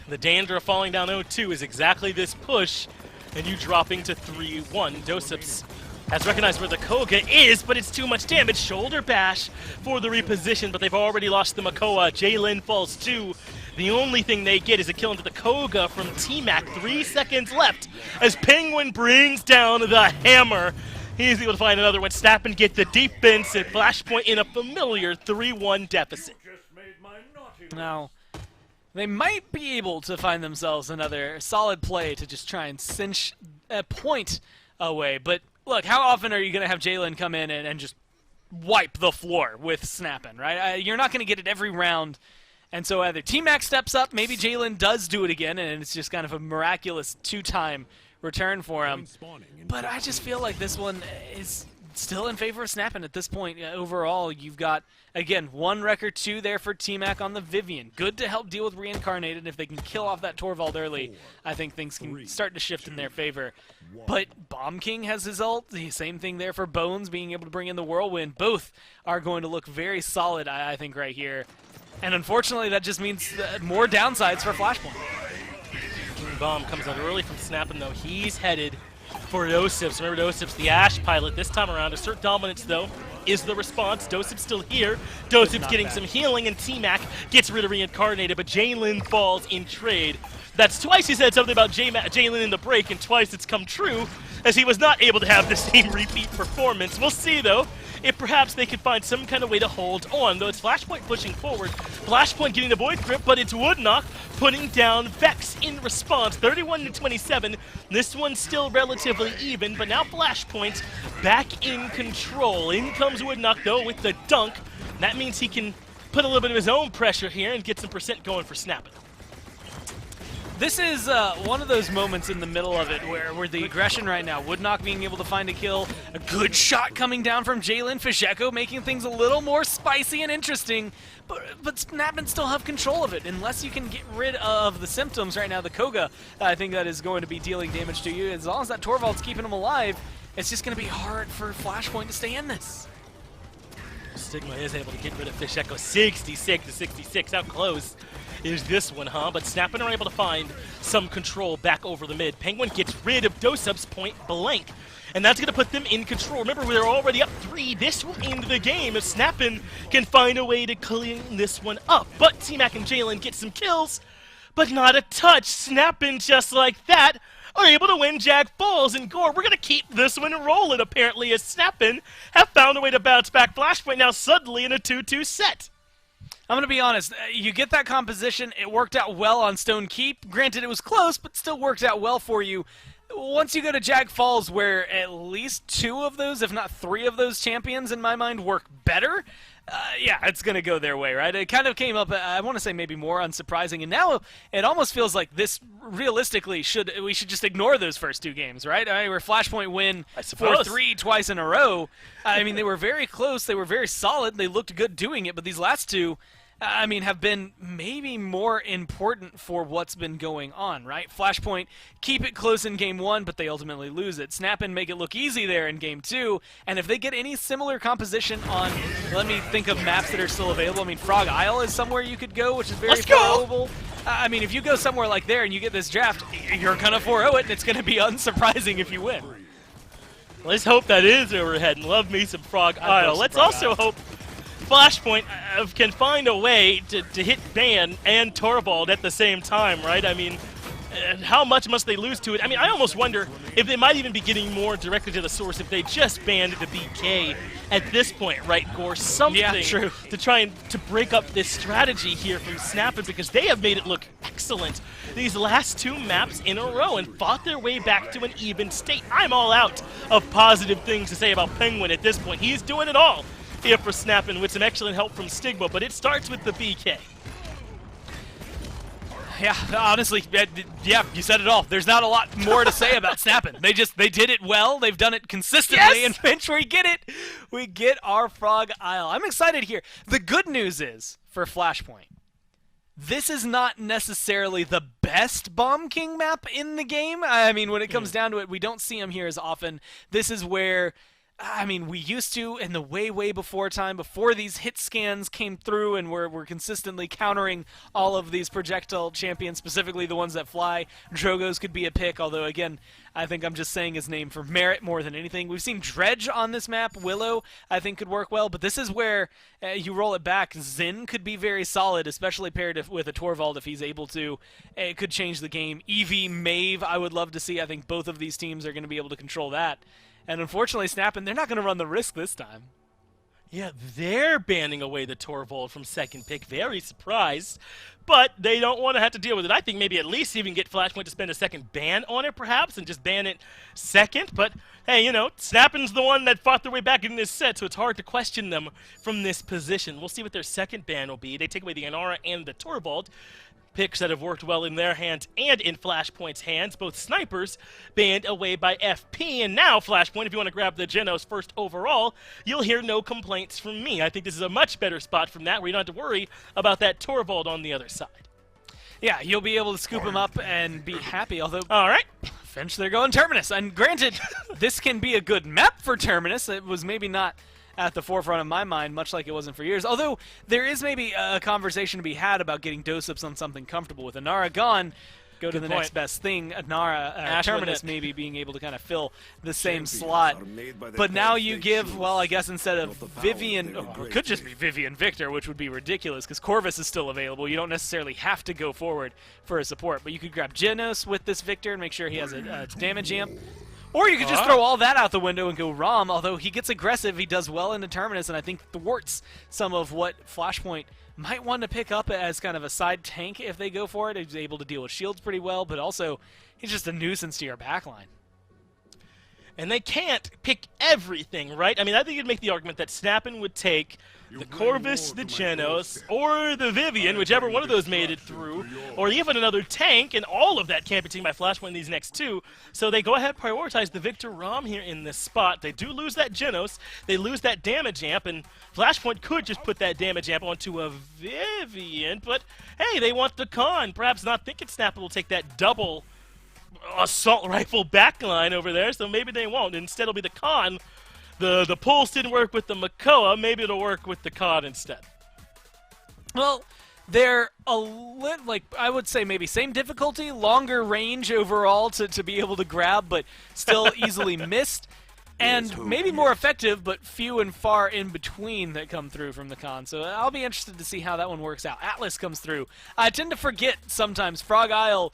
The danger of falling down 0-2 is exactly this push, and you dropping to 3-1. Doseps has recognized where the Koga is, but it's too much damage. Shoulder bash for the reposition, but they've already lost the Makoa. Jalen falls too. The only thing they get is a kill into the Koga from T-Mac. 3 seconds left as Penguin brings down the hammer. He's able to find another one. SnapAnd get the defense, and Flashpoint in a familiar 3-1 deficit. Now, they might be able to find themselves another solid play to just try and cinch a point away, but look, how often are you going to have Jalen come in and just wipe the floor with SnapAnd, right? You're not going to get it every round. And so either T-Mac steps up, maybe Jalen does do it again, and it's just kind of a miraculous 2-time return for him. But I just feel like this one is still in favor of SnapAnd at this point. Overall, you've got, again, 1 record 2 there for T-Mac on the Vivian. Good to help deal with Reincarnated. If they can kill off that Torvald early, I think things can start to shift in their favor. But Bomb King has his ult. The same thing there for Bones, being able to bring in the Whirlwind. Both are going to look very solid, I think, right here. And unfortunately, that just means more downsides for Flashpoint. King Bomb comes out early from SnapAnd, though. He's headed for Doseps. Remember Doseps, the Ash pilot this time around. Assert dominance, though, is the response. Doseps still here. Doseps getting some healing, and T-Mac gets rid of Reincarnated, but Jalen falls in trade. That's twice he said something about Jalen in the break, and twice it's come true, as he was not able to have the same repeat performance. We'll see, though, if perhaps they could find some kind of way to hold on, though it's Flashpoint pushing forward. Flashpoint getting the Void Grip, but it's Woodknock putting down Vex in response. 31-27. This one's still relatively even, but now Flashpoint back in control. In comes Woodknock, though, with the dunk. That means he can put a little bit of his own pressure here and get some percent going for SnapAnd. This is one of those moments in the middle of it where the aggression right now, Woodknock being able to find a kill, a good shot coming down from Jalen, Fisheko making things a little more spicy and interesting, but SnapAnd still have control of it. Unless you can get rid of the symptoms right now, the Koga, I think that is going to be dealing damage to you. As long as that Torvald's keeping him alive, it's just going to be hard for Flashpoint to stay in this. Stigma is able to get rid of Fisheko. 66-66. How close is this one, huh? But SnapAnd are able to find some control back over the mid. Penguin gets rid of Doseps point blank, and that's going to put them in control. Remember, they're already up 3. This will end the game if SnapAnd can find a way to clean this one up. But T-Mac and Jalen get some kills, but not a touch. SnapAnd, just like that, are able to win Jag Falls, and Gore, we're going to keep this one rolling, apparently, as SnapAnd have found a way to bounce back. Flashpoint now suddenly in a 2-2 set. I'm going to be honest, you get that composition, it worked out well on Stone Keep. Granted, it was close, but still worked out well for you. Once you go to Jag Falls, where at least 2 of those, if not 3 of those champions, in my mind, work better, yeah, it's going to go their way, right? It kind of came up, I want to say maybe more unsurprising, and now it almost feels like this, realistically, we should just ignore those first 2 games, right? Where Flashpoint win 4-3 twice in a row. I mean, they were very close, they were very solid, they looked good doing it, but these last 2, I mean, have been maybe more important for what's been going on, right? Flashpoint keep it close in Game 1, but they ultimately lose it. SnapAnd make it look easy there in Game 2, and if they get any similar composition on, let me think of maps that are still available. I mean, Frog Isle is somewhere you could go, which is very valuable. I mean, if you go somewhere like there and you get this draft, you're going to 4-0 it, and it's going to be unsurprising if you win. Let's hope that is overhead, and love me some Frog Isle. Let's also hope Flashpoint can find a way to hit Ban and Torvald at the same time, right? I mean, how much must they lose to it? I mean, I almost wonder if they might even be getting more directly to the source if they just banned the BK at this point, right, Gore? Something true. to try and to break up this strategy here from SnapAnd, because they have made it look excellent these last 2 maps in a row and fought their way back to an even state. I'm all out of positive things to say about Penguin at this point. He's doing it all here for SnapAnd with some excellent help from Stigma, but it starts with the BK. Yeah, honestly, yeah, you said it all. There's not a lot more to say about SnapAnd. They did it well. They've done it consistently, Yes! and eventually we get our Frog Isle. I'm excited here. The good news is, for Flashpoint, this is not necessarily the best Bomb King map in the game. I mean, when it comes down to it, we don't see him here as often. This is where, I mean, we used to in the way before time, before these hit scans came through and we're consistently countering all of these projectile champions, specifically the ones that fly. Drogo's could be a pick, although, again, I think I'm just saying his name for merit more than anything. We've seen Dredge on this map. Willow, I think, could work well, but this is where you roll it back. Xin could be very solid, especially paired with a Torvald if he's able to. It could change the game. Eevee, Maeve, I would love to see. I think both of these teams are going to be able to control that. And unfortunately, SnapAnd, they're not going to run the risk this time. Yeah, they're banning away the Torvald from second pick. Very surprised. But they don't want to have to deal with it. I think maybe at least even get Flashpoint to spend a second ban on it, perhaps, and just ban it second. But, hey, you know, SnapAnd's the one that fought their way back in this set, so it's hard to question them from this position. We'll see what their second ban will be. They take away the Inara and the Torvald. Picks that have worked well in their hands and in Flashpoint's hands. Both snipers banned away by FP, and now Flashpoint, if you want to grab the Genos first overall, you'll hear no complaints from me. I think this is a much better spot from that, where you don't have to worry about that Torvald on the other side. Yeah, you'll be able to scoop him up and be happy, although... All right. Finch, they're going Terminus, and granted, this can be a good map for Terminus. It was maybe not at the forefront of my mind, much like it wasn't for years. Although, there is maybe a conversation to be had about getting dose-ups on something comfortable. With Inara gone, go to the next best thing. Inara, Terminus maybe being able to kind of fill the same slot. But now you give, well, I guess instead of Vivian, or it could just be Vivian Victor, which would be ridiculous, because Corvus is still available. You don't necessarily have to go forward for a support, but you could grab Genos with this Victor and make sure he has a damage amp. Or you could just throw all that out the window and go Rom, although he gets aggressive, he does well into Terminus, and I think thwarts some of what Flashpoint might want to pick up as kind of a side tank if they go for it. He's able to deal with shields pretty well, but also he's just a nuisance to your backline. And they can't pick everything, right? I mean, I think you'd make the argument that SnapAnd would take the Corvus, the Genos, or the Vivian, whichever one of those made it through, or even another tank, and all of that can't be taken by Flashpoint in these next 2. So they go ahead and prioritize the Victor Rom here in this spot. They do lose that Genos, they lose that damage amp, and Flashpoint could just put that damage amp onto a Vivian, but hey, they want the con. Perhaps not thinking SnapAnd will take that double assault rifle backline over there, so maybe they won't. Instead, it'll be the con. The pulse didn't work with the Makoa. Maybe it'll work with the con instead. Well, they're like, I would say maybe same difficulty, longer range overall to be able to grab, but still easily missed. And maybe more effective, but few and far in between that come through from the con. So I'll be interested to see how that one works out. Atlas comes through. I tend to forget sometimes Frog Isle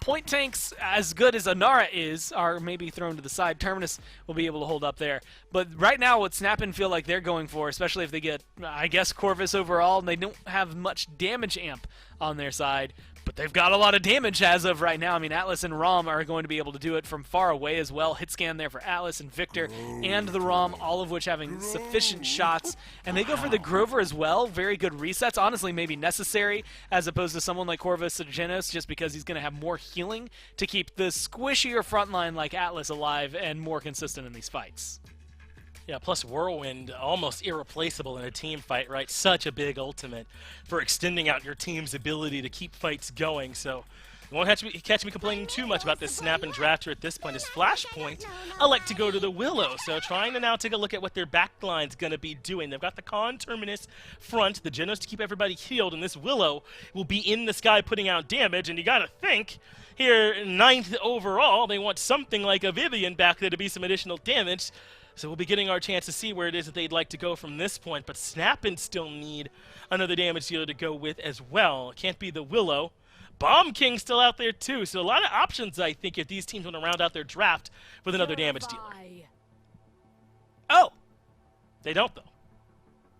point tanks, as good as Inara is, are maybe thrown to the side. Terminus will be able to hold up there. But right now, what SnapAnd feel like they're going for, especially if they get, I guess, Corvus overall, and they don't have much damage amp on their side, but they've got a lot of damage as of right now. I mean, Atlas and Rom are going to be able to do it from far away as well. Hit scan there for Atlas and Victor and the Rom, all of which having sufficient shots. And they go for the Grover as well. Very good resets. Honestly, maybe necessary as opposed to someone like Corvus or Genos, just because he's going to have more healing to keep the squishier front line like Atlas alive and more consistent in these fights. Yeah, plus Whirlwind, almost irreplaceable in a team fight, right? Such a big ultimate for extending out your team's ability to keep fights going. So You won't catch me complaining too much about this SnapAnd drafter at this point. As Flashpoint, I like to go to the Willow, so trying to now take a look at what their backline's going to be doing. They've got the Con Terminus front, the Genos to keep everybody healed, and this Willow will be in the sky putting out damage, and you got to think, here, 9th overall, they want something like a Vivian back there to be some additional damage. So we'll be getting our chance to see where it is that they'd like to go from this point, but SnapAnd still need another damage dealer to go with as well. It can't be the Willow. Bomb King's still out there too, so a lot of options, I think, if these teams want to round out their draft with another damage dealer. Oh! They don't, though.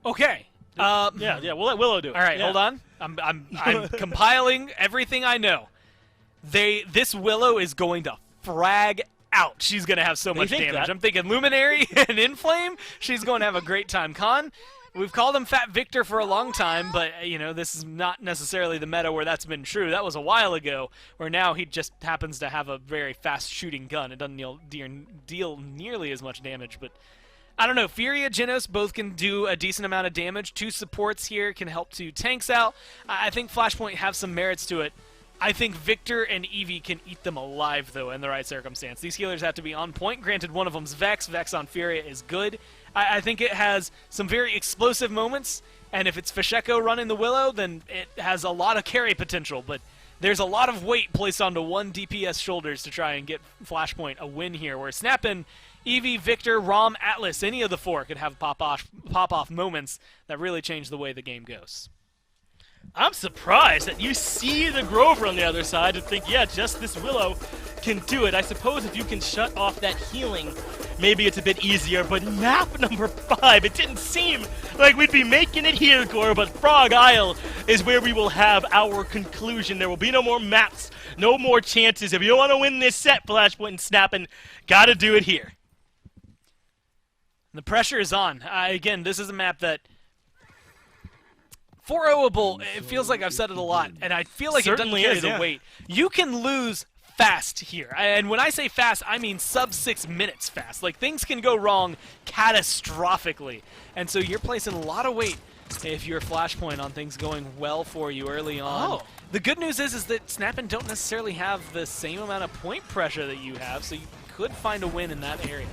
Okay. Yeah, we'll let Willow do it. All right, yeah. hold on. I'm compiling everything I know. This Willow is going to frag out. She's going to have so much damage. That? I'm thinking Luminary and Inflame. She's going to have a great time. Con, we've called him Fat Victor for a long time, but, you know, this is not necessarily the meta where that's been true. That was a while ago, where now he just happens to have a very fast-shooting gun. It doesn't deal nearly as much damage, but I don't know. Furia, Genos both can do a decent amount of damage. 2 supports here can help 2 tanks out. I think Flashpoint have some merits to it. I think Victor and Eevee can eat them alive, though, in the right circumstance. These healers have to be on point. Granted, one of them's Vex. Vex on Furia is good. I think it has some very explosive moments, and if it's Fasheko running the Willow, then it has a lot of carry potential, but there's a lot of weight placed onto one DPS shoulders to try and get Flashpoint a win here, where SnapAnd, Eevee, Victor, Rom, Atlas, any of the 4 could have pop-off moments that really change the way the game goes. I'm surprised that you see the Grover on the other side and think, yeah, just this Willow can do it. I suppose if you can shut off that healing, maybe it's a bit easier, but map number 5, it didn't seem like we'd be making it here, Gore, but Frog Isle is where we will have our conclusion. There will be no more maps, no more chances. If you want to win this set, Flashpoint and SnapAnd, gotta do it here. The pressure is on. Again, this is a map that 4-0-able, it feels like I've said it a lot, and I feel like Certainly it doesn't carry is, the weight. You can lose fast here, and when I say fast, I mean sub 6 minutes fast. Like, things can go wrong catastrophically, and so you're placing a lot of weight if you're Flashpoint on things going well for you early on. Oh. The good news is that SnapAnd don't necessarily have the same amount of point pressure that you have, so you could find a win in that area.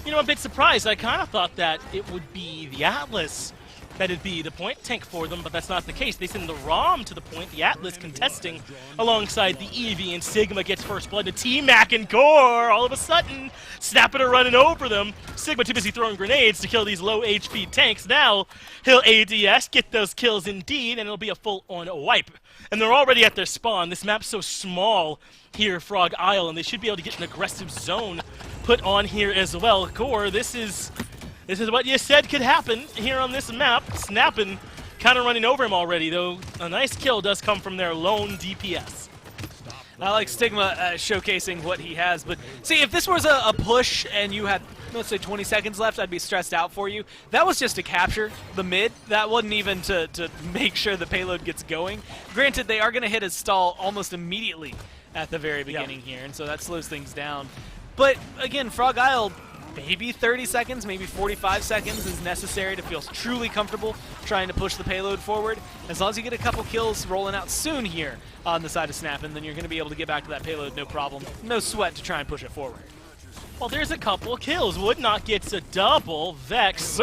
You know, I'm a bit surprised. I kind of thought that it would be the Atlas that'd be the point tank for them, but that's not the case. They send the Rom to the point, the Atlas contesting alongside the Eevee, and Sigma gets first blood to T-Mac and Gore. All of a sudden, SnapAnd are running over them. Sigma too busy throwing grenades to kill these low HP tanks. Now, he'll ADS, get those kills indeed, and it'll be a full-on wipe. And they're already at their spawn. This map's so small here, Frog Isle, and they should be able to get an aggressive zone put on here as well. Gore, this is what you said could happen here on this map. SnapAnd kind of running over him already, though a nice kill does come from their lone DPS. I like Stigma showcasing what he has, but see, if this was a push and you had, let's say, 20 seconds left, I'd be stressed out for you. That was just to capture the mid. That wasn't even to make sure the payload gets going. Granted, they are going to hit his stall almost immediately at the very beginning here, and so that slows things down. But again, Frog Isle, maybe 30 seconds, maybe 45 seconds is necessary to feel truly comfortable trying to push the payload forward. As long as you get a couple kills rolling out soon here on the side of SnapAnd, then you're going to be able to get back to that payload no problem. No sweat to try and push it forward. Well, there's a couple kills. Would not gets a double. Vex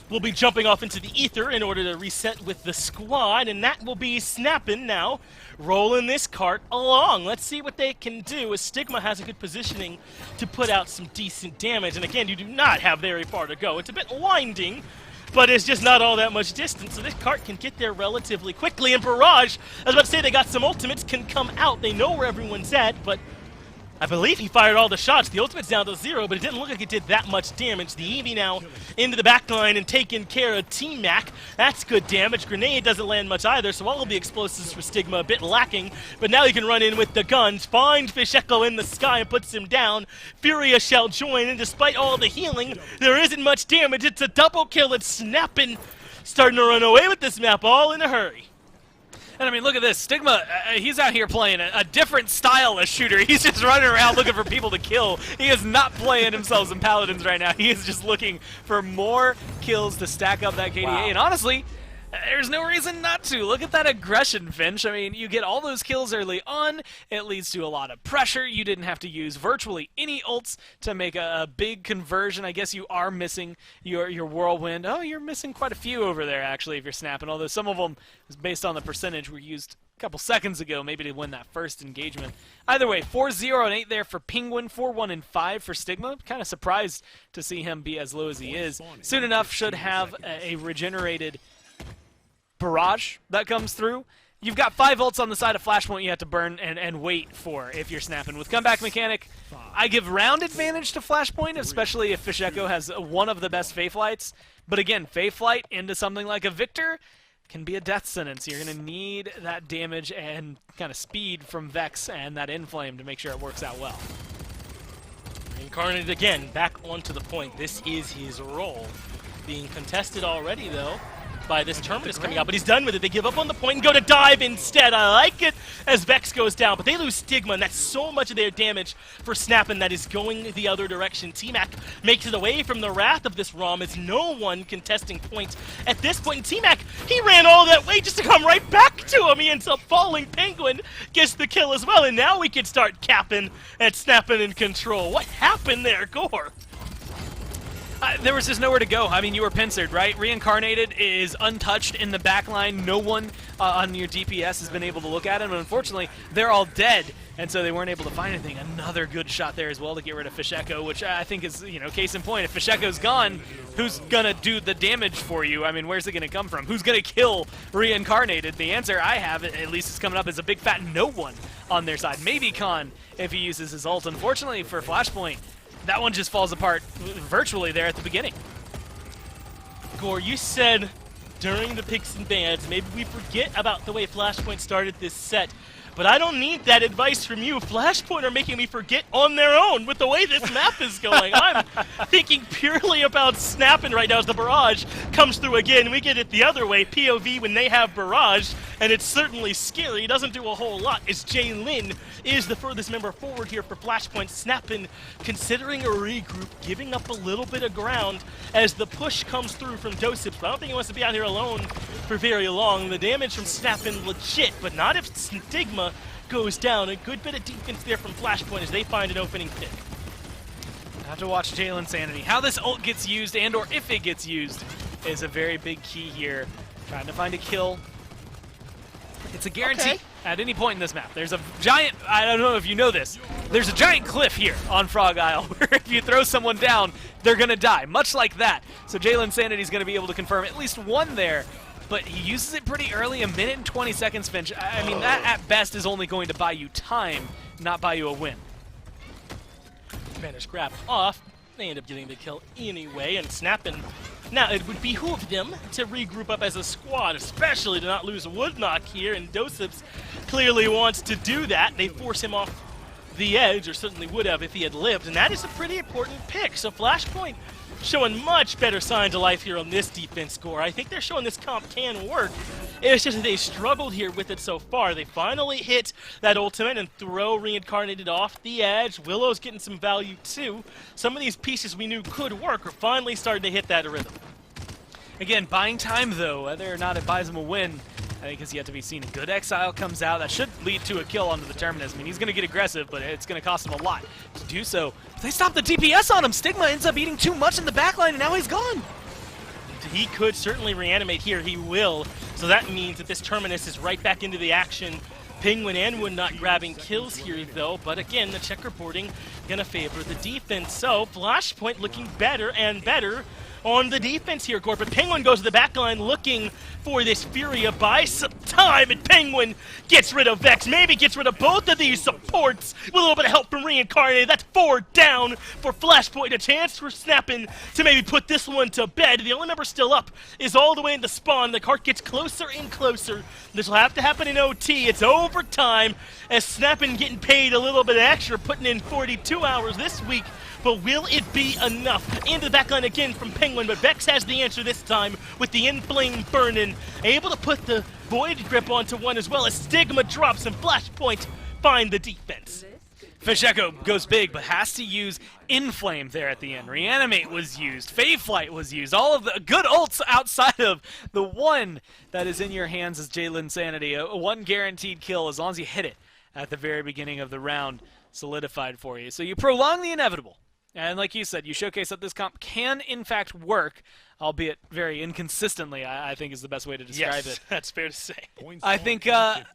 will be jumping off into the ether in order to reset with the squad, and that will be SnapAnd now rolling this cart along. Let's see what they can do, as Stigma has a good positioning to put out some decent damage. And again, you do not have very far to go. It's a bit winding, but it's just not all that much distance, so this cart can get there relatively quickly. And Barrage, I was about to say, they got some ultimates, can come out. They know where everyone's at, but I believe he fired all the shots. The ultimate's down to 0, but it didn't look like it did that much damage. The Eevee now into the backline and taking care of T-Mac. That's good damage. Grenade doesn't land much either, so all of the explosives for Stigma a bit lacking. But now he can run in with the guns, find Fasheko in the sky and puts him down. Furia shall join, and despite all the healing, there isn't much damage. It's a double kill. It's SnapAnd starting to run away with this map all in a hurry. And I mean, look at this. Stigma, he's out here playing a different style of shooter. He's just running around looking for people to kill. He is not playing himself in Paladins right now. He is just looking for more kills to stack up that KDA. Wow. And honestly, There's no reason not to. Look at that aggression, Finch. I mean, you get all those kills early on. It leads to a lot of pressure. You didn't have to use virtually any ults to make a big conversion. I guess you are missing your whirlwind. Oh, you're missing quite a few over there, actually, if you're snapping. Although some of them, based on the percentage, were used a couple seconds ago, maybe to win that first engagement. Either way, 4-0 and 8 there for Penguin, 4-1 and 5 for Stigma. Kind of surprised to see him be as low as he is. Soon enough, should have a regenerated barrage that comes through. You've got 5 ults on the side of Flashpoint you have to burn and wait for if you're snapping. With comeback mechanic, I give round advantage to Flashpoint, especially if Fish Echo has one of the best Fae Flights. But again, Fae Flight into something like a Victor can be a death sentence. You're going to need that damage and kind of speed from Vex and that Inflame to make sure it works out well. Incarnate again, back onto the point. This is his role. Being contested already, though, by this Terminus coming out, but he's done with it. They give up on the point and go to dive instead. I like it as Vex goes down, but they lose Stigma, and that's so much of their damage for SnapAnd that is going the other direction. T-Mac makes it away from the wrath of this ROM as no one contesting points at this point. And T-Mac, he ran all that way just to come right back to him. He ends up falling. Penguin gets the kill as well, and now we can start capping at SnapAnd in control. What happened there, Gore? There was just nowhere to go. I mean, you were pincered, right? Reincarnated is untouched in the backline. No one on your DPS has been able to look at him, and unfortunately, they're all dead, and so they weren't able to find anything. Another good shot there as well to get rid of Fish Echo, which I think is, you know, case in point. If Fish Echo's gone, who's gonna do the damage for you? I mean, where's it gonna come from? Who's gonna kill Reincarnated? The answer I have, at least is coming up, is a big fat no one on their side. Maybe Khan if he uses his ult. Unfortunately for Flashpoint, that one just falls apart virtually there at the beginning. Gore, you said during the picks and bans, maybe we forget about the way Flashpoint started this set, but I don't need that advice from you. Flashpoint are making me forget on their own with the way this map is going. I'm thinking purely about SnapAnd right now as the barrage comes through again. We get it the other way, POV when they have barrage, and it's certainly scary. It doesn't do a whole lot as Jay Lin is the furthest member forward here for Flashpoint. SnapAnd considering a regroup, giving up a little bit of ground as the push comes through from Dosips. I don't think he wants to be out here alone for very long. The damage from SnapAnd legit, but not if Stigma goes down. A good bit of defense there from Flashpoint as they find an opening pick. I have to watch Jalen's sanity. How this ult gets used and or if it gets used is a very big key here. Trying to find a kill. It's a guarantee at any point in this map. There's a giant, I don't know if you know this, there's a giant cliff here on Frog Isle where if you throw someone down, they're going to die, much like that. So Jalen's sanity is going to be able to confirm at least one there. But he uses it pretty early, a minute and 20 seconds, Finch. I mean, that at best is only going to buy you time, not buy you a win. Managed grab off. They end up getting the kill anyway, and SnapAnd. Now, it would behoove them to regroup up as a squad, especially to not lose Woodknock here, and Dosips clearly wants to do that. They force him off the edge, or certainly would have if he had lived, and that is a pretty important pick. So Flashpoint showing much better signs of life here on this defense score. I think they're showing this comp can work. It's just that they struggled here with it so far. They finally hit that ultimate and throw Reincarnated off the edge. Willow's getting some value too. Some of these pieces we knew could work are finally starting to hit that rhythm. Again, buying time though, whether or not it buys him a win, I think is yet to be seen. A good exile comes out. That should lead to a kill onto the Terminus. I mean, he's going to get aggressive, but it's going to cost him a lot to do so. They stop the DPS on him. Stigma ends up eating too much in the backline, and now he's gone. He could certainly reanimate here. He will. So that means that this Terminus is right back into the action. Penguin and Woodknock grabbing kills here, though. But again, the checkerboarding going to favor the defense. So Flashpoint looking better and better on the defense here, Gore. But Penguin goes to the backline looking for this Furia, buys some time, and Penguin gets rid of Vex, maybe gets rid of both of these supports with a little bit of help from Reincarnated. That's 4 down for Flashpoint. A chance for SnapAnd to maybe put this one to bed. The only member still up is all the way into spawn. The cart gets closer and closer. This will have to happen in OT. It's overtime as SnapAnd getting paid a little bit extra, putting in 42 hours this week. But will it be enough? Into the backline again from Penguin, but Vex has the answer this time with the Inflame burning. Able to put the Void Grip onto one as well as Stigma drops and Flashpoint find the defense. Fish Echo goes big, but has to use Inflame there at the end. Reanimate was used. Fade Flight was used. All of the good ults outside of the one that is in your hands is Jalen Sanity. A one guaranteed kill as long as you hit it at the very beginning of the round solidified for you. So you prolong the inevitable. And like you said, you showcase that this comp can, in fact, work, albeit very inconsistently, I think is the best way to describe it. That's fair to say. I think, I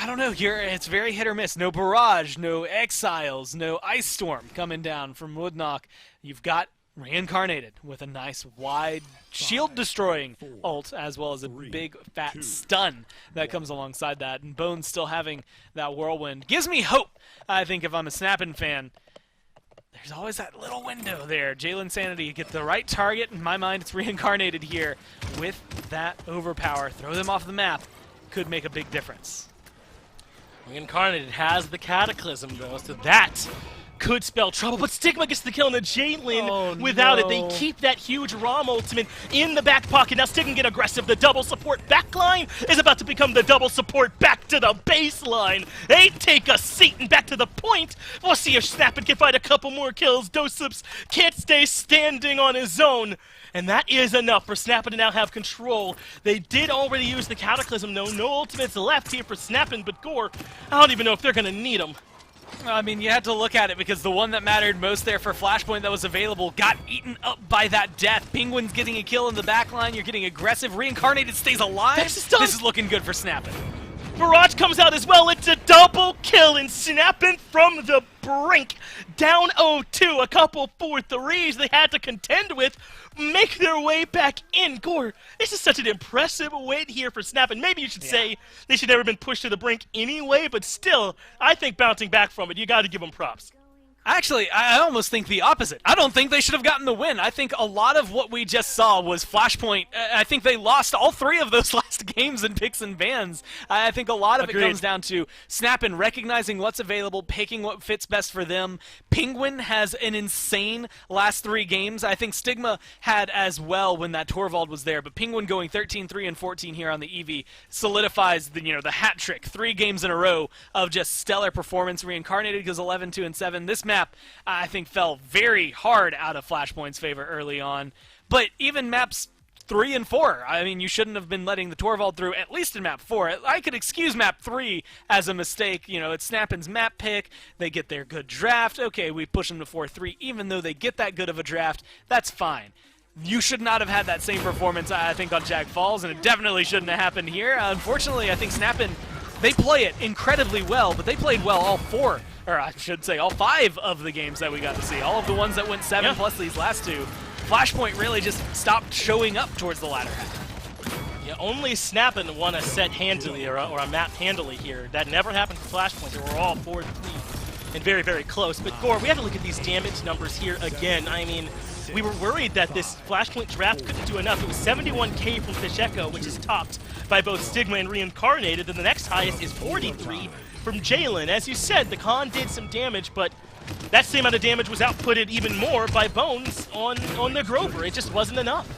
don't know, it's very hit or miss. No Barrage, no Exiles, no Ice Storm coming down from Woodknock. You've got Reincarnated with a nice wide shield-destroying ult, as well as a big, fat stun that comes alongside that. And Bones still having that whirlwind. Gives me hope, I think, if I'm a SnapAnd fan. There's always that little window there. Jalen Sanity, get the right target. In my mind, it's Reincarnated here with that overpower. Throw them off the map. Could make a big difference. Reincarnated has the Cataclysm, though, so that could spell trouble. But Stigma gets the kill on the Jalen without it. They keep that huge ROM ultimate in the back pocket. Now Stig can get aggressive. The double support backline is about to become the double support back to the baseline. They take a seat and back to the point. We'll see if SnapAnd can find a couple more kills. Dosips can't stay standing on his own. And that is enough for SnapAnd to now have control. They did already use the Cataclysm, though. No ultimates left here for SnapAnd, but Gore, I don't even know if they're going to need them. I mean, you had to look at it because the one that mattered most there for Flashpoint that was available got eaten up by that death. Penguin's getting a kill in the backline. You're getting aggressive. Reincarnated stays alive. This is looking good for SnapAnd. Barrage comes out as well. It's a double kill, and SnapAnd from the brink. Down 0-2, a couple 4-3s they had to contend with, make their way back in. Gore, this is such an impressive win here for SnapAnd. Maybe you should say they should never been pushed to the brink anyway, but still, I think bouncing back from it, you got to give them props. Actually, I almost think the opposite. I don't think they should have gotten the win. I think a lot of what we just saw was Flashpoint. I think they lost all three of those last games in picks and bans. I think a lot of it comes down to SnapAnd recognizing what's available, picking what fits best for them. Penguin has an insane last three games. I think Stigma had as well when that Torvald was there, but Penguin going 13-3 and 14 here on the EV solidifies the hat trick. 3 games in a row of just stellar performance. Reincarnated goes 11-2 and 7. This map, I think, fell very hard out of Flashpoint's favor early on. But even maps 3 and 4, I mean, you shouldn't have been letting the Torvald through, at least in map 4. I could excuse map 3 as a mistake. It's SnapAnd's map pick. They get their good draft. Okay, we push them to 4-3. Even though they get that good of a draft, that's fine. You should not have had that same performance, I think, on Jag Falls, and it definitely shouldn't have happened here. Unfortunately, I think SnapAnd, they play it incredibly well, but they played well all 4. Or I should say all 5 of the games that we got to see. All of the ones that went 7 plus these last 2. Flashpoint really just stopped showing up towards the latter half. Yeah, only SnapAnd won a set handily or a map handily here. That never happened for Flashpoint. They were all 4-3 and very, very close. But Gore, we have to look at these damage numbers here again. I mean, we were worried that this Flashpoint draft couldn't do enough. It was 71k from Fish Echo, which is topped by both Stigma and Reincarnated, and the next highest is 43 from Jalen. As you said, the Khan did some damage, but that same amount of damage was outputted even more by Bones on the Grover. It just wasn't enough.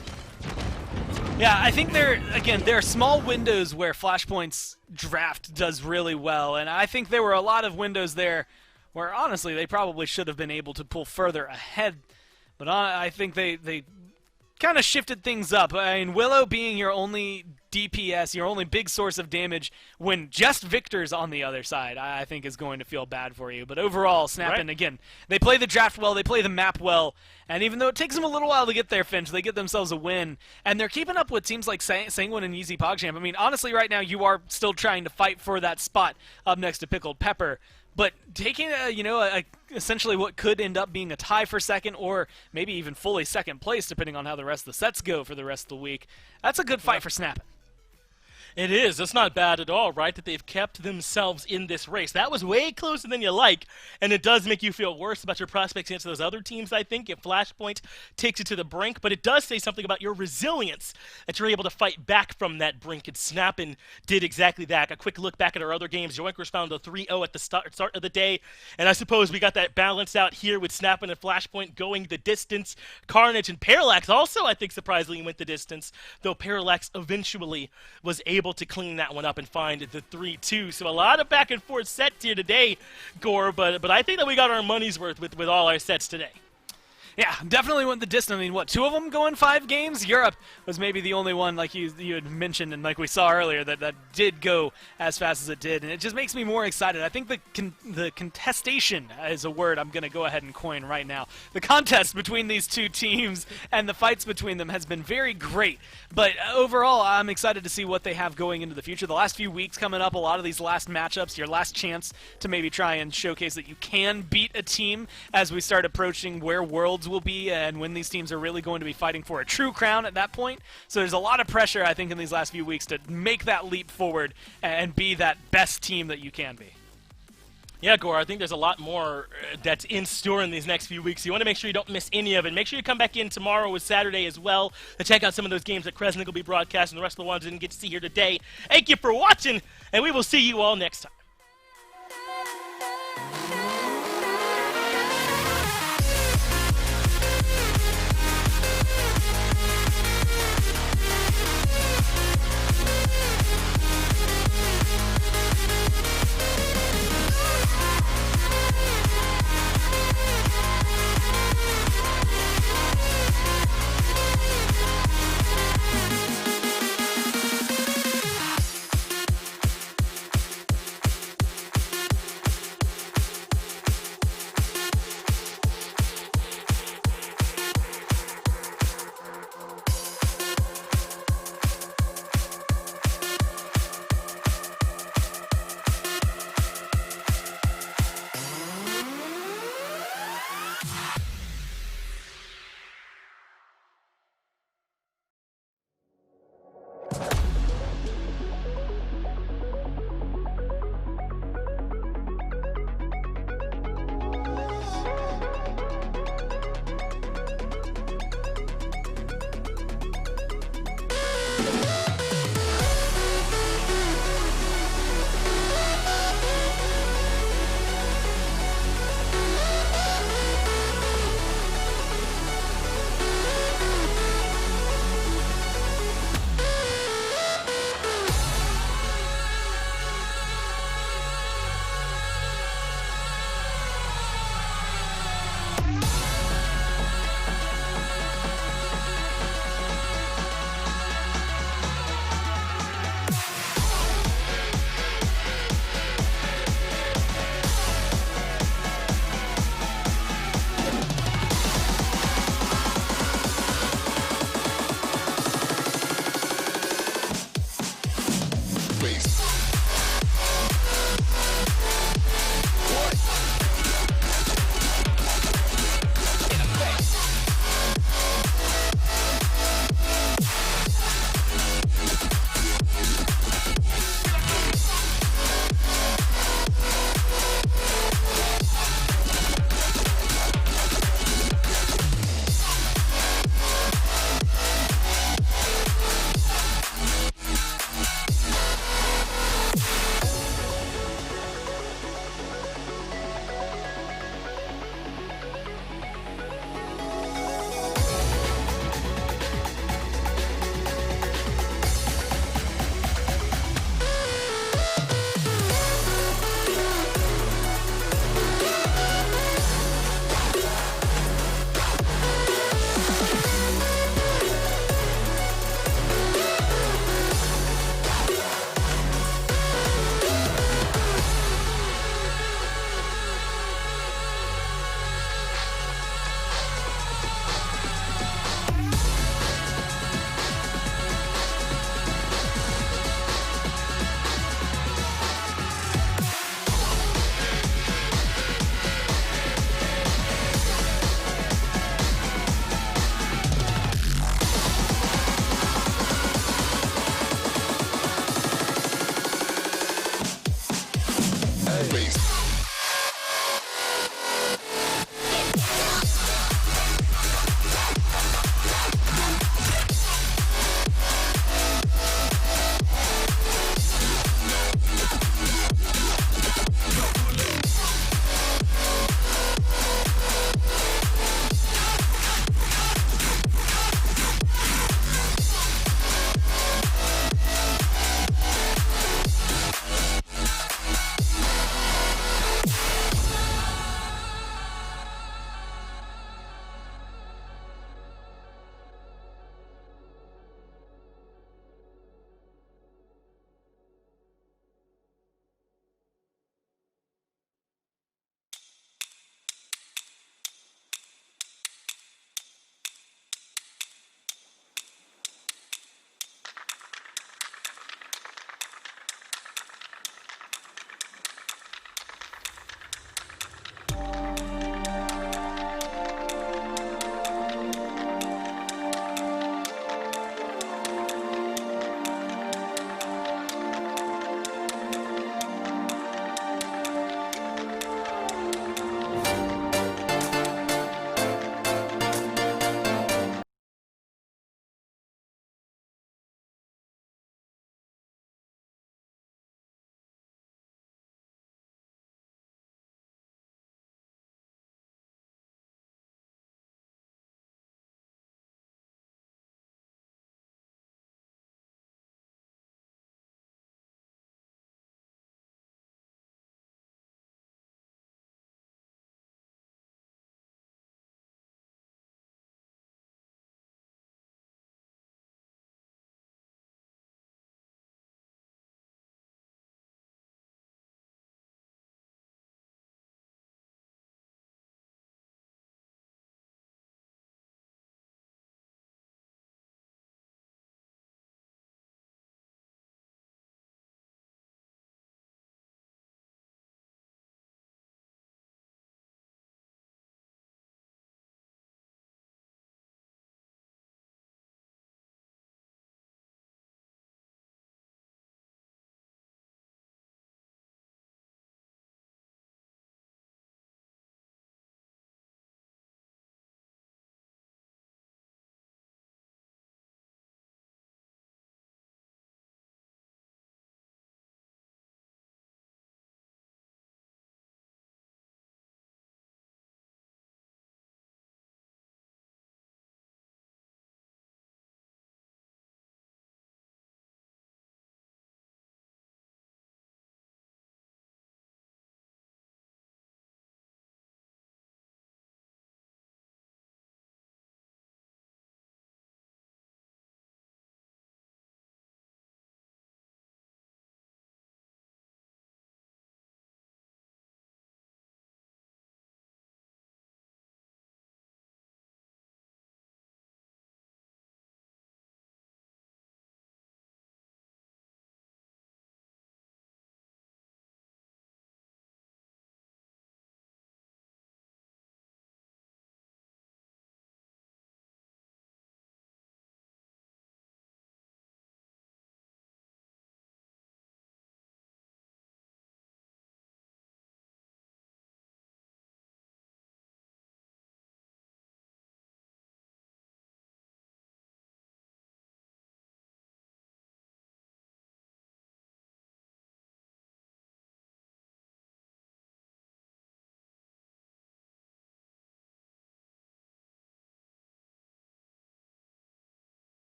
Yeah, I think there are small windows where Flashpoint's draft does really well, and I think there were a lot of windows there where, honestly, they probably should have been able to pull further ahead. But I think they kind of shifted things up. I mean, Willow being your only DPS, your only big source of damage when just Victor's on the other side, I think is going to feel bad for you. But overall, SnapAnd, again, they play the draft well, they play the map well, and even though it takes them a little while to get there, Finch, they get themselves a win. And they're keeping up with teams like Sanguine and Yeezy PogChamp. I mean, honestly, right now, you are still trying to fight for that spot up next to Pickled Pepper. But taking, essentially what could end up being a tie for second or maybe even fully second place, depending on how the rest of the sets go for the rest of the week, that's a good fight for SnapAnd. It is. That's not bad at all, right? That they've kept themselves in this race. That was way closer than you like, and it does make you feel worse about your prospects against those other teams, I think, if Flashpoint takes you to the brink. But it does say something about your resilience, that you're able to fight back from that brink, and SnapAnd did exactly that. A quick look back at our other games. Yoinkers found a 3-0 at the start of the day, and I suppose we got that balance out here with SnapAnd and Flashpoint going the distance. Carnage and Parallax also, I think, surprisingly went the distance, though Parallax eventually was able able to clean that one up and find the 3-2. So a lot of back and forth sets here today, Gore, but I think that we got our money's worth with all our sets today. Yeah, definitely went the distance. I mean, what, 2 of them going 5 games? Europe was maybe the only one, like you had mentioned and like we saw earlier, that did go as fast as it did, and it just makes me more excited. I think the contestation is a word I'm going to go ahead and coin right now. The contest between these 2 teams and the fights between them has been very great, but overall, I'm excited to see what they have going into the future. The last few weeks coming up, a lot of these last matchups, your last chance to maybe try and showcase that you can beat a team as we start approaching where Worlds will be and when these teams are really going to be fighting for a true crown at that point. So there's a lot of pressure, I think, in these last few weeks to make that leap forward and be that best team that you can be. Yeah, Gore, I think there's a lot more that's in store in these next few weeks. You want to make sure you don't miss any of it. Make sure you come back in tomorrow with Saturday as well to check out some of those games that Kresnik will be broadcasting, the rest of the ones we didn't get to see here today. Thank you for watching, and we will see you all next time.